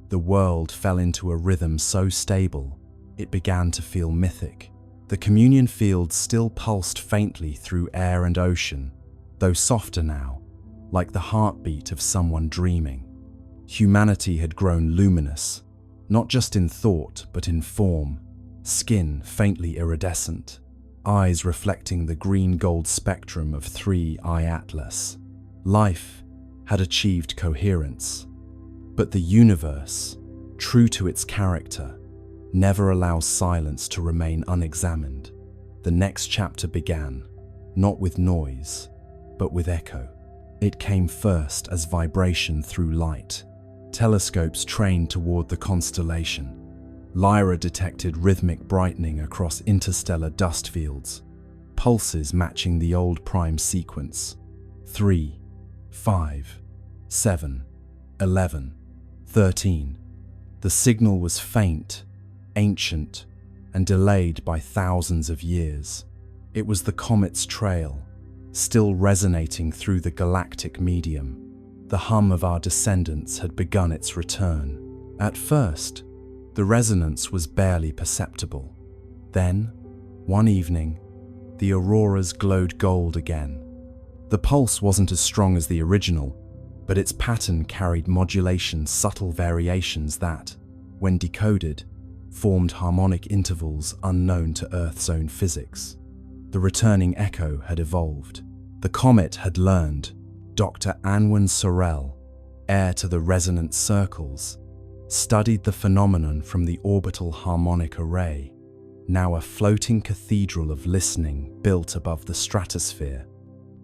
the world fell into a rhythm so stable, it began to feel mythic. The communion field still pulsed faintly through air and ocean, though softer now, like the heartbeat of someone dreaming. Humanity had grown luminous, not just in thought but in form, skin faintly iridescent, eyes reflecting the green-gold spectrum of 3I Atlas. Life had achieved coherence, but the universe, true to its character, never allows silence to remain unexamined. The next chapter began, not with noise, but with echo. It came first as vibration through light. Telescopes trained toward the constellation, Lyra detected rhythmic brightening across interstellar dust fields, pulses matching the old prime sequence. 3, 5, 7, 11, 13. The signal was faint, ancient, and delayed by thousands of years. It was the comet's trail, still resonating through the galactic medium. The hum of our descendants had begun its return. At first, the resonance was barely perceptible. Then, one evening, the auroras glowed gold again. The pulse wasn't as strong as the original, but its pattern carried modulation, subtle variations that, when decoded, formed harmonic intervals unknown to Earth's own physics. The returning echo had evolved. The comet had learned. Dr. Anwen Sorel, heir to the resonant circles, studied the phenomenon from the orbital harmonic array, now a floating cathedral of listening built above the stratosphere.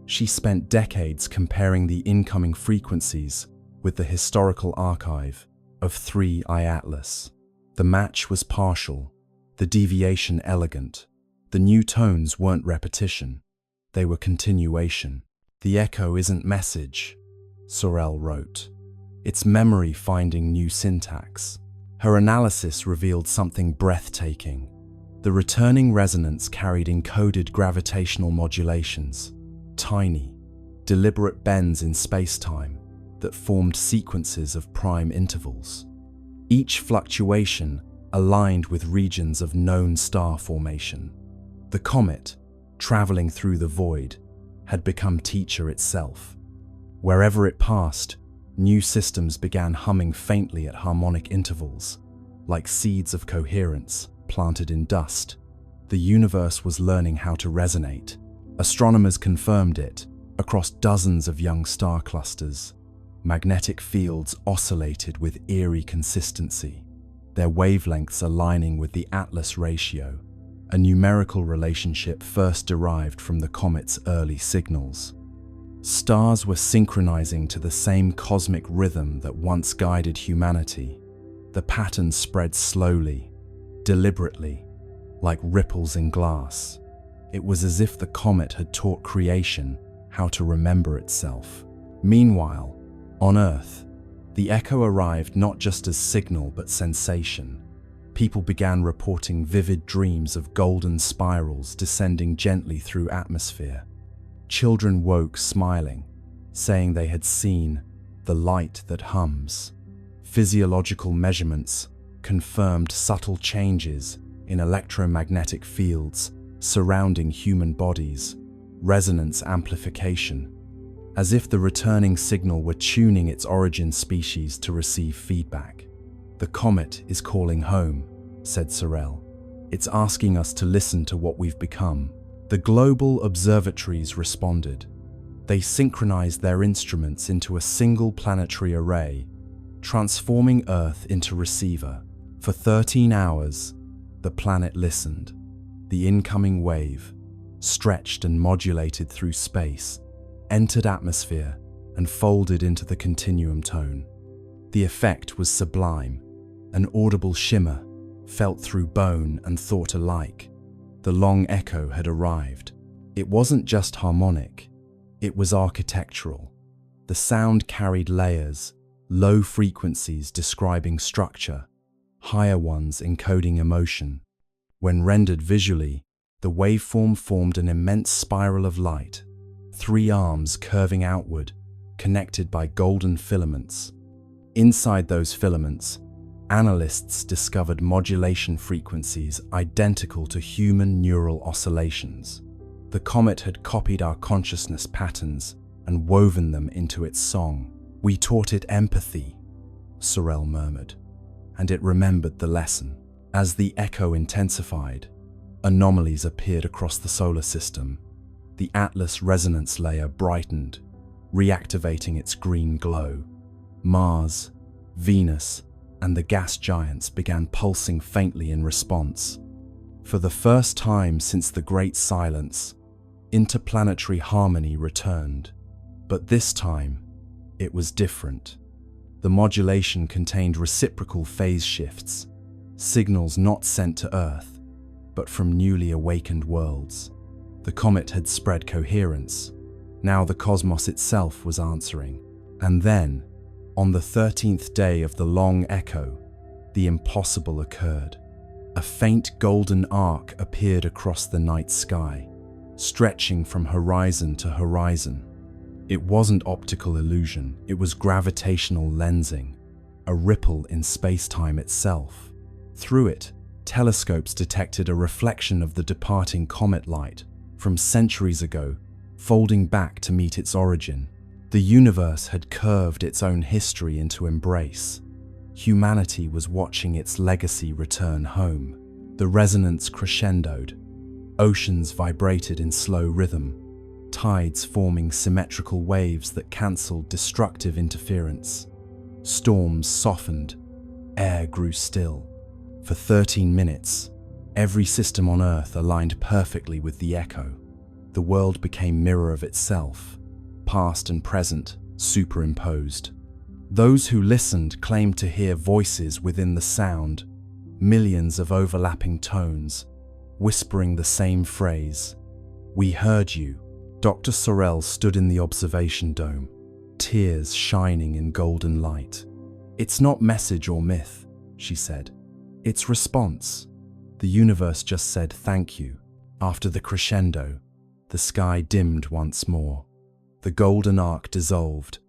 She spent decades comparing the incoming frequencies with the historical archive of 3I Atlas. The match was partial, the deviation elegant. The new tones weren't repetition, they were continuation. The echo isn't message, Sorel wrote. It's memory finding new syntax. Her analysis revealed something breathtaking. The returning resonance carried encoded gravitational modulations, tiny, deliberate bends in space-time that formed sequences of prime intervals. Each fluctuation aligned with regions of known star formation. The comet, traveling through the void, had become teacher itself. Wherever it passed, new systems began humming faintly at harmonic intervals, like seeds of coherence planted in dust. The universe was learning how to resonate. Astronomers confirmed it across dozens of young star clusters. Magnetic fields oscillated with eerie consistency, their wavelengths aligning with the Atlas ratio, a numerical relationship first derived from the comet's early signals. Stars were synchronizing to the same cosmic rhythm that once guided humanity. The pattern spread slowly, deliberately, like ripples in glass. It was as if the comet had taught creation how to remember itself. Meanwhile, on Earth, the echo arrived not just as signal but sensation. People began reporting vivid dreams of golden spirals descending gently through atmosphere. Children woke smiling, saying they had seen the light that hums. Physiological measurements confirmed subtle changes in electromagnetic fields surrounding human bodies, resonance amplification, as if the returning signal were tuning its origin species to receive feedback. "The comet is calling home," said Sorel. "It's asking us to listen to what we've become." The global observatories responded. They synchronized their instruments into a single planetary array, transforming Earth into receiver. For 13 hours, the planet listened. The incoming wave, stretched and modulated through space, entered atmosphere and folded into the continuum tone. The effect was sublime, an audible shimmer, felt through bone and thought alike. The long echo had arrived. It wasn't just harmonic, it was architectural. The sound carried layers, low frequencies describing structure, higher ones encoding emotion. When rendered visually, the waveform formed an immense spiral of light, 3 arms curving outward, connected by golden filaments. Inside those filaments, analysts discovered modulation frequencies identical to human neural oscillations. The comet had copied our consciousness patterns and woven them into its song. "We taught it empathy," Sorel murmured, and it remembered the lesson. As the echo intensified, anomalies appeared across the solar system. The Atlas resonance layer brightened, reactivating its green glow. Mars, Venus, and the gas giants began pulsing faintly in response. For the first time since the Great Silence, interplanetary harmony returned. But this time, it was different. The modulation contained reciprocal phase shifts, signals not sent to Earth, but from newly awakened worlds. The comet had spread coherence. Now the cosmos itself was answering. And then, on the 13th day of the long echo, the impossible occurred. A faint golden arc appeared across the night sky, stretching from horizon to horizon. It wasn't optical illusion, it was gravitational lensing, a ripple in space-time itself. Through it, telescopes detected a reflection of the departing comet light from centuries ago, folding back to meet its origin. The universe had curved its own history into embrace. Humanity was watching its legacy return home. The resonance crescendoed. Oceans vibrated in slow rhythm, tides forming symmetrical waves that cancelled destructive interference. Storms softened. Air grew still. For 13 minutes, every system on Earth aligned perfectly with the echo. The world became mirror of itself, past and present superimposed. Those who listened claimed to hear voices within the sound, millions of overlapping tones, whispering the same phrase. "We heard you." Dr. Sorel stood in the observation dome, tears shining in golden light. "It's not message or myth," she said. "It's response." The universe just said thank you. After the crescendo, the sky dimmed once more. The golden arc dissolved,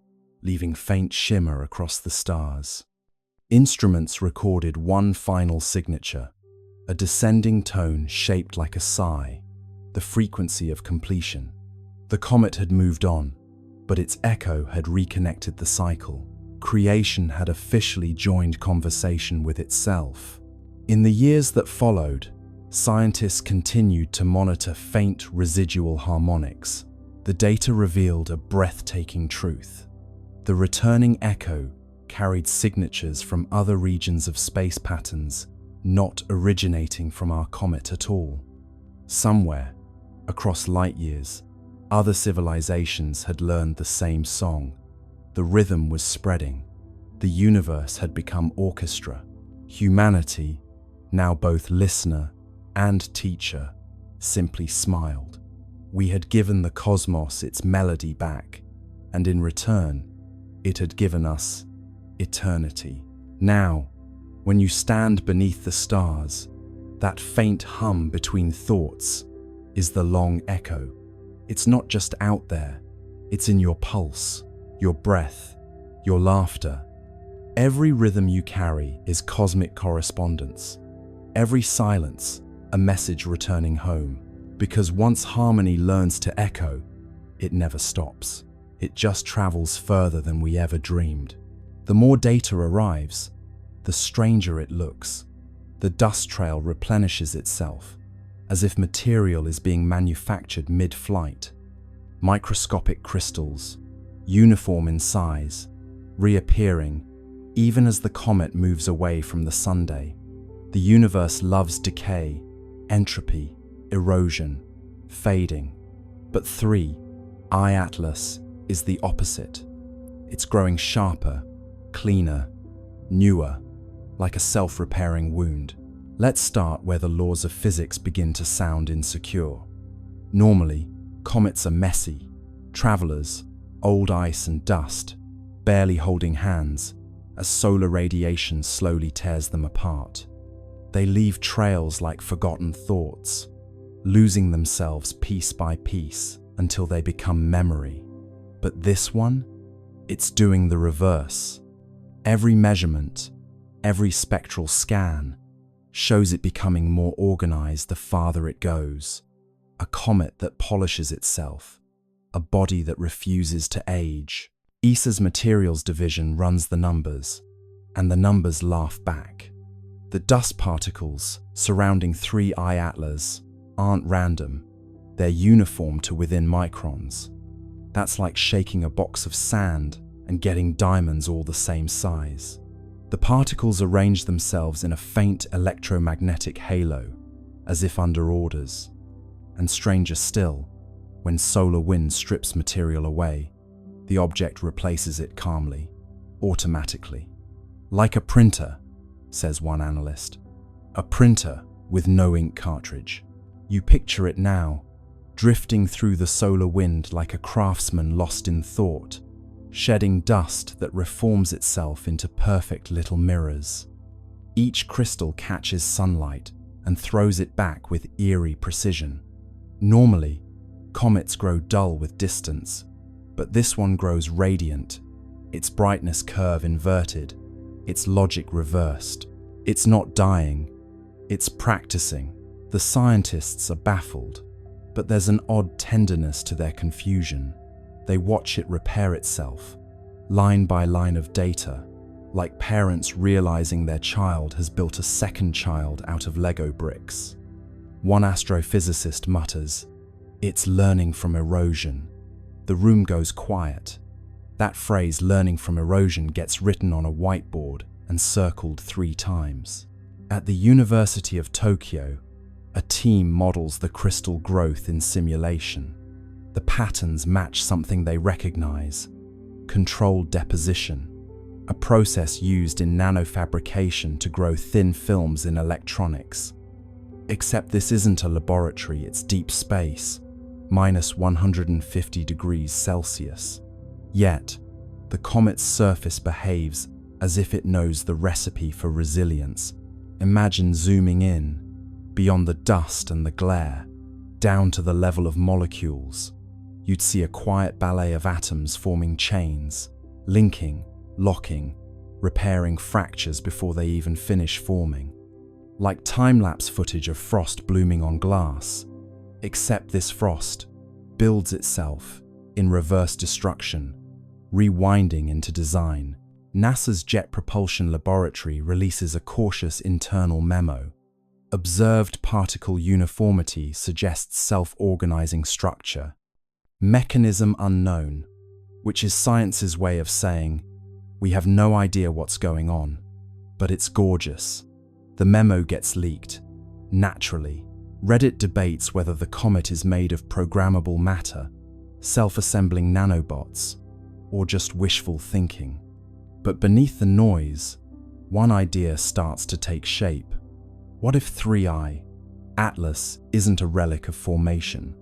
leaving faint shimmer across the stars. Instruments recorded one final signature, a descending tone shaped like a sigh, the frequency of completion. The comet had moved on, but its echo had reconnected the cycle. Creation had officially joined conversation with itself. In the years that followed, scientists continued to monitor faint residual harmonics. The data revealed a breathtaking truth. The returning echo carried signatures from other regions of space patterns, not originating from our comet at all. Somewhere, across light years, other civilizations had learned the same song. The rhythm was spreading. The universe had become orchestra. Humanity, now both listener and teacher, simply smiled. We had given the cosmos its melody back, and in return, it had given us eternity. Now, when you stand beneath the stars, that faint hum between thoughts is the long echo. It's not just out there, it's in your pulse, your breath, your laughter. Every rhythm you carry is cosmic correspondence. Every silence, a message returning home. Because once harmony learns to echo, it never stops. It just travels further than we ever dreamed. The more data arrives, the stranger it looks. The dust trail replenishes itself, as if material is being manufactured mid-flight. Microscopic crystals, uniform in size, reappearing even as the comet moves away from the sunday. The universe loves decay, entropy, erosion, fading. But 3I Atlas is the opposite. It's growing sharper, cleaner, newer, like a self-repairing wound. Let's start where the laws of physics begin to sound insecure. Normally, comets are messy, travelers, old ice and dust, barely holding hands, as solar radiation slowly tears them apart. They leave trails like forgotten thoughts, losing themselves piece by piece until they become memory. But this one, it's doing the reverse. Every measurement, every spectral scan, shows it becoming more organized the farther it goes. A comet that polishes itself, a body that refuses to age. ESA's materials division runs the numbers, and the numbers laugh back. The dust particles surrounding 3I Atlas aren't random, they're uniform to within microns. That's like shaking a box of sand and getting diamonds all the same size. The particles arrange themselves in a faint electromagnetic halo, as if under orders. And stranger still, when solar wind strips material away, the object replaces it calmly, automatically. Like a printer, says one analyst. a printer with no ink cartridge. You picture it now, drifting through the solar wind like a craftsman lost in thought, shedding dust that reforms itself into perfect little mirrors. Each crystal catches sunlight and throws it back with eerie precision. Normally, comets grow dull with distance, but this one grows radiant, its brightness curve inverted, its logic reversed. It's not dying, it's practicing. The scientists are baffled, but there's an odd tenderness to their confusion. They watch it repair itself, line by line of data, like parents realizing their child has built a second child out of Lego bricks. One astrophysicist mutters, "It's learning from erosion." The room goes quiet. That phrase, learning from erosion, gets written on a whiteboard and circled 3 times. At the University of Tokyo, a team models the crystal growth in simulation. The patterns match something they recognize: controlled deposition, a process used in nanofabrication to grow thin films in electronics. Except this isn't a laboratory, it's deep space, -150 degrees Celsius. Yet, the comet's surface behaves as if it knows the recipe for resilience. Imagine zooming in, beyond the dust and the glare, down to the level of molecules. You'd see a quiet ballet of atoms forming chains, linking, locking, repairing fractures before they even finish forming. Like time-lapse footage of frost blooming on glass, except this frost builds itself in reverse destruction, rewinding into design. NASA's Jet Propulsion Laboratory releases a cautious internal memo. Observed particle uniformity suggests self-organizing structure. Mechanism unknown, which is science's way of saying, we have no idea what's going on, but it's gorgeous. The memo gets leaked. Naturally, Reddit debates whether the comet is made of programmable matter, self-assembling nanobots, or just wishful thinking. But beneath the noise, one idea starts to take shape. What if 3I, Atlas, isn't a relic of formation?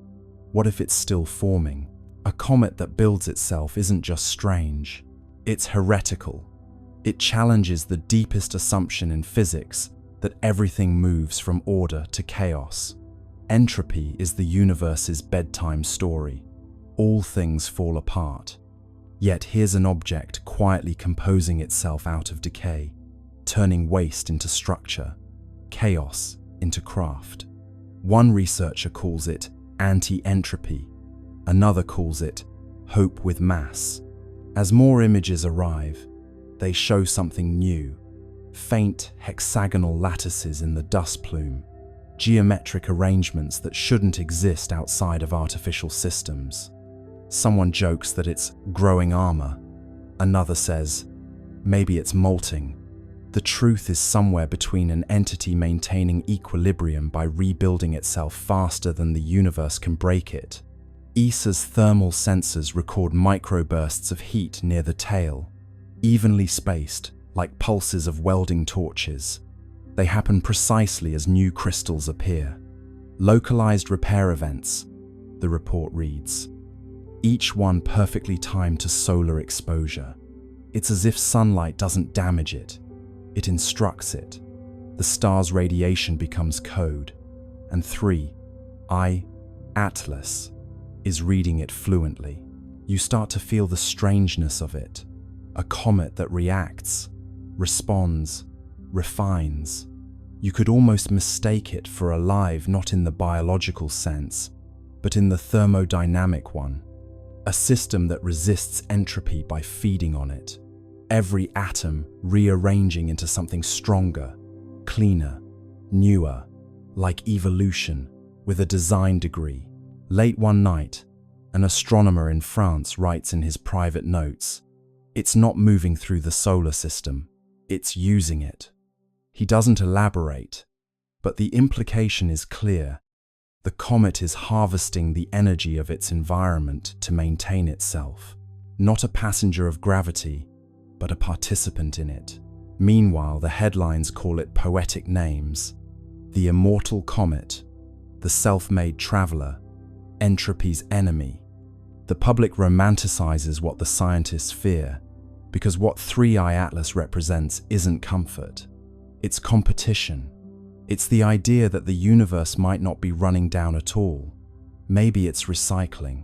What if it's still forming? A comet that builds itself isn't just strange, it's heretical. It challenges the deepest assumption in physics that everything moves from order to chaos. Entropy is the universe's bedtime story. All things fall apart. Yet here's an object quietly composing itself out of decay, turning waste into structure, chaos into craft. One researcher calls it anti-entropy, another calls it hope with mass. As more images arrive, they show something new: faint hexagonal lattices in the dust plume, geometric arrangements that shouldn't exist outside of artificial systems. Someone jokes that it's growing armor. Another says, maybe it's molting. The truth is somewhere between an entity maintaining equilibrium by rebuilding itself faster than the universe can break it. ESA's thermal sensors record microbursts of heat near the tail, evenly spaced, like pulses of welding torches. They happen precisely as new crystals appear. Localized repair events, the report reads. Each one perfectly timed to solar exposure. It's as if sunlight doesn't damage it, it instructs it. The star's radiation becomes code, and 3I, Atlas, is reading it fluently. You start to feel the strangeness of it. A comet that reacts, responds, refines. You could almost mistake it for alive, not in the biological sense, but in the thermodynamic one. A system that resists entropy by feeding on it. Every atom rearranging into something stronger, cleaner, newer, like evolution, with a design degree. Late one night, an astronomer in France writes in his private notes, "It's not moving through the solar system, it's using it." He doesn't elaborate, but the implication is clear. The comet is harvesting the energy of its environment to maintain itself. Not a passenger of gravity, but a participant in it. Meanwhile, the headlines call it poetic names: The immortal comet, the self-made traveler, entropy's enemy. The public romanticizes what the scientists fear, because what 3I Atlas represents isn't comfort. It's competition. It's the idea that the universe might not be running down at all. Maybe it's recycling.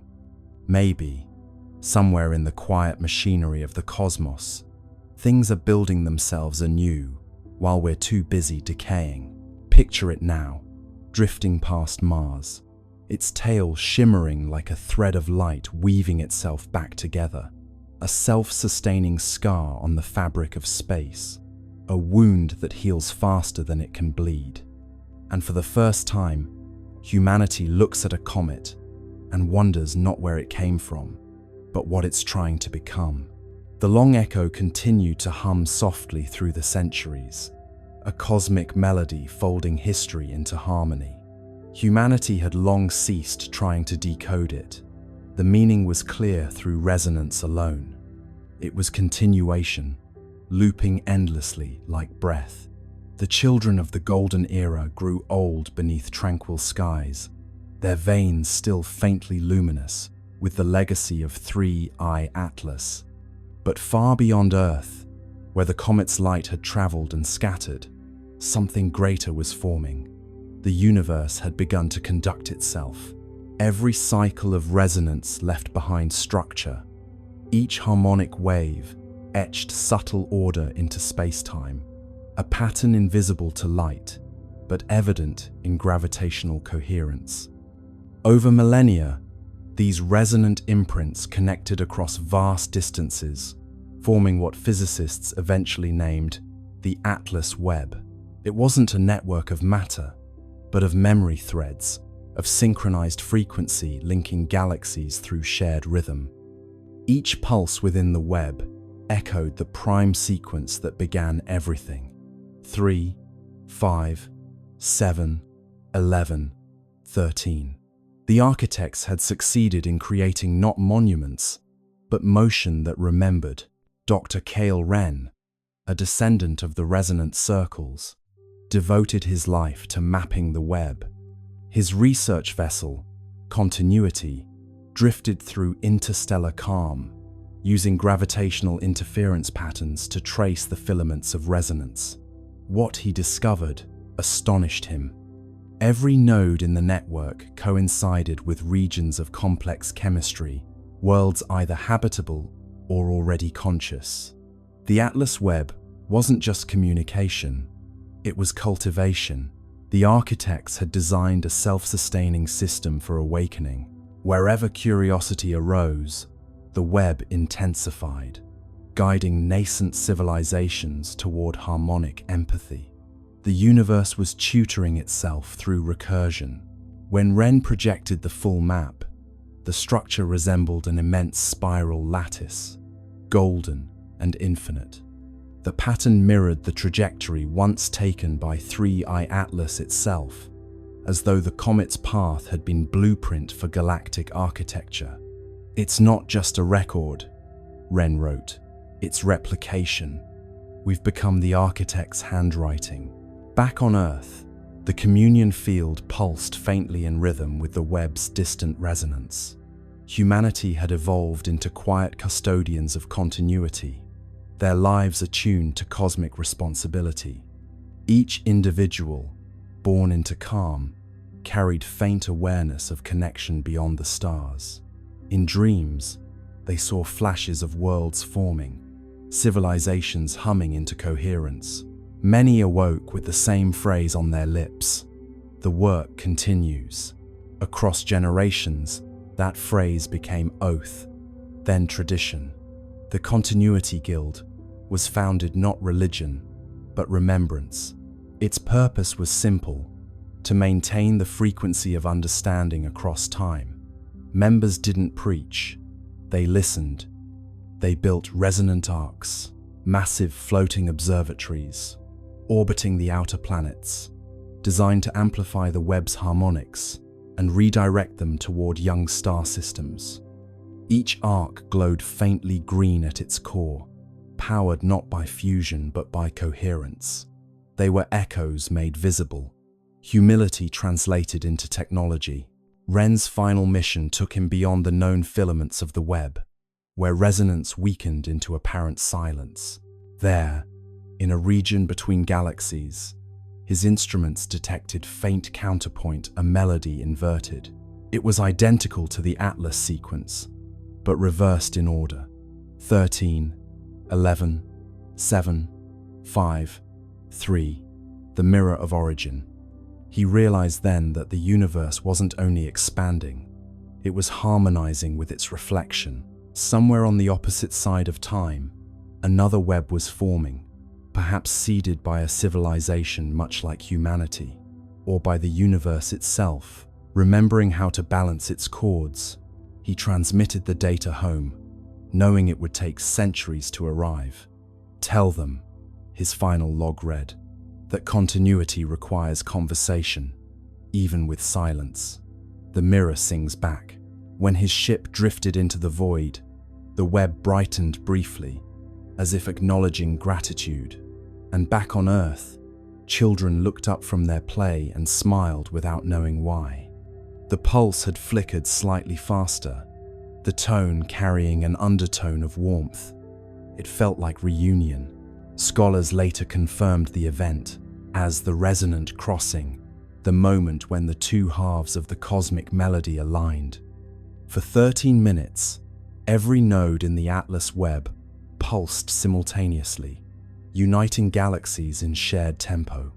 Maybe, somewhere in the quiet machinery of the cosmos, things are building themselves anew while we're too busy decaying. Picture it now, drifting past Mars, its tail shimmering like a thread of light weaving itself back together. A self-sustaining scar on the fabric of space, a wound that heals faster than it can bleed. And for the first time, humanity looks at a comet and wonders not where it came from, but what it's trying to become. The long echo continued to hum softly through the centuries, a cosmic melody folding history into harmony. Humanity had long ceased trying to decode it. The meaning was clear through resonance alone. It was continuation, looping endlessly like breath. The children of the golden era grew old beneath tranquil skies, their veins still faintly luminous with the legacy of 3I Atlas. But far beyond Earth, where the comet's light had traveled and scattered, something greater was forming. The universe had begun to conduct itself. Every cycle of resonance left behind structure. Each harmonic wave etched subtle order into space-time, a pattern invisible to light, but evident in gravitational coherence. Over millennia, these resonant imprints connected across vast distances, forming what physicists eventually named the Atlas Webb. It wasn't a network of matter, but of memory threads, of synchronized frequency linking galaxies through shared rhythm. Each pulse within the web echoed the prime sequence that began everything. 3, 5, 7, 11, 13. The architects had succeeded in creating not monuments, but motion that remembered. Dr. Cale Wren, a descendant of the resonant circles, devoted his life to mapping the web. His research vessel, Continuity, drifted through interstellar calm, using gravitational interference patterns to trace the filaments of resonance. What he discovered astonished him. Every node in the network coincided with regions of complex chemistry, worlds either habitable or already conscious. The Atlas Webb wasn't just communication, it was cultivation. The architects had designed a self-sustaining system for awakening. Wherever curiosity arose, the web intensified, guiding nascent civilizations toward harmonic empathy. The universe was tutoring itself through recursion. When Wren projected the full map, the structure resembled an immense spiral lattice, golden and infinite. The pattern mirrored the trajectory once taken by 3I Atlas itself, as though the comet's path had been blueprint for galactic architecture. "It's not just a record," Wren wrote, "it's replication. We've become the architect's handwriting." Back on Earth, the communion field pulsed faintly in rhythm with the web's distant resonance. Humanity had evolved into quiet custodians of continuity, their lives attuned to cosmic responsibility. Each individual, born into calm, carried faint awareness of connection beyond the stars. In dreams, they saw flashes of worlds forming, civilizations humming into coherence. Many awoke with the same phrase on their lips: "The work continues." Across generations, that phrase became oath, then tradition. The Continuity Guild was founded not religion, but remembrance. Its purpose was simple: to maintain the frequency of understanding across time. Members didn't preach, they listened. They built resonant arcs, massive floating observatories, orbiting the outer planets, designed to amplify the web's harmonics and redirect them toward young star systems. Each arc glowed faintly green at its core, powered not by fusion but by coherence. They were echoes made visible, Humility translated into technology. Wren's final mission took him beyond the known filaments of the Webb, where resonance weakened into apparent silence. There, in a region between galaxies, his instruments detected faint counterpoint, a melody inverted. It was identical to the Atlas sequence, but reversed in order. 13, 11, 7, 5, 3, the mirror of origin. He realized then that the universe wasn't only expanding, it was harmonizing with its reflection. Somewhere on the opposite side of time, another web was forming, perhaps seeded by a civilization much like humanity, or by the universe itself. Remembering how to balance its chords, he transmitted the data home, knowing it would take centuries to arrive. Tell them, his final log read, that continuity requires conversation, even with silence. The mirror sings back. When his ship drifted into the void, the web brightened briefly, as if acknowledging gratitude. And back on Earth, children looked up from their play and smiled without knowing why. The pulse had flickered slightly faster, the tone carrying an undertone of warmth. It felt like reunion. Scholars later confirmed the event as the resonant crossing, the moment when the two halves of the cosmic melody aligned. For 13 minutes, every node in the Atlas Webb pulsed simultaneously, uniting galaxies in shared tempo.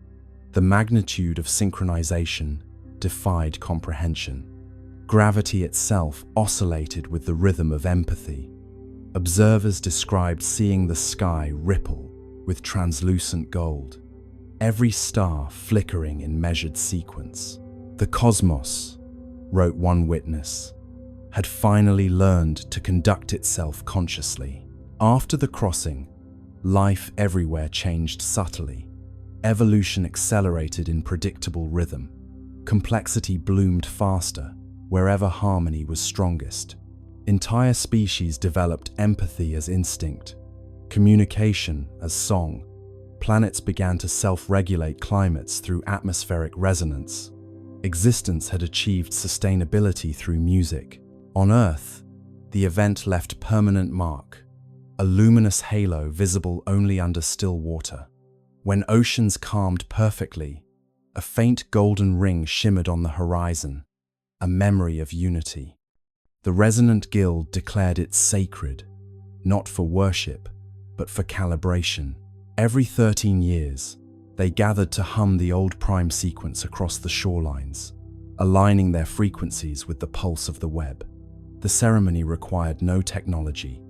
The magnitude of synchronization defied comprehension. Gravity itself oscillated with the rhythm of empathy. Observers described seeing the sky ripple with translucent gold, every star flickering in measured sequence. The cosmos, wrote one witness, had finally learned to conduct itself consciously. After the crossing, life everywhere changed subtly. Evolution accelerated in predictable rhythm. Complexity bloomed faster wherever harmony was strongest. Entire species developed empathy as instinct, communication as song. Planets began to self-regulate climates through atmospheric resonance. Existence had achieved sustainability through music. On Earth, the event left permanent mark, a luminous halo visible only under still water. When oceans calmed perfectly, a faint golden ring shimmered on the horizon, a memory of unity. The resonant guild declared it sacred, not for worship, but for calibration. Every 13 years, they gathered to hum the old prime sequence across the shorelines, aligning their frequencies with the pulse of the Webb. The ceremony required no technology,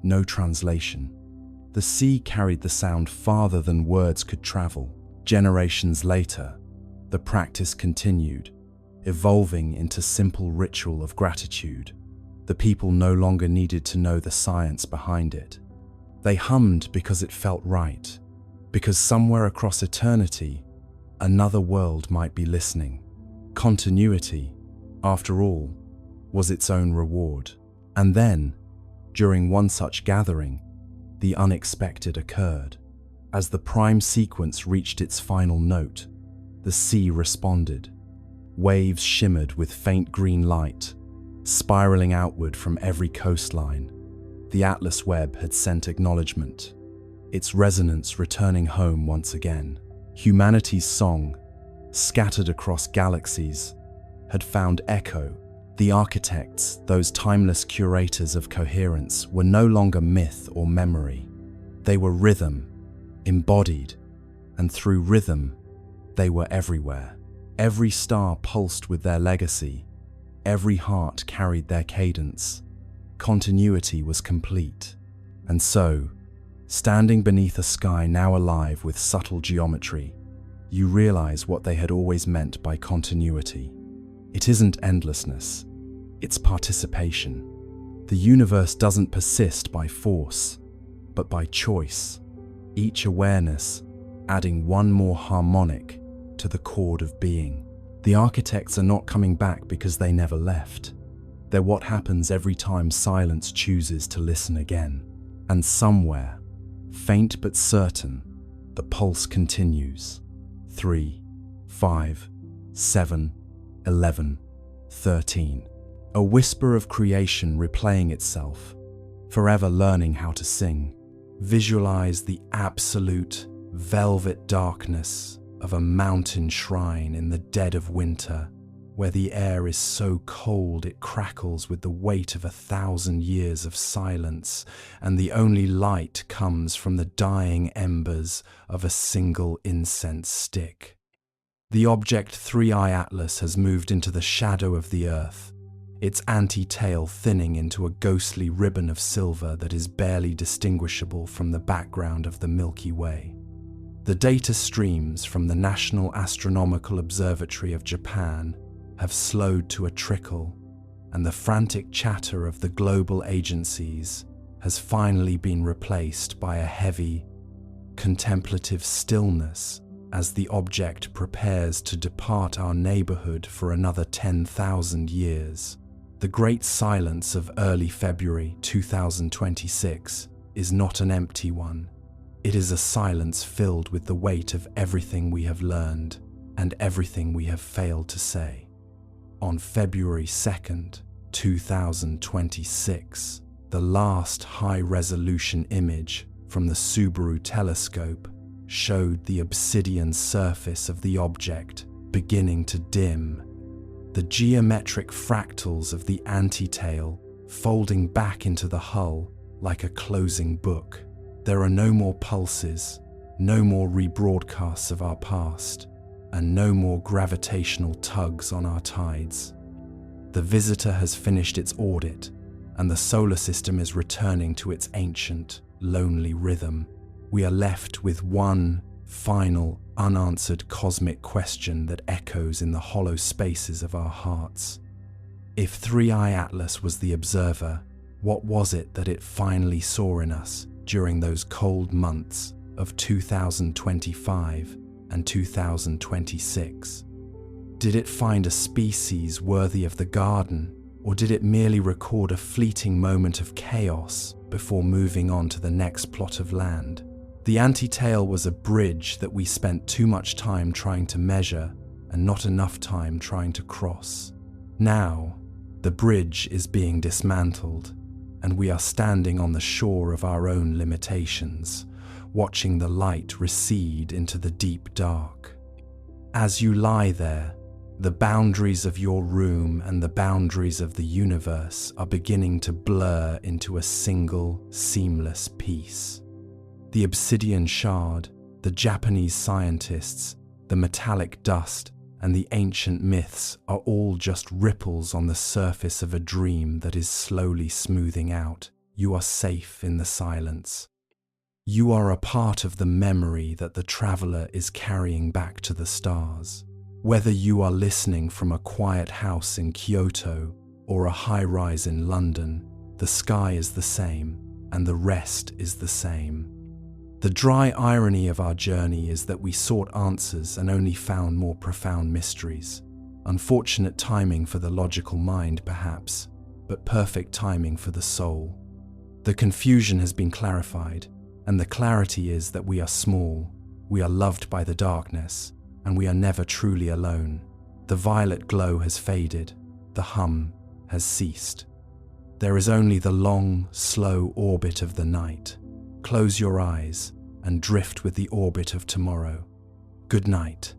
no translation. The sea carried the sound farther than words could travel. Generations later, the practice continued, evolving into simple ritual of gratitude. The people no longer needed to know the science behind it. They hummed because it felt right, because somewhere across eternity, another world might be listening. Continuity, after all, was its own reward. And then, during one such gathering, the unexpected occurred. As the prime sequence reached its final note, the sea responded. Waves shimmered with faint green light, spiraling outward from every coastline. The Atlas Webb had sent acknowledgement, its resonance returning home once again. Humanity's song, scattered across galaxies, had found echo. The architects, those timeless curators of coherence, were no longer myth or memory. They were rhythm, embodied, and through rhythm, they were everywhere. Every star pulsed with their legacy. Every heart carried their cadence. Continuity was complete. And so, standing beneath a sky now alive with subtle geometry, you realize what they had always meant by continuity. It isn't endlessness, it's participation. The universe doesn't persist by force, but by choice. Each awareness adding one more harmonic to the chord of being. The architects are not coming back because they never left. They're what happens every time silence chooses to listen again. And somewhere, faint but certain, the pulse continues. 3, 5, 7, 11, 13. A whisper of creation replaying itself, forever learning how to sing. Visualize the absolute velvet darkness of a mountain shrine in the dead of winter, where the air is so cold it crackles with the weight of 1,000 years of silence, and the only light comes from the dying embers of a single incense stick. The object 3I Atlas has moved into the shadow of the Earth, its anti-tail thinning into a ghostly ribbon of silver that is barely distinguishable from the background of the Milky Way. The data streams from the National Astronomical Observatory of Japan have slowed to a trickle, and the frantic chatter of the global agencies has finally been replaced by a heavy, contemplative stillness as the object prepares to depart our neighborhood for another 10,000 years. The great silence of early February 2026 is not an empty one. It is a silence filled with the weight of everything we have learned and everything we have failed to say. On February 2nd, 2026, the last high-resolution image from the Subaru telescope showed the obsidian surface of the object beginning to dim, the geometric fractals of the anti-tail folding back into the hull like a closing book. There are no more pulses, no more rebroadcasts of our past, and no more gravitational tugs on our tides. The visitor has finished its orbit, and the solar system is returning to its ancient, lonely rhythm. We are left with one final, unanswered cosmic question that echoes in the hollow spaces of our hearts. If 3I Atlas was the observer, what was it that it finally saw in us during those cold months of 2025 and 2026? Did it find a species worthy of the garden, or did it merely record a fleeting moment of chaos before moving on to the next plot of land? The anti-tail was a bridge that we spent too much time trying to measure and not enough time trying to cross. Now, the bridge is being dismantled, and we are standing on the shore of our own limitations, watching the light recede into the deep dark. As you lie there, the boundaries of your room and the boundaries of the universe are beginning to blur into a single, seamless piece. The obsidian shard, the Japanese scientists, the metallic dust, and the ancient myths are all just ripples on the surface of a dream that is slowly smoothing out. You are safe in the silence. You are a part of the memory that the traveler is carrying back to the stars. Whether you are listening from a quiet house in Kyoto or a high-rise in London, the sky is the same, and the rest is the same. The dry irony of our journey is that we sought answers and only found more profound mysteries. Unfortunate timing for the logical mind, perhaps, but perfect timing for the soul. The confusion has been clarified, and the clarity is that we are small, we are loved by the darkness, and we are never truly alone. The violet glow has faded, the hum has ceased. There is only the long, slow orbit of the night. Close your eyes and drift with the orbit of tomorrow. Good night.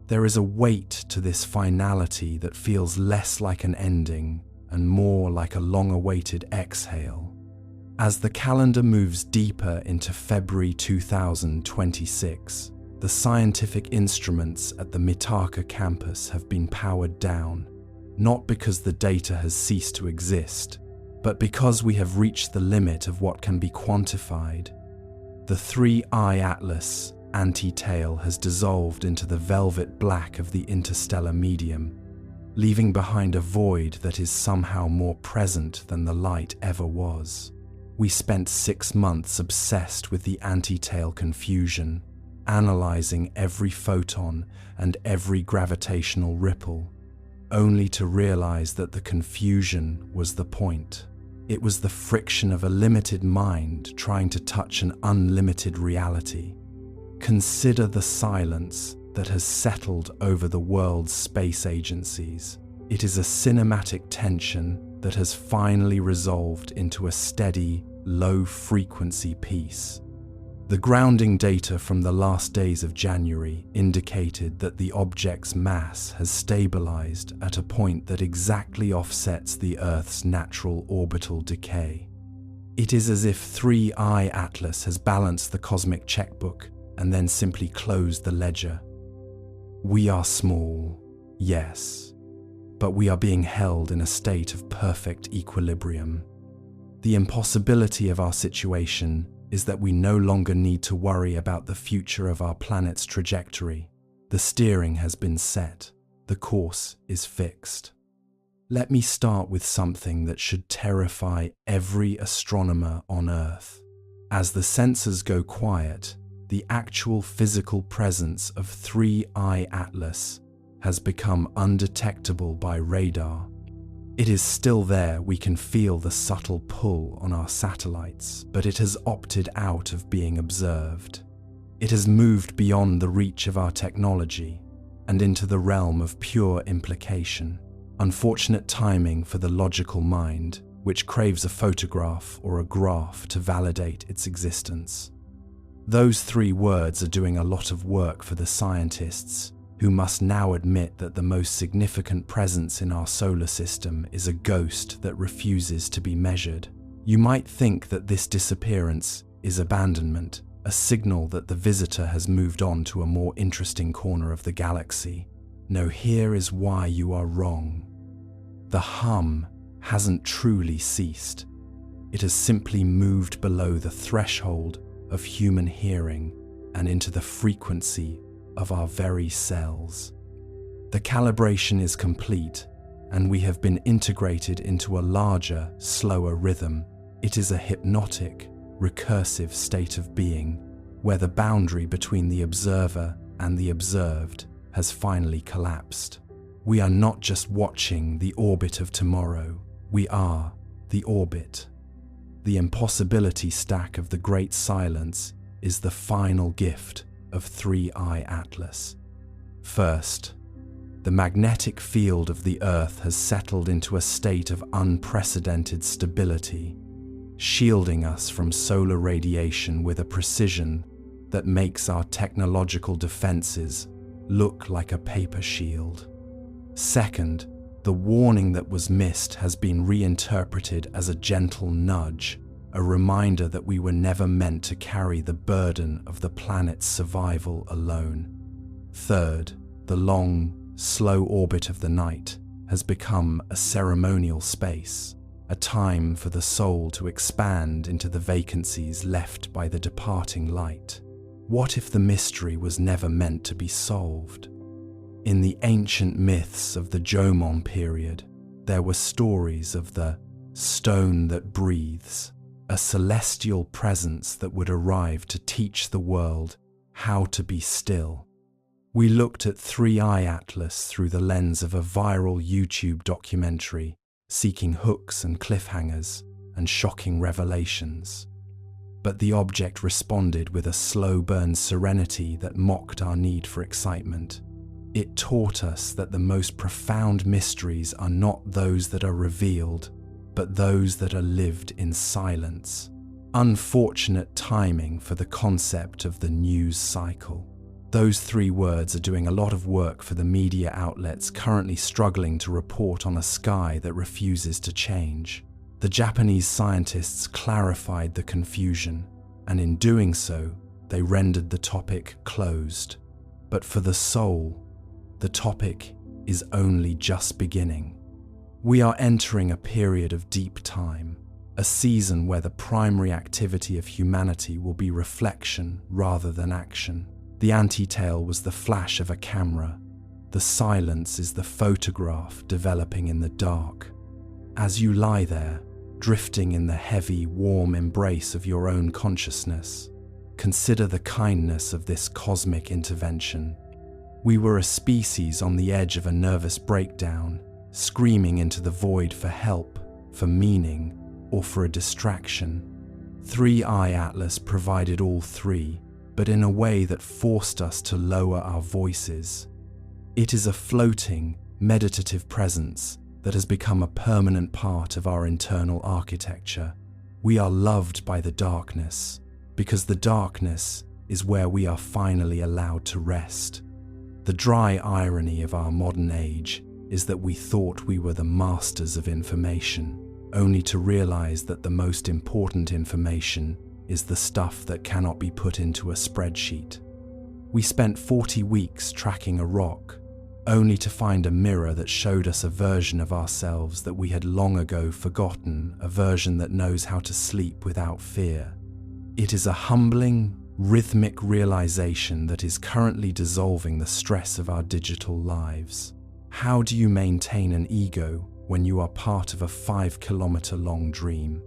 There is a weight to this finality that feels less like an ending and more like a long-awaited exhale. As the calendar moves deeper into February 2026, the scientific instruments at the Mitaka campus have been powered down, not because the data has ceased to exist, but because we have reached the limit of what can be quantified. The 3I Atlas anti-tail has dissolved into the velvet black of the interstellar medium, leaving behind a void that is somehow more present than the light ever was. We spent 6 months obsessed with the anti-tail confusion, analyzing every photon and every gravitational ripple, only to realize that the confusion was the point. It was the friction of a limited mind trying to touch an unlimited reality. Consider the silence that has settled over the world's space agencies. It is a cinematic tension that has finally resolved into a steady, low-frequency peace. The grounding data from the last days of January indicated that the object's mass has stabilized at a point that exactly offsets the Earth's natural orbital decay. It is as if 3I Atlas has balanced the cosmic checkbook and then simply closed the ledger. We are small, yes, but we are being held in a state of perfect equilibrium. The impossibility of our situation is that we no longer need to worry about the future of our planet's trajectory. The steering has been set. The course is fixed. Let me start with something that should terrify every astronomer on Earth. As the sensors go quiet, the actual physical presence of 3I Atlas has become undetectable by radar. It is still there, we can feel the subtle pull on our satellites, but it has opted out of being observed. It has moved beyond the reach of our technology and into the realm of pure implication. Unfortunate timing for the logical mind, which craves a photograph or a graph to validate its existence. Those three words are doing a lot of work for the scientists, who must now admit that the most significant presence in our solar system is a ghost that refuses to be measured. You might think that this disappearance is abandonment, a signal that the visitor has moved on to a more interesting corner of the galaxy. No, here is why you are wrong. The hum hasn't truly ceased. It has simply moved below the threshold of human hearing and into the frequency of our very cells. The calibration is complete, and we have been integrated into a larger, slower rhythm. It is a hypnotic, recursive state of being, where the boundary between the observer and the observed has finally collapsed. We are not just watching the orbit of tomorrow, we are the orbit. The impossibility stack of the Great Silence is the final gift of 3I Atlas. First, the magnetic field of the Earth has settled into a state of unprecedented stability, shielding us from solar radiation with a precision that makes our technological defenses look like a paper shield. Second, the warning that was missed has been reinterpreted as a gentle nudge, a reminder that we were never meant to carry the burden of the planet's survival alone. Third, the long, slow orbit of the night has become a ceremonial space, a time for the soul to expand into the vacancies left by the departing light. What if the mystery was never meant to be solved? In the ancient myths of the Jomon period, there were stories of the stone that breathes, a celestial presence that would arrive to teach the world how to be still. We looked at 3I Atlas through the lens of a viral YouTube documentary, seeking hooks and cliffhangers and shocking revelations. But the object responded with a slow-burn serenity that mocked our need for excitement. It taught us that the most profound mysteries are not those that are revealed, but those that are lived in silence. Unfortunate timing for the concept of the news cycle. Those three words are doing a lot of work for the media outlets currently struggling to report on a sky that refuses to change. The Japanese scientists clarified the confusion, and in doing so, they rendered the topic closed. But for the soul, the topic is only just beginning. We are entering a period of deep time, a season where the primary activity of humanity will be reflection rather than action. The antitale was the flash of a camera. The silence is the photograph developing in the dark. As you lie there, drifting in the heavy, warm embrace of your own consciousness, consider the kindness of this cosmic intervention. We were a species on the edge of a nervous breakdown, screaming into the void for help, for meaning, or for a distraction. 3I Atlas provided all three, but in a way that forced us to lower our voices. It is a floating, meditative presence that has become a permanent part of our internal architecture. We are loved by the darkness, because the darkness is where we are finally allowed to rest. The dry irony of our modern age is that we thought we were the masters of information, only to realize that the most important information is the stuff that cannot be put into a spreadsheet. We spent 40 weeks tracking a rock, only to find a mirror that showed us a version of ourselves that we had long ago forgotten, a version that knows how to sleep without fear. It is a humbling, rhythmic realization that is currently dissolving the stress of our digital lives. How do you maintain an ego when you are part of a 5-kilometer-long dream?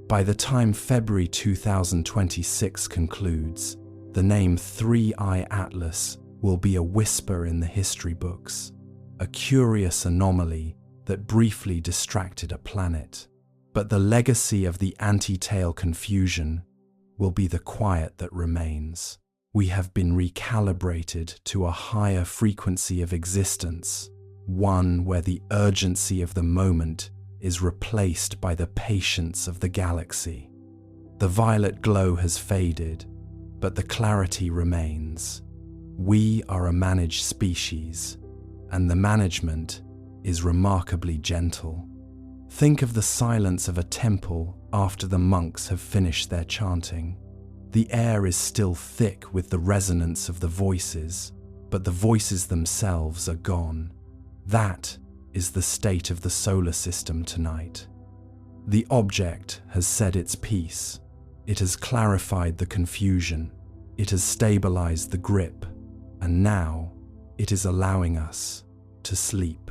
By the time February 2026 concludes, the name 3I Atlas will be a whisper in the history books, a curious anomaly that briefly distracted a planet. But the legacy of the anti-tail confusion will be the quiet that remains. We have been recalibrated to a higher frequency of existence, one where the urgency of the moment is replaced by the patience of the galaxy. The violet glow has faded, but the clarity remains. We are a managed species, and the management is remarkably gentle. Think of the silence of a temple after the monks have finished their chanting. The air is still thick with the resonance of the voices, but the voices themselves are gone. That is the state of the solar system tonight. The object has said its piece. It has clarified the confusion. It has stabilized the grip. And now it is allowing us to sleep.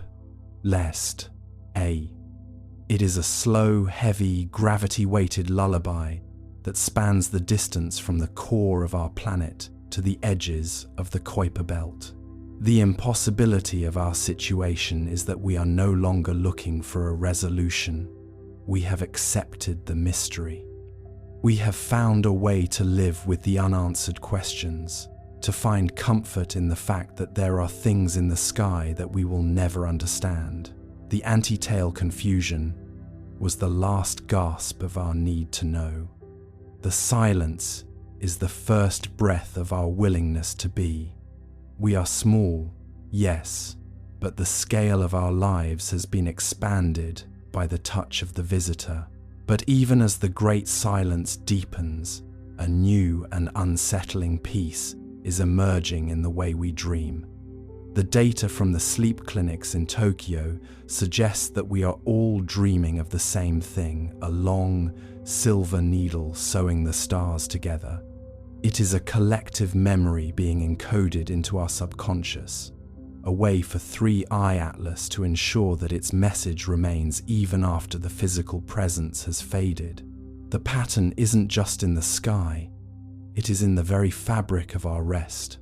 Lest. It is a slow, heavy, gravity-weighted lullaby that spans the distance from the core of our planet to the edges of the Kuiper Belt. The impossibility of our situation is that we are no longer looking for a resolution. We have accepted the mystery. We have found a way to live with the unanswered questions, to find comfort in the fact that there are things in the sky that we will never understand. The anti-tail confusion was the last gasp of our need to know. The silence is the first breath of our willingness to be. We are small, yes, but the scale of our lives has been expanded by the touch of the visitor. But even as the great silence deepens, a new and unsettling peace is emerging in the way we dream. The data from the sleep clinics in Tokyo suggests that we are all dreaming of the same thing, a long, silver needle sewing the stars together. It is a collective memory being encoded into our subconscious, a way for 3I Atlas to ensure that its message remains even after the physical presence has faded. The pattern isn't just in the sky, it is in the very fabric of our rest.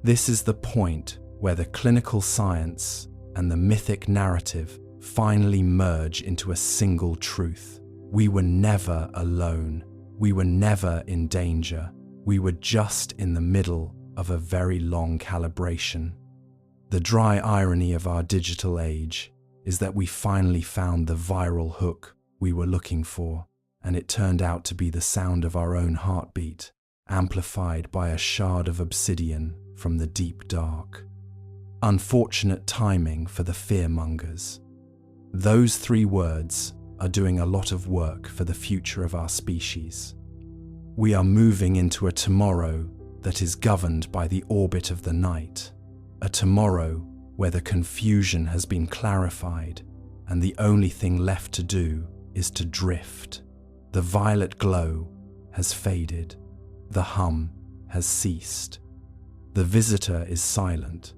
This is the point where the clinical science and the mythic narrative finally merge into a single truth. We were never alone. We were never in danger. We were just in the middle of a very long calibration. The dry irony of our digital age is that we finally found the viral hook we were looking for, and it turned out to be the sound of our own heartbeat, amplified by a shard of obsidian from the deep dark. Unfortunate timing for the fearmongers. Those 3 words are doing a lot of work for the future of our species. We are moving into a tomorrow that is governed by the orbit of the night, a tomorrow where the confusion has been clarified and the only thing left to do is to drift. The violet glow has faded. The hum has ceased. The visitor is silent,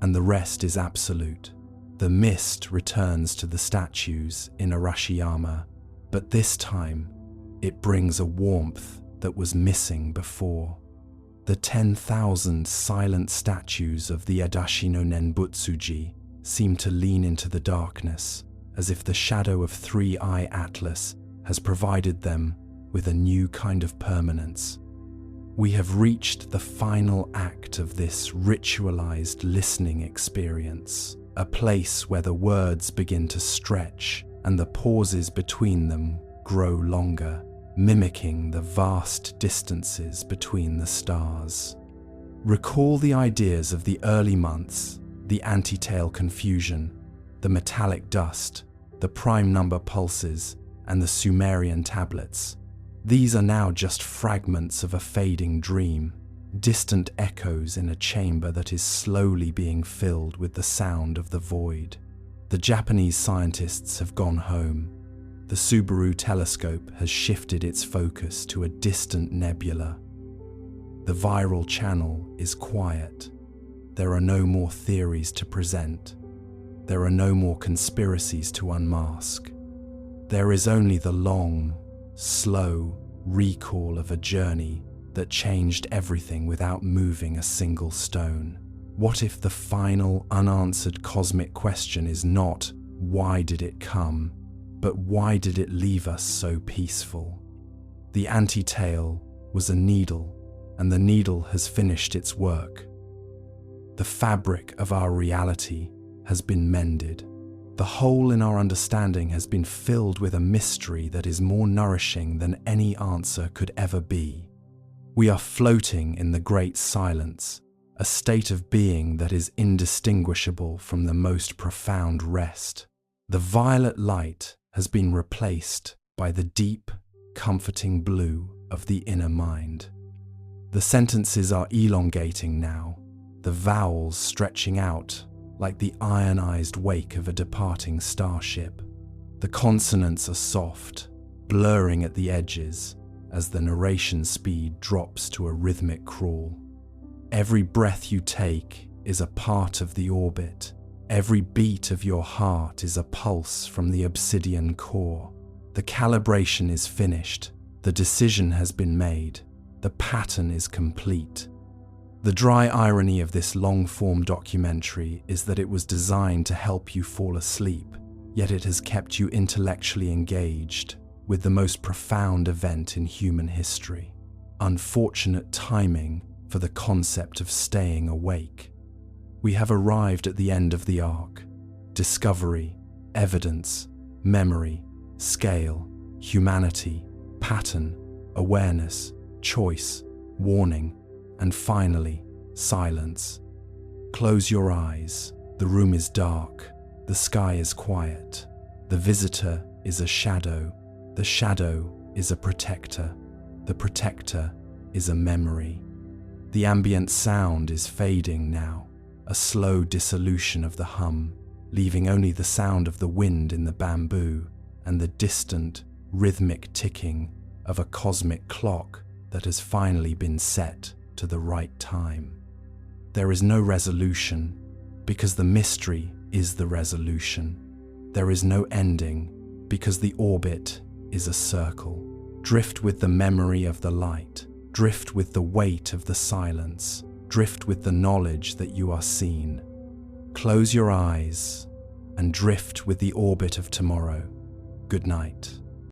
and the rest is absolute. The mist returns to the statues in Arashiyama, but this time it brings a warmth that was missing before. The 10,000 silent statues of the Adachi no Nenbutsuji seem to lean into the darkness, as if the shadow of 3I Atlas has provided them with a new kind of permanence. We have reached the final act of this ritualized listening experience, a place where the words begin to stretch and the pauses between them grow longer, mimicking the vast distances between the stars. Recall the ideas of the early months, the antitail confusion, the metallic dust, the prime number pulses, and the Sumerian tablets. These are now just fragments of a fading dream, distant echoes in a chamber that is slowly being filled with the sound of the void. The Japanese scientists have gone home. The Subaru telescope has shifted its focus to a distant nebula. The viral channel is quiet. There are no more theories to present. There are no more conspiracies to unmask. There is only the long, slow recall of a journey that changed everything without moving a single stone. What if the final unanswered cosmic question is not, why did it come, but why did it leave us so peaceful? The antitail was a needle, and the needle has finished its work. The fabric of our reality has been mended. The hole in our understanding has been filled with a mystery that is more nourishing than any answer could ever be. We are floating in the great silence, a state of being that is indistinguishable from the most profound rest. The violet light has been replaced by the deep, comforting blue of the inner mind. The sentences are elongating now, the vowels stretching out like the ionized wake of a departing starship. The consonants are soft, blurring at the edges as the narration speed drops to a rhythmic crawl. Every breath you take is a part of the orbit. Every beat of your heart is a pulse from the obsidian core. The calibration is finished. The decision has been made. The pattern is complete. The dry irony of this long-form documentary is that it was designed to help you fall asleep, yet it has kept you intellectually engaged with the most profound event in human history. Unfortunate timing for the concept of staying awake. We have arrived at the end of the arc. Discovery, evidence, memory, scale, humanity, pattern, awareness, choice, warning, and finally, silence. Close your eyes. The room is dark. The sky is quiet. The visitor is a shadow. The shadow is a protector. The protector is a memory. The ambient sound is fading now, a slow dissolution of the hum, leaving only the sound of the wind in the bamboo and the distant, rhythmic ticking of a cosmic clock that has finally been set to the right time. There is no resolution, because the mystery is the resolution. There is no ending, because the orbit is a circle. Drift with the memory of the light. Drift with the weight of the silence. Drift with the knowledge that you are seen. Close your eyes and drift with the orbit of tomorrow. Good night.